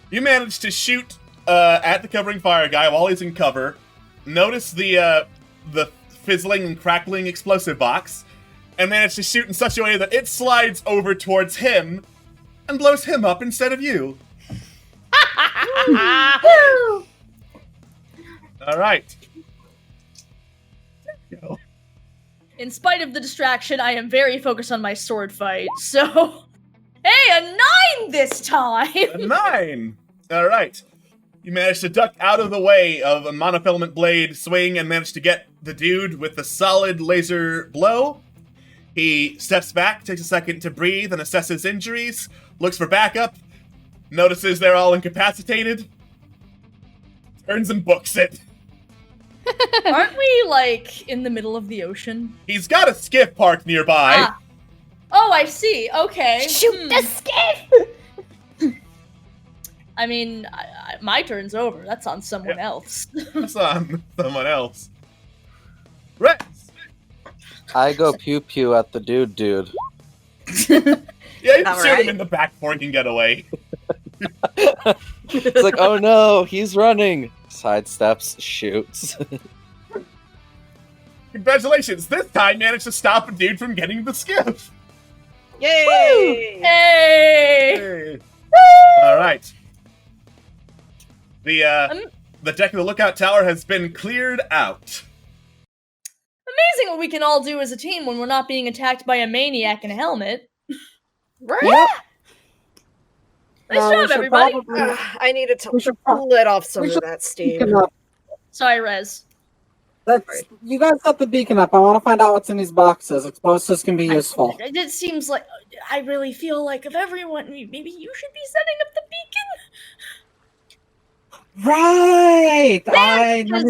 You managed to shoot at the covering fire guy while he's in cover. Notice the fizzling and crackling explosive box, and managed to shoot in such a way that it slides over towards him and blows him up instead of you. All right. There you go. In spite of the distraction, I am very focused on my sword fight. So, hey, a 9 this time. A 9. All right. You managed to duck out of the way of a monofilament blade swing and managed to get the dude with the solid laser blow. He steps back, takes a second to breathe and assess his injuries, looks for backup, notices they're all incapacitated, turns and books it. Aren't we, like, in the middle of the ocean? He's got a skiff parked nearby. Ah. Oh, I see. Okay. Shoot the skiff! I mean, my turn's over. That's on someone else. That's on someone else. Rex! I go pew pew at the dude. Yeah, you can All shoot right. him in the back before he can get away. It's like, oh no, he's running. Sidesteps, shoots. Congratulations, this time managed to stop a dude from getting the skiff. Yay! Hey! Alright. The deck of the lookout tower has been cleared out. Amazing what we can all do as a team when we're not being attacked by a maniac in a helmet. Right? Nice we job, should everybody. probably- I needed we should to let off some we of should that steam. beacon up. Sorry, Rez. You guys set the beacon up. I want to find out what's in these boxes. Explosives can be useful. It seems like I really feel like of everyone, maybe you should be setting up the beacon. Right!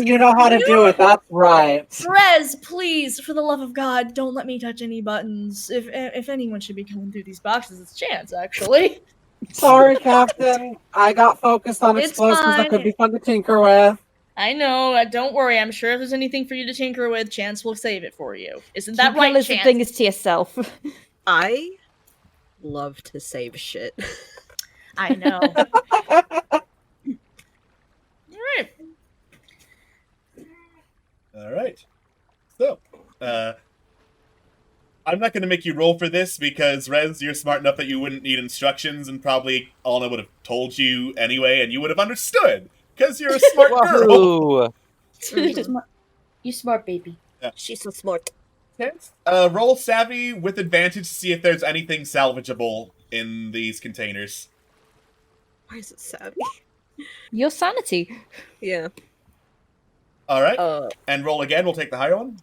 You know how to do it. That's right. Rez, please, for the love of God, don't let me touch any buttons. If anyone should be going through these boxes, it's Chance, actually. Sorry, Captain. I got focused on It's explosives that fine. could be fun to tinker with. I know. Don't worry. I'm sure if there's anything for you to tinker with, Chance will save it for you. Isn't that right, Listen Chance? things to yourself. I love to save shit. I know. Alright. Alright. So, I'm not going to make you roll for this because, Rez, you're smart enough that you wouldn't need instructions and probably Alna would have told you anyway and you would have understood because you're a smart girl. Wahoo! You smart baby. Yeah. She's so smart. Roll Savvy with advantage to see if there's anything salvageable in these containers. Why is it savvy? Your sanity. Yeah. Alright. And roll again. We'll take the higher one.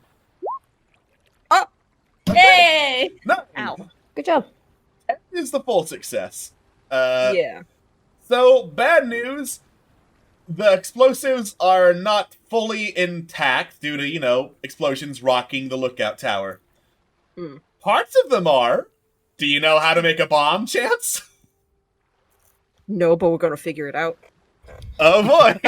Hey! No! Ow. Good job. That is the full success. Yeah. So, bad news. The explosives are not fully intact due to, explosions rocking the lookout tower. Hmm. Parts of them are. Do you know how to make a bomb, Chance? No, but we're gonna figure it out. Oh boy!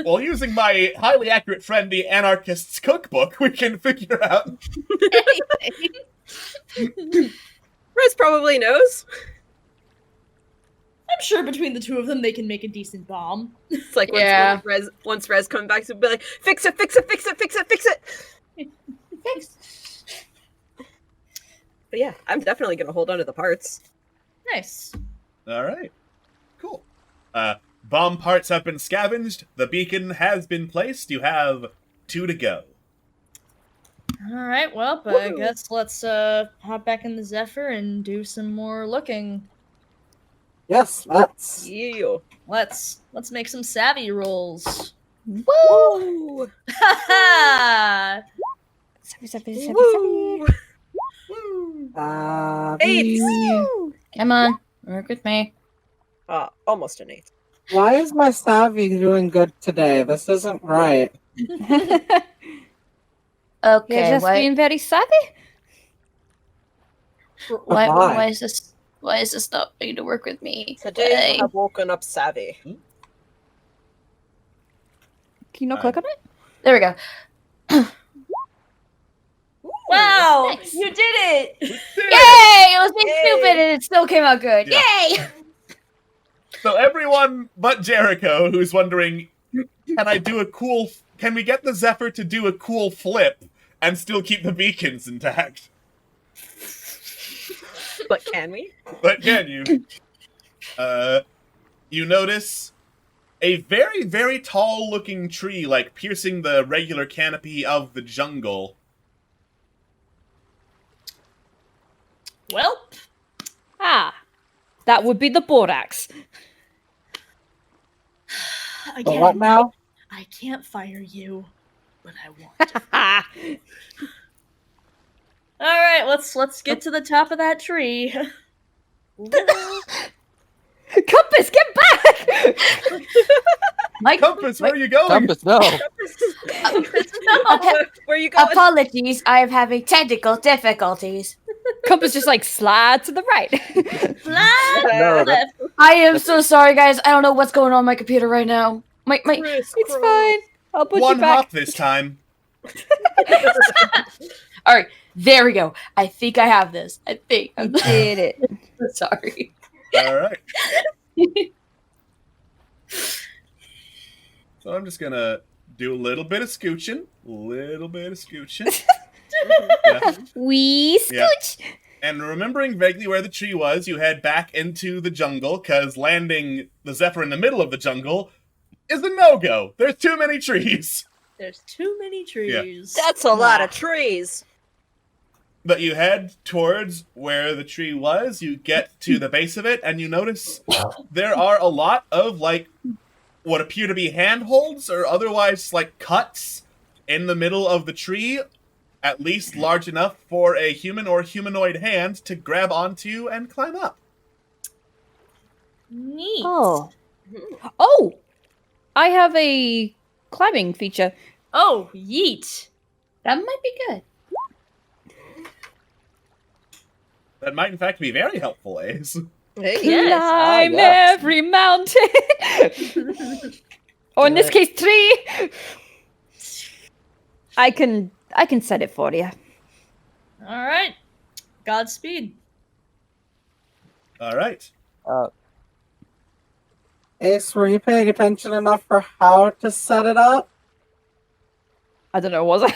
Well, using my highly accurate friend, the Anarchist's Cookbook, we can figure out. Rez probably knows. I'm sure between the two of them, they can make a decent bomb. It's like Yeah. once Rez comes back, she'll be like, fix it, fix it, fix it, fix it, fix it. Thanks. But yeah, I'm definitely gonna hold on to the parts. Nice. Alright. Cool. Bomb parts have been scavenged. The beacon has been placed. You have 2 to go. Alright, well, but I guess let's hop back in the Zephyr and do some more looking. Yes, that's. Yeah. Let's make some savvy rolls. Woo! Ha Woo! Eight! Come on, work with me. Almost an 8. Why is my savvy doing good today? This isn't right. Okay, You're just being very savvy. why is this? Why is this not going to work with me? Today I have woken up savvy. Can you not click on it? There we go. Wow! Nice. You did it! Yay! It was being stupid and it still came out good. Yeah. Yay! So everyone but Jericho, who's wondering, can we get the Zephyr to do a cool flip and still keep the beacons intact? But can we? But can you? You notice a very, very tall looking tree, piercing the regular canopy of the jungle. Well, That would be the borax. again, What now? I can't fire you, but I want to. Alright, let's get to the top of that tree. Compass, get back! Mike, Compass, where are you going? Compass, no. Where are you going? apologies, I am having technical difficulties. Compass just slide to the right. Fly No, left. I am so sorry, guys. I don't know what's going on my computer right now. My Criss It's cross. fine. I'll put One you back. hop this time. All right, there we go. I think I have this. I think You did it. sorry. Alright. So I'm just gonna do a little bit of scooching. Yeah. We Yeah. scooch. And remembering vaguely where the tree was, you head back into the jungle, because landing the Zephyr in the middle of the jungle is a no-go. There's too many trees. There's too many trees. That's a lot of trees. But you head towards where the tree was, you get to the base of it, and you notice there are a lot of, like, what appear to be handholds or otherwise, like, cuts in the middle of the tree, at least large enough for a human or humanoid hand to grab onto and climb up. Neat. Oh, I have a climbing feature. Oh, yeet. That might be good. That might, in fact, be very helpful, Ace. Hey, Climb yes. every mountain. Or in this case, tree. I can set it for you. All right. Godspeed. All right. Ace, were you paying attention enough for how to set it up? I don't know, was I?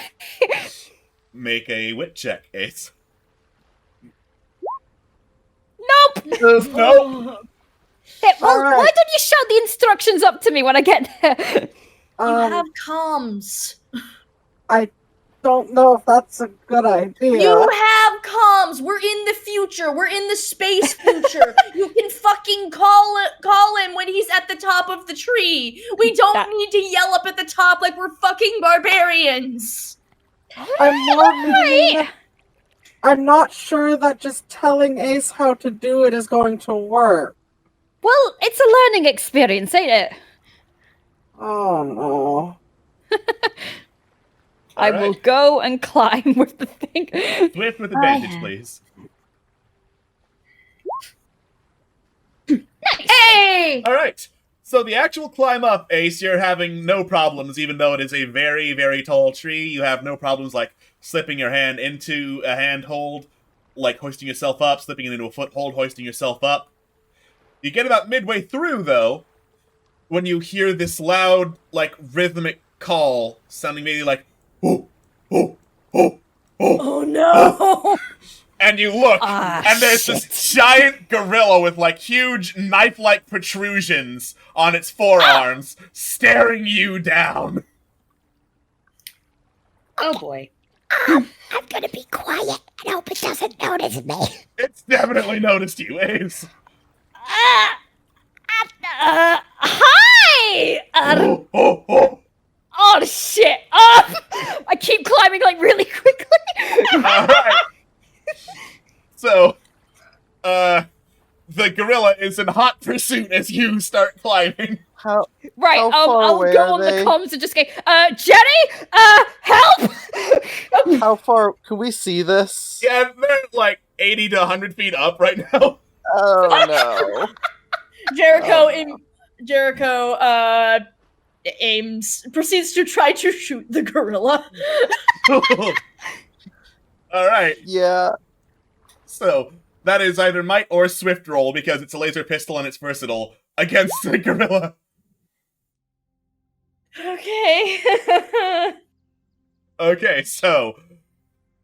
Make a wit check, Ace. Nope. Nope. Hey, well, All right. why don't you shout the instructions up to me when I get there? You have comms. I don't know if that's a good idea. You have comms. We're in the future. We're in the space future. You can fucking call him when he's at the top of the tree. We don't need to yell up at the top like we're fucking barbarians. I'm not sure that just telling Ace how to do it is going to work. Well, it's a learning experience, ain't it? Oh no. I will go and climb with the thing. Swift with advantage, please. Hey! All right. So the actual climb up, Ace, you're having no problems, even though it is a very, very tall tree. You have no problems, like, slipping your hand into a handhold, like hoisting yourself up, slipping it into a foothold, hoisting yourself up. You get about midway through, though, when you hear this loud, like, rhythmic call, sounding maybe like, oh, oh, oh, oh. Oh no! And you look, and there's this giant gorilla with, like, huge knife-like protrusions on its forearms, staring you down. Oh boy. I'm gonna be quiet and hope it doesn't notice me. It's definitely noticed you, Ace. Hi! Oh, oh, oh. Oh, shit! I keep climbing, like, really quickly. Alright. So, the gorilla is in hot pursuit as you start climbing. Right, How far I'll away go are on they? the comms and just go, Jenny? Help! How far can we see this? Yeah, they're like 80 to 100 feet up right now. Oh no. Jericho proceeds to try to shoot the gorilla. Alright. Yeah. So, that is either might or swift roll because it's a laser pistol and it's versatile against the gorilla. Okay. Okay, so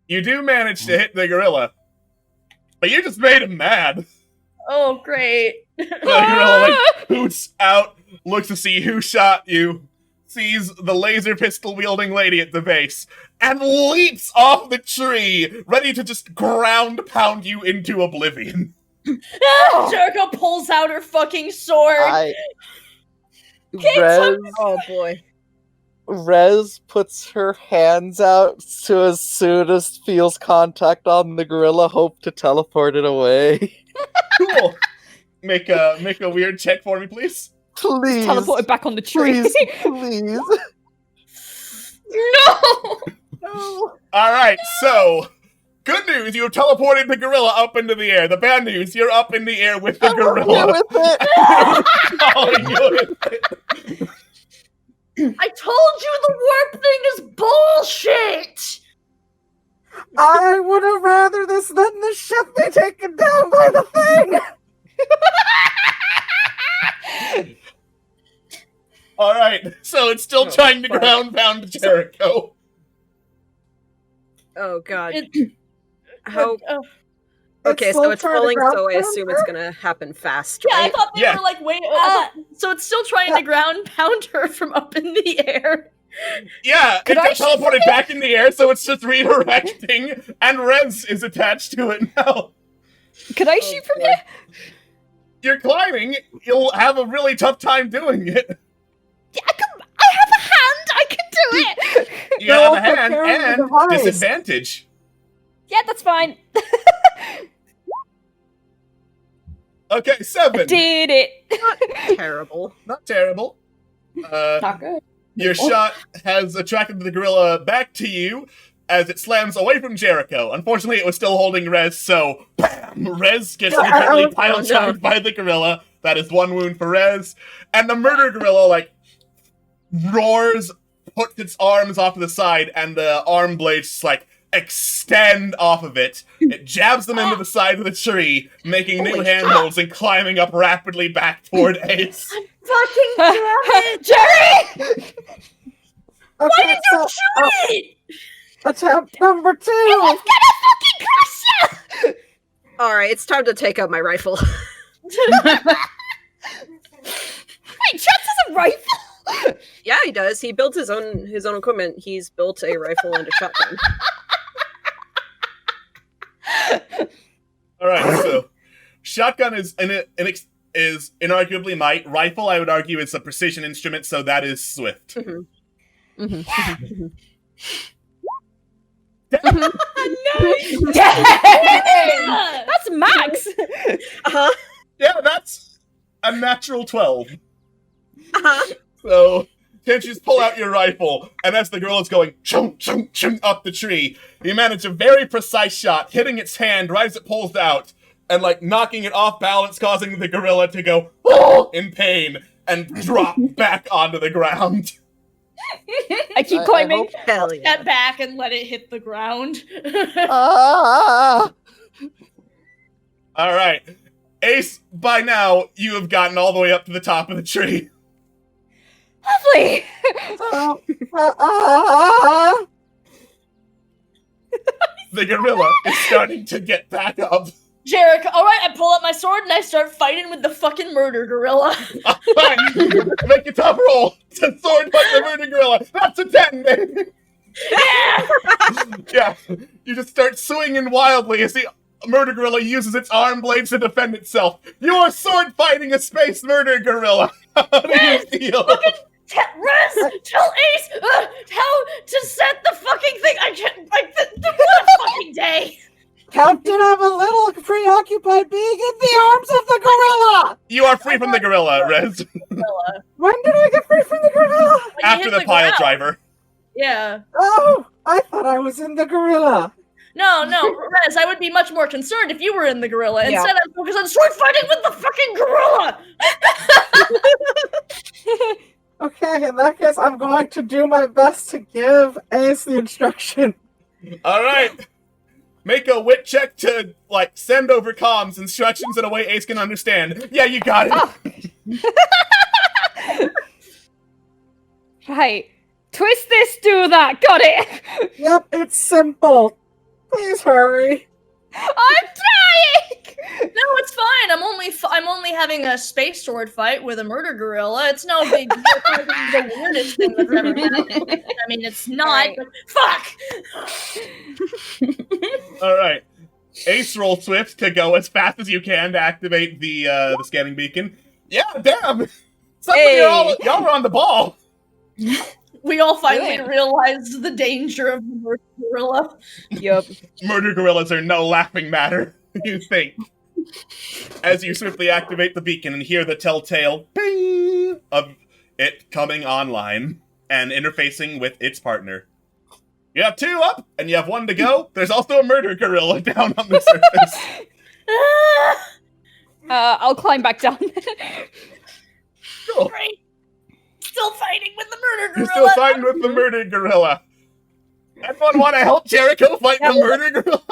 you do manage to hit the gorilla, but you just made him mad. Oh, great. The gorilla like hoots out, looks to see who shot you, sees the laser pistol wielding lady at the base, and leaps off the tree, ready to just ground pound you into oblivion. Jericho pulls out her fucking sword. Oh boy. Rez puts her hands out to as soon as feels contact on the gorilla, hope to teleport it away. Cool. Make a weird check for me, please. Please. Teleport it back on the tree. Please. No! Alright, so good news, you have teleported the gorilla up into the air. The bad news, you're up in the air with the gorilla. With it. Following you with it. I told you the warp thing is bullshit! I would have rather this than the ship be taken down by the thing! Alright, so it's still trying to ground pound Jericho. Oh god. How? Okay, so it's trying to falling, ground so I pound assume her? it's gonna happen fast, Yeah, I right? thought they were like, wait. So it's still trying to ground pound her from up in the air. Yeah, Could it I got shoot from teleported back in the air, so it's just redirecting, and Rez is attached to it now. Could I shoot from here? You're climbing, you'll have a really tough time doing it. Yeah, I have a hand. I can do it. You have a also hand carrying the and device. disadvantage. Yeah, that's fine. Okay, 7. Did it. Terrible. Not terrible. Not good. Your shot has attracted the gorilla back to you as it slams away from Jericho. Unfortunately, it was still holding Rez, so bam! Rez gets incredibly pile-driven by the gorilla. That is 1 wound for Rez. And the murder gorilla, roars, puts its arms off to the side, and the arm blades, extend off of it. It jabs them into the side of the tree, making new handholds and climbing up rapidly back toward Ace. Fucking damn it! Jerry! Why did you shoot it? Attempt number 2! It's gonna fucking crush you! Alright, it's time to take out my rifle. Wait, Chance has a rifle? Yeah, he does. He built his own equipment. He's built a rifle and a shotgun. Alright, so shotgun is inarguably might. Rifle, I would argue, is a precision instrument, so that is swift. That's max. Uh-huh. Yeah, that's a natural 12. Uh-huh. So, can't you just pull out your rifle, and as the gorilla's going chung chung chung up the tree, you manage a very precise shot, hitting its hand right as it pulls out, and knocking it off balance, causing the gorilla to go in pain and drop back onto the ground. I keep climbing. Hell yeah. Step back and let it hit the ground. Ah! All right, Ace. By now, you have gotten all the way up to the top of the tree. Lovely. The gorilla is starting to get back up. Jericho, alright, I pull out my sword and I start fighting with the fucking murder gorilla. Fine. Make a tough roll to sword fight the murder gorilla. That's a 10, baby. Yeah! Yeah, you just start swinging wildly as the murder gorilla uses its arm blades to defend itself. You are sword fighting a space murder gorilla. How do you feel? Rez, tell Ace how to set the fucking thing. I can't. What a fucking day. Captain, I'm a little preoccupied being in the arms of the gorilla! You are free from the gorilla, Rez. When did I get free from the gorilla? After the pile ground. driver. Yeah. Oh, I thought I was in the gorilla. No, Rez, I would be much more concerned if you were in the gorilla. Yeah. Instead, I'm focused on sword fighting with the fucking gorilla! Okay, in that case, I'm going to do my best to give Ace the instruction. Alright. Make a wit check to, send over comms instructions in a way Ace can understand. Yeah, you got it. Right. Twist this, do that. Got it. Yep, it's simple. Please hurry. I'm trying. No, it's fine. I'm only having a space sword fight with a murder gorilla. It's no big deal. It's the weirdest thing that's ever happened. I mean, it's not. But fuck. Alright. Ace roll swift to go as fast as you can to activate the scanning beacon. Yeah, damn! Suddenly y'all are on the ball! We all finally realized the danger of the murder gorilla. Yup. Murder gorillas are no laughing matter, you think. As you swiftly activate the beacon and hear the telltale ping of it coming online and interfacing with its partner. You have 2 up, and you have 1 to go. There's also a murder gorilla down on the surface. I'll climb back down. Cool. Great. Still fighting with the murder gorilla. You're still fighting with the murder gorilla. Everyone want to help Jericho fight the murder gorilla?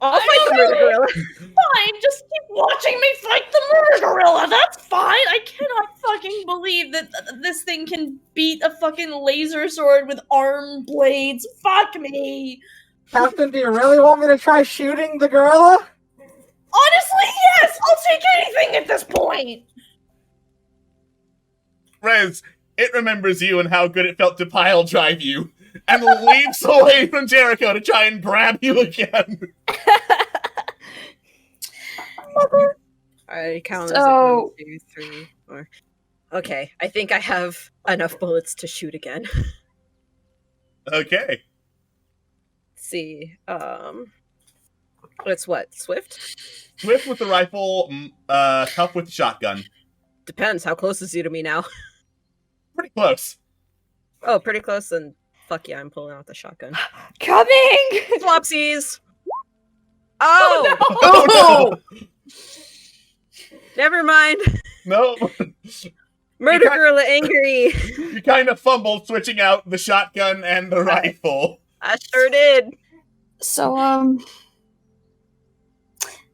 I'll fight the murder gorilla. Fine, just keep watching me fight the murder gorilla. That's fine. I cannot fucking believe that this thing can beat a fucking laser sword with arm blades. Fuck me. Captain, do you really want me to try shooting the gorilla? Honestly, yes. I'll take anything at this point. Rez, it remembers you and how good it felt to pile drive you, and leaps away from Jericho to try and grab you again. I count as So- 1, 2, 3, 4. Okay, I think I have enough bullets to shoot again. Okay. Let's see. It's what? Swift? Swift with the rifle, Tough with the shotgun. Depends. How close is he to me now? Pretty close. Oh, pretty close, then fuck yeah, I'm pulling out the shotgun. Coming! Swapsies! Oh! Oh, Never mind. no! Murder You got- Gorilla angry. You kind of fumbled switching out the shotgun and the rifle. I sure did. So,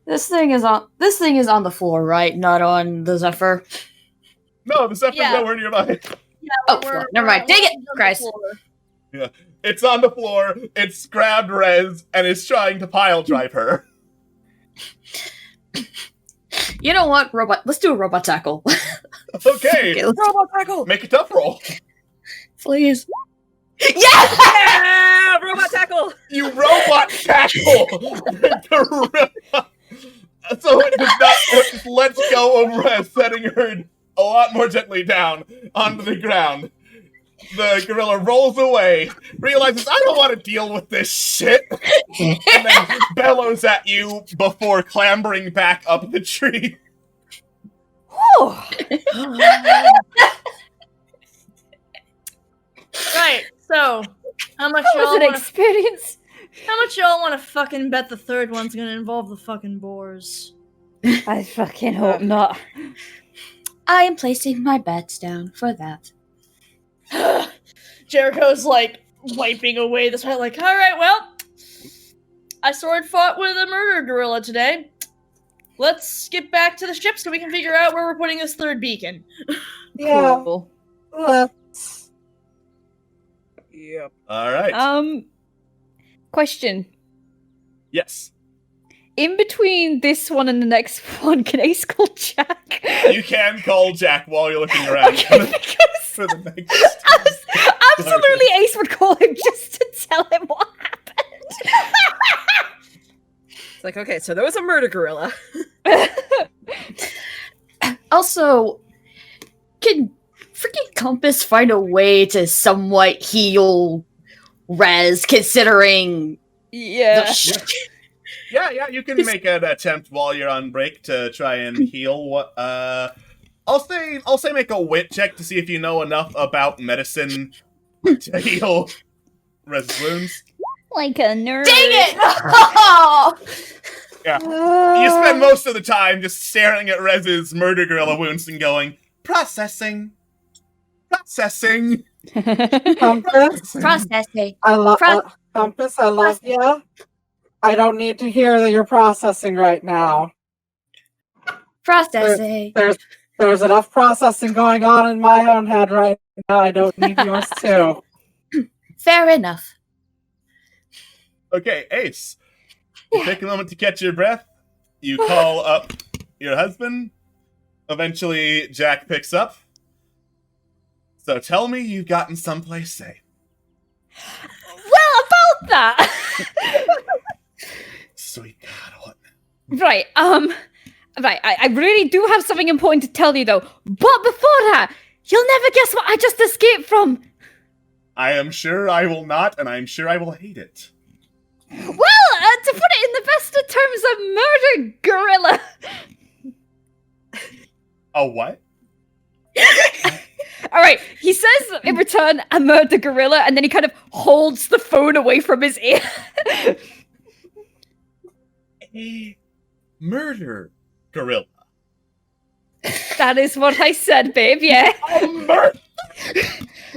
this thing is on the floor, right? Not on the Zephyr. No, the Zephyr's Yeah. nowhere nearby. Oh, floor. Never mind. Dang it, Christ. It's on the floor, it's grabbed Rez, and is trying to pile drive her. You know what, robot? Let's do a robot tackle. Okay, Robot tackle! make a tough roll. Please. Yeah! Robot tackle! You robot tackle the gorilla. So it does not, it just lets go of Rez, setting her a lot more gently down onto the ground. The gorilla rolls away, realizes I don't want to deal with this shit, and then bellows at you before clambering back up the tree. Right. So, how much That was y'all an want to experience. fucking bet the third one's gonna involve the fucking boars? I fucking hope not. I am placing my bets down for that. Jericho's like wiping away the sweat, like, all right, well, I sword fought with a murder gorilla today. Let's get back to the ship so we can figure out where we're putting this third beacon. Yeah. Cool. Let's. Yep. All right. Question. Yes. In between this one and the next one, can Ace call Jack? You can call Jack while you're looking around Okay, because for the next. absolutely Ace would call him just to tell him what happened. It's like, okay, so there was a murder gorilla. Also, can freaking Compass find a way to somewhat heal Rez, considering Yeah. Yeah, you can make an attempt while you're on break to try and heal. What? I'll say make a wit check to see if you know enough about medicine to heal Rez's wounds. Like a nerd. Dang it! Yeah, you spend most of the time just staring at Rez's murder gorilla wounds and going, processing. Compass, Processing. I love Pro- Compass. I love you. I don't need to hear that you're processing right now. Processing. There's enough processing going on in my own head right now. I don't need yours too. Fair enough. Okay, Ace. You take a moment to catch your breath. You call up your husband. Eventually, Jack picks up. So tell me you've gotten someplace safe. Well, about that. Sweet God, what? Right, I really do have something important to tell you, though. But before that, you'll never guess what I just escaped from. I am sure I will not, and I'm sure I will hate it. Well, to put it in the best of terms, a murder gorilla. A what? All right, he says in return, a murder gorilla, and then he kind of holds the phone away from his ear. A murder gorilla. That is what I said, babe, yeah. A murder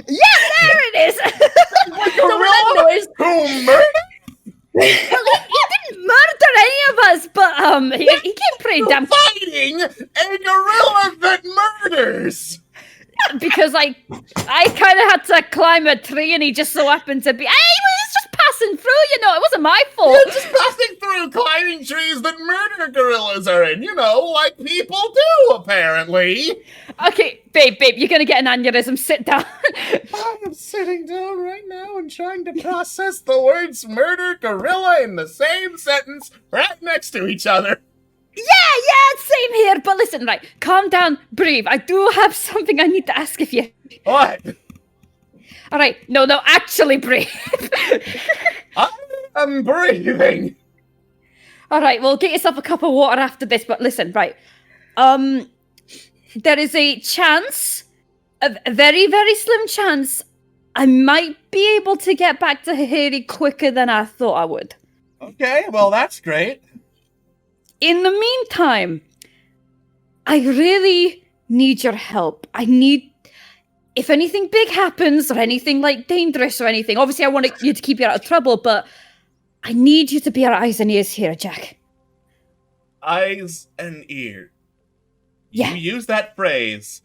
Yeah, there it is. gorilla? Who murdered? Well, he didn't murder any of us, but he came pretty damn Fighting a gorilla that murders. because I kind of had to climb a tree, and he just so happened to be. Hey, he was just passing through, you know. It wasn't my fault. You're just passing through through climbing trees that murder gorillas are in. You know, like people do, apparently. Okay, babe, you're gonna get an aneurysm. Sit down. I am sitting down right now and trying to process the words murder gorilla in the same sentence right next to each other. Yeah, same here. But listen, right, calm down, breathe. I do have something I need to ask of you. What? All right, no, actually breathe. I'm breathing. All right, well, get yourself a cup of water after this. But listen, right, there is a chance, a very, very slim chance, I might be able to get back to Harry quicker than I thought I would. Okay, well, that's great. In the meantime, I really need your help. I need, if anything big happens or anything like dangerous or anything, obviously I want you to keep you out of trouble, but I need you to be our eyes and ears here, Jack. Eyes and ears. Yeah. You use that phrase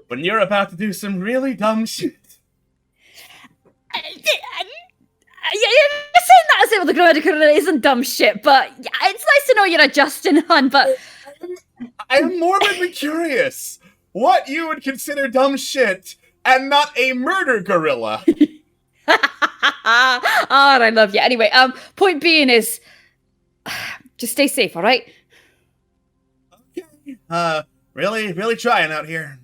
when you're about to do some really dumb shit. You're saying that as if the grammatical isn't dumb shit, but it's nice to know you're adjusting, hon, but... I am morbidly curious what you would consider dumb shit and not a murder gorilla. I love you. Anyway, point being is, just stay safe, all right? Okay. Really trying out here.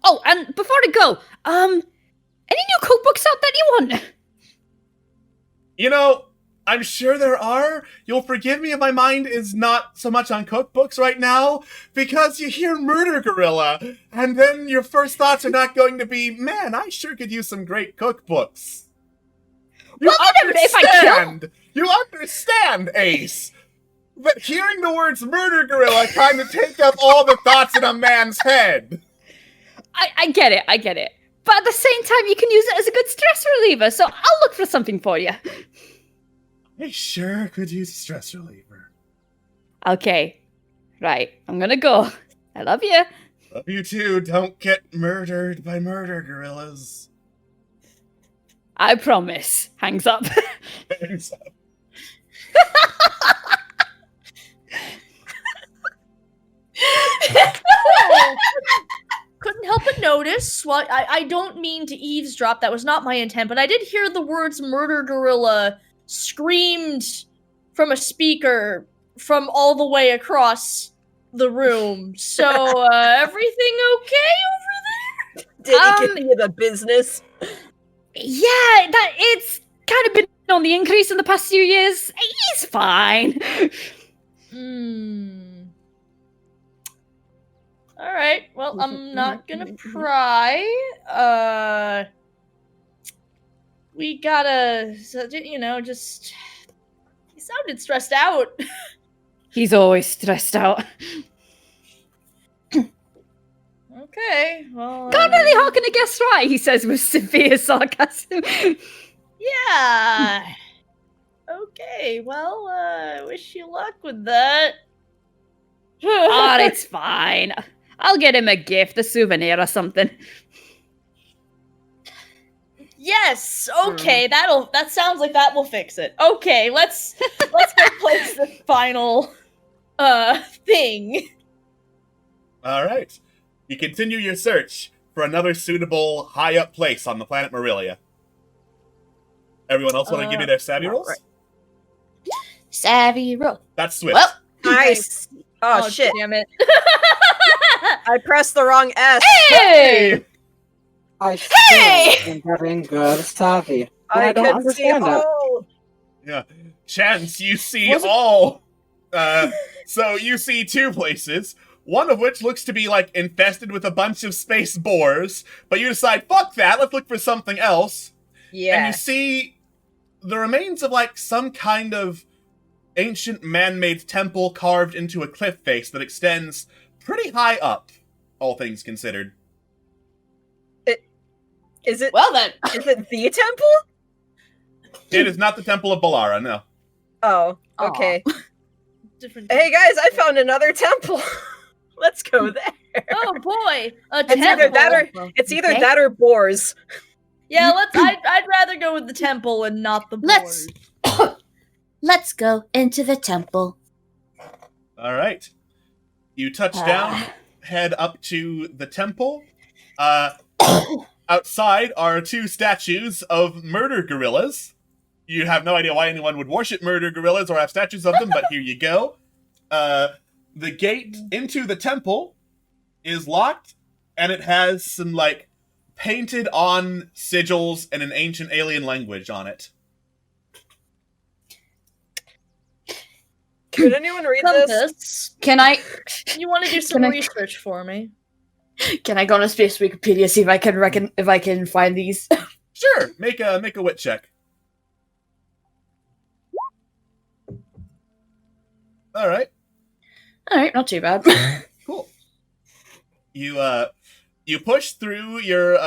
Oh, and before I go, any new cookbooks out that you want? You know, I'm sure there are. You'll forgive me if my mind is not so much on cookbooks right now, because you hear murder gorilla, and then your first thoughts are not going to be, man, I sure could use some great cookbooks. You You understand, Ace, that hearing the words murder gorilla kind of take up all the thoughts in a man's head. I get it. But at the same time, you can use it as a good stress reliever, so I'll look for something for you. I sure could use a stress reliever. Okay. Right. I'm gonna go. I love you. Love you too. Don't get murdered by murder gorillas. I promise. Hangs up. Hangs up. Couldn't help but notice. Well, I don't mean to eavesdrop. That was not my intent. But I did hear the words "murder gorilla" screamed from a speaker from all the way across the room. So everything okay over there? Did he give you the business? Yeah, it's kind of been on the increase in the past few years. He's fine. All right. Well, I'm not gonna pry. We gotta, just. He sounded stressed out. He's always stressed out. Okay. Well. God, really, how can I guess right? He says with severe sarcasm. Yeah. Okay. Well, wish you luck with that. Oh, it's fine. I'll get him a gift, a souvenir or something. Yes. Okay. That sounds like that will fix it. Okay. Let's go place the final thing. All right. You continue your search for another suitable high-up place on the planet Marilia. Everyone else want to give me their savvy rolls? Right. Savvy roll. That's Swift. Well, nice. Oh, shit. Damn it. I pressed the wrong S. Hey! I still am getting good savvy. But I don't could understand see it. all. Yeah. Chance, you see all. So you see two places. One of which looks to be, infested with a bunch of space boars. But you decide, fuck that, let's look for something else. Yeah. And you see the remains of, some kind of ancient man-made temple carved into a cliff face that extends pretty high up, all things considered. Is it? Well then. Is it the temple? It is not the Temple of Balara, no. Oh, okay. Different. Hey guys, I found another temple. Let's go there. Oh boy, a It's temple. either that or boars. Yeah, I'd rather go with the temple and not the board. let's go into the temple. All right. You touch down, head up to the temple. Outside are 2 statues of murder gorillas. You have no idea why anyone would worship murder gorillas or have statues of them, but here you go. The gate into the temple is locked, and it has some, like, painted on sigils in an ancient alien language on it. Could anyone read this? Can I? You want to do some research for me? Can I go on a space Wikipedia see if I can find these? Sure, make a wit check. All right, not too bad. cool. You push through your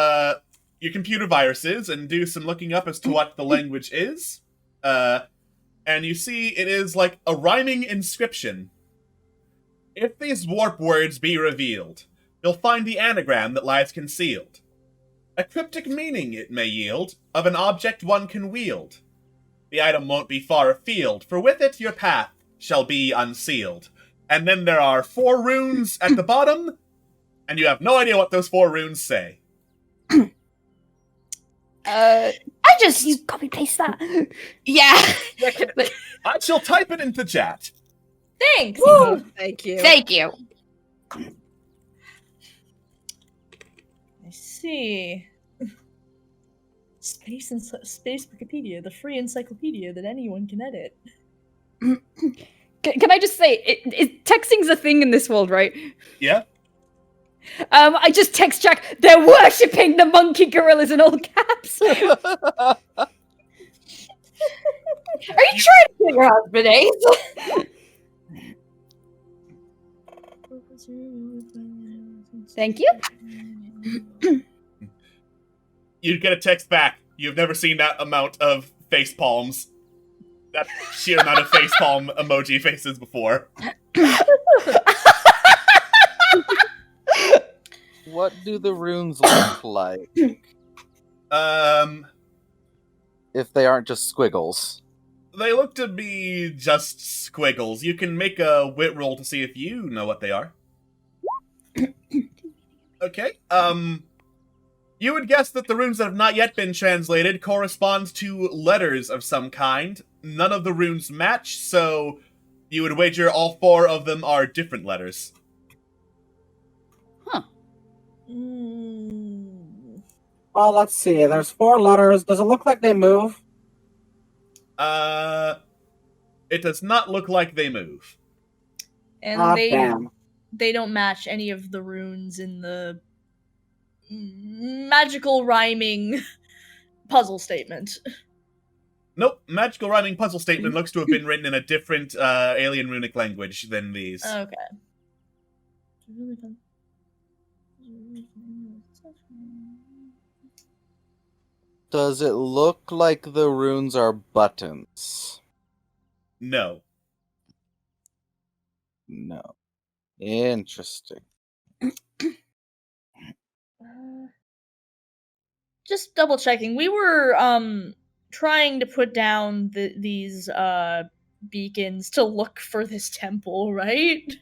computer viruses and do some looking up as to what the language is. And you see it is like a rhyming inscription. If these warp words be revealed, you'll find the anagram that lies concealed. A cryptic meaning it may yield, of an object one can wield. The item won't be far afield, for with it your path shall be unsealed. And then there are 4 runes at the bottom, and you have no idea what those 4 runes say. I just copy paste that. Yeah. I shall type it into chat. Thanks. Woo! Thank you. Thank you. I see. Space Wikipedia, the free encyclopedia that anyone can edit. Can I just say, texting's a thing in this world, right? Yeah? I just text Jack, they're worshipping the monkey gorillas in all caps. Are you trying to kill your husband, Ace? Thank you. You'd get a text back. You've never seen that amount of face palms. That sheer amount of face palm emoji faces before. What do the runes look like? If they aren't just squiggles. They look to be just squiggles. You can make a wit roll to see if you know what they are. Okay, you would guess that the runes that have not yet been translated correspond to letters of some kind. None of the runes match, so you would wager all 4 of them are different letters. Huh. Well, let's see. There's 4 letters. Does it look like they move? It does not look like they move. And Damn. they don't match any of the runes in the magical rhyming puzzle statement. Nope, magical rhyming puzzle statement looks to have been written in a different alien runic language than these. Okay. Does it look like the runes are buttons? No. No. Interesting. Just double checking. We were trying to put down these beacons to look for this temple, right?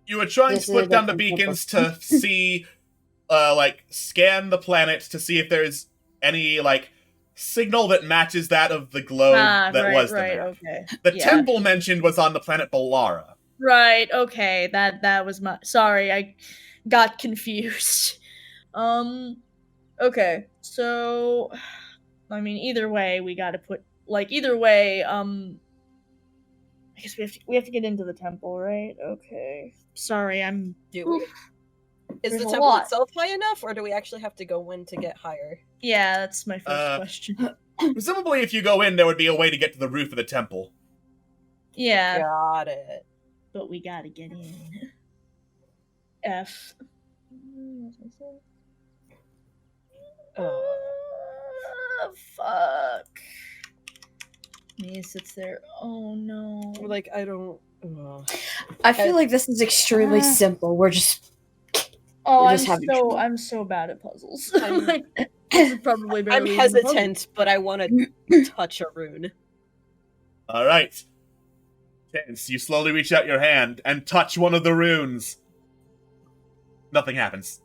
You were trying to put down the beacons to see, scan the planet to see if there's any, signal that matches that of the globe was the map. Okay. The temple mentioned was on the planet Bollara. Right, okay. That was my... Sorry, I got confused. Okay, so... I mean, either way, we gotta put... either way, I guess we have to get into the temple, right? Okay. Sorry, I'm... Do we? Is There's the a temple lot. itself high enough, or do we actually have to go in to get higher? Yeah, that's my first question. Presumably, if you go in, there would be a way to get to the roof of the temple. Yeah, Got it. but we gotta get in. F. Fuck. Mia sits there. Oh no. I don't... I feel like this is extremely simple. We're just... Oh, We're just having trouble. I'm so bad at puzzles. This is probably I'm barely even hesitant, but I want to touch a rune. Alright. Tense, you slowly reach out your hand and touch one of the runes. Nothing happens.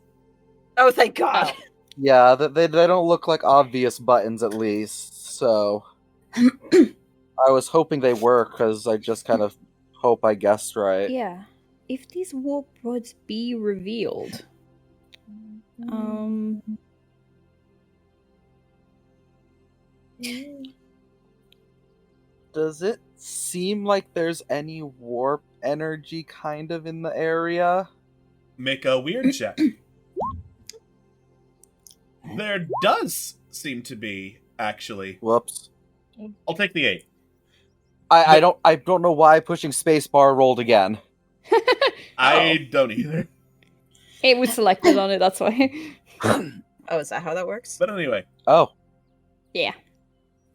Oh, thank God. Yeah, they don't look like obvious buttons, at least. So I was hoping they were, because I just kind of hope I guessed right. Yeah. If these warp rods be revealed, Does it seem like there's any warp energy kind of in the area? Make a weird check. There does seem to be, actually. Whoops. I'll take the 8. I don't know why pushing spacebar rolled again. I don't either. it was selected on it, that's why. Oh, is that how that works? But anyway, Oh. Yeah.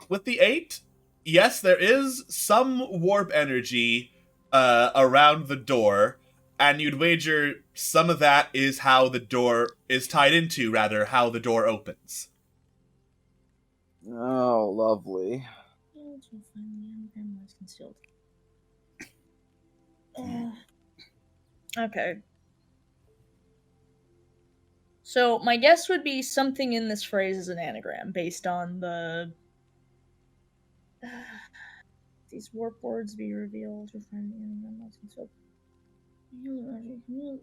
with the 8, yes, there is some warp energy around the door, and you'd wager some of that is how the door is tied into, rather, how the door opens. Oh, lovely. Okay. So my guess would be something in this phrase is an anagram based on the these warp words be revealed. Okay. Yield.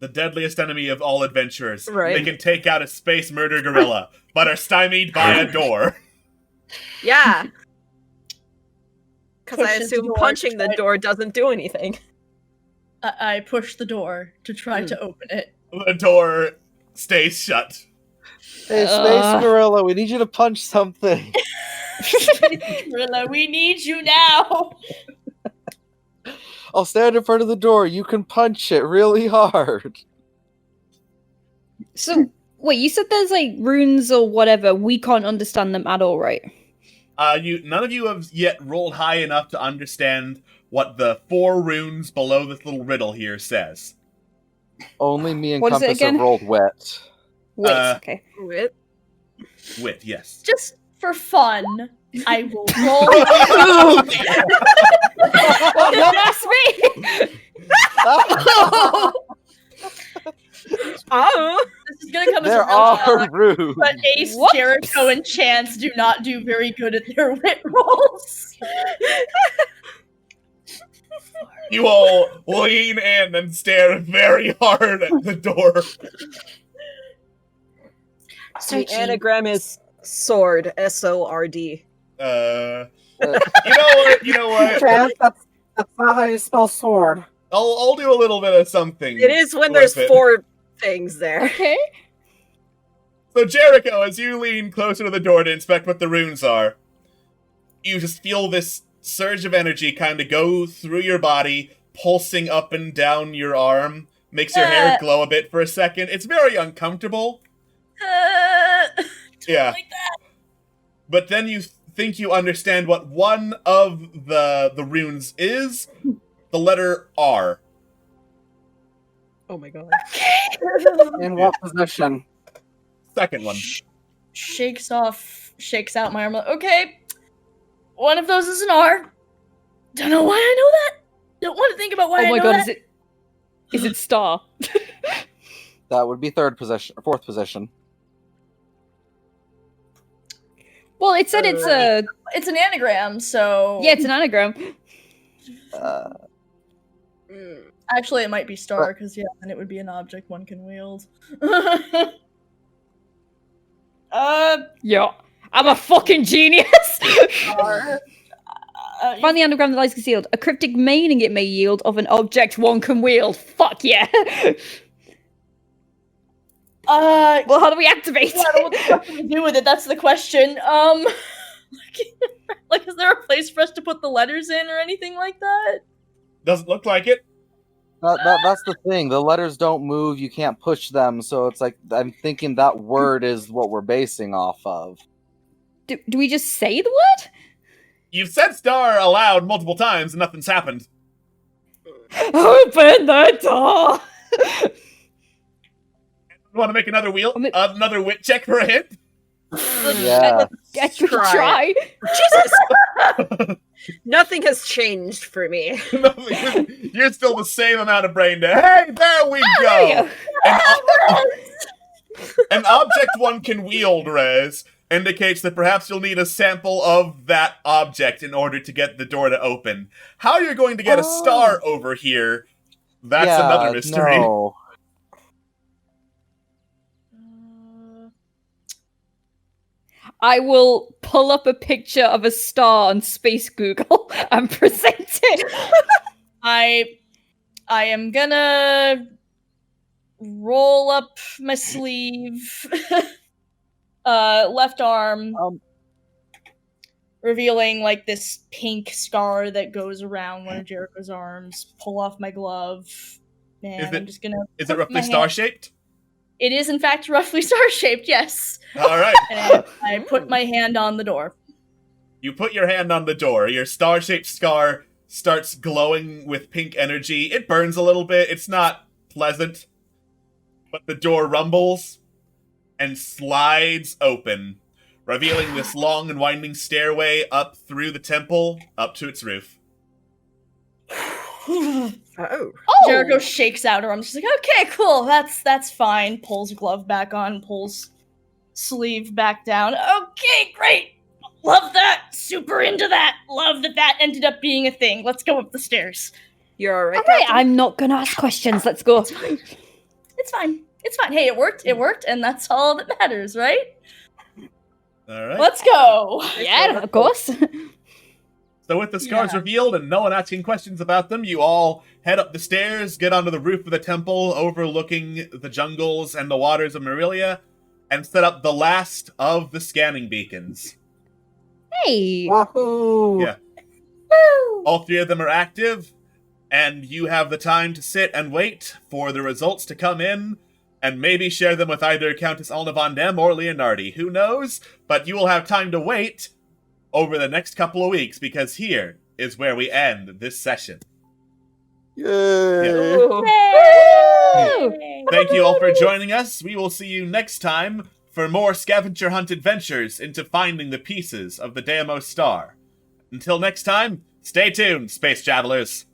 The deadliest enemy of all adventurers. Right. They can take out a space murder gorilla, but are stymied by a door. Yeah. Because I Pushes the assume door, punching the tried- door doesn't do anything. I push the door to try to open it. The door stays shut. Hey, Space Gorilla, we need you to punch something. Gorilla, we need you now. I'll stand in front of the door. You can punch it really hard. So, wait, you said there's like runes or whatever. We can't understand them at all, right? None of you have yet rolled high enough to understand what the 4 runes below this little riddle here says. Only me and What is it Compass again? have rolled wet. Wait, okay. Wait. Wit, yes. Just for fun, I will roll. Don't ask me! Oh. This is gonna come as There a real are shock, runes. but Ace, What? Jericho, and Chance do not do very good at their wit rolls. You all lean in and stare very hard at the door. The anagram is sword, S-O-R-D. You know what? Chance, that's not how you spell sword. I'll do a little bit of something. It is when with there's it. 4 things there. Okay. So Jericho, as you lean closer to the door to inspect what the runes are, you just feel this surge of energy kind of go through your body, pulsing up and down your arm, makes your hair glow a bit for a second. It's very uncomfortable. Yeah. Like that. But then you think you understand what one of the runes is. The letter R. Oh my god. In what position? Second one. Shakes out my arm. Like, okay, one of those is an R. Don't know why I know that. Don't want to think about why Oh I my know god, that. is it star? That would be 4th position. Well, it said it's a... It's an anagram, so Yeah, it's an anagram. Actually, it might be star because then it would be an object one can wield. Yeah. I'm a fucking genius! Star. Find the anagram that lies concealed. A cryptic meaning it may yield of an object one can wield. Fuck yeah! Well, how do we activate Yeah, what the fuck do we do with it? That's the question. Like, is there a place for us to put the letters in or anything like that? Doesn't look like it. That's the thing. The letters don't move. You can't push them. So it's like, I'm thinking that word is what we're basing off of. Do we just say the word? You've said star aloud multiple times and nothing's happened. Open the door! Want to make another another wit check for a hit? Yeah. I could Try try. Jesus. Nothing has changed for me. You're still the same amount of brain dead. Hey, there we go! An object one can wield, Rez, indicates that perhaps you'll need a sample of that object in order to get the door to open. How you're going to get a star over here, that's another mystery. No. I will pull up a picture of a star on Space Google and present it. I am gonna roll up my sleeve, left arm, revealing like this pink scar that goes around one of Jericho's arms. Pull off my glove, and I'm just gonna. Is it roughly star-shaped? It is, in fact, roughly star-shaped. Yes. All right. And I put my hand on the door. You put your hand on the door. Your star-shaped scar starts glowing with pink energy. It burns a little bit. It's not pleasant. But the door rumbles and slides open, revealing this long and winding stairway up through the temple, up to its roof. Oh. Jericho shakes out her arm. She's like, okay, cool. That's fine. Pulls glove back on, pulls sleeve back down. Okay, great. Love that. Super into that. Love that ended up being a thing. Let's go up the stairs. You're alright. Alright, I'm not gonna ask questions. Let's go. It's fine. It's fine. Hey, it worked, and that's all that matters, right? All right. Let's go. Yeah, of course. So with the scars revealed and no one asking questions about them, you all head up the stairs, get onto the roof of the temple overlooking the jungles and the waters of Marilia, and set up the last of the scanning beacons. Hey. Wahoo! Yeah. All three of them are active, and you have the time to sit and wait for the results to come in, and maybe share them with either Countess Alna von Dem or Leonardi. Who knows? But you will have time to wait over the next couple of weeks, because here is where we end this session. Yay! Thank you all for joining us. We will see you next time for more scavenger hunt adventures into finding the pieces of the Deimos Star. Until next time, stay tuned, space travelers.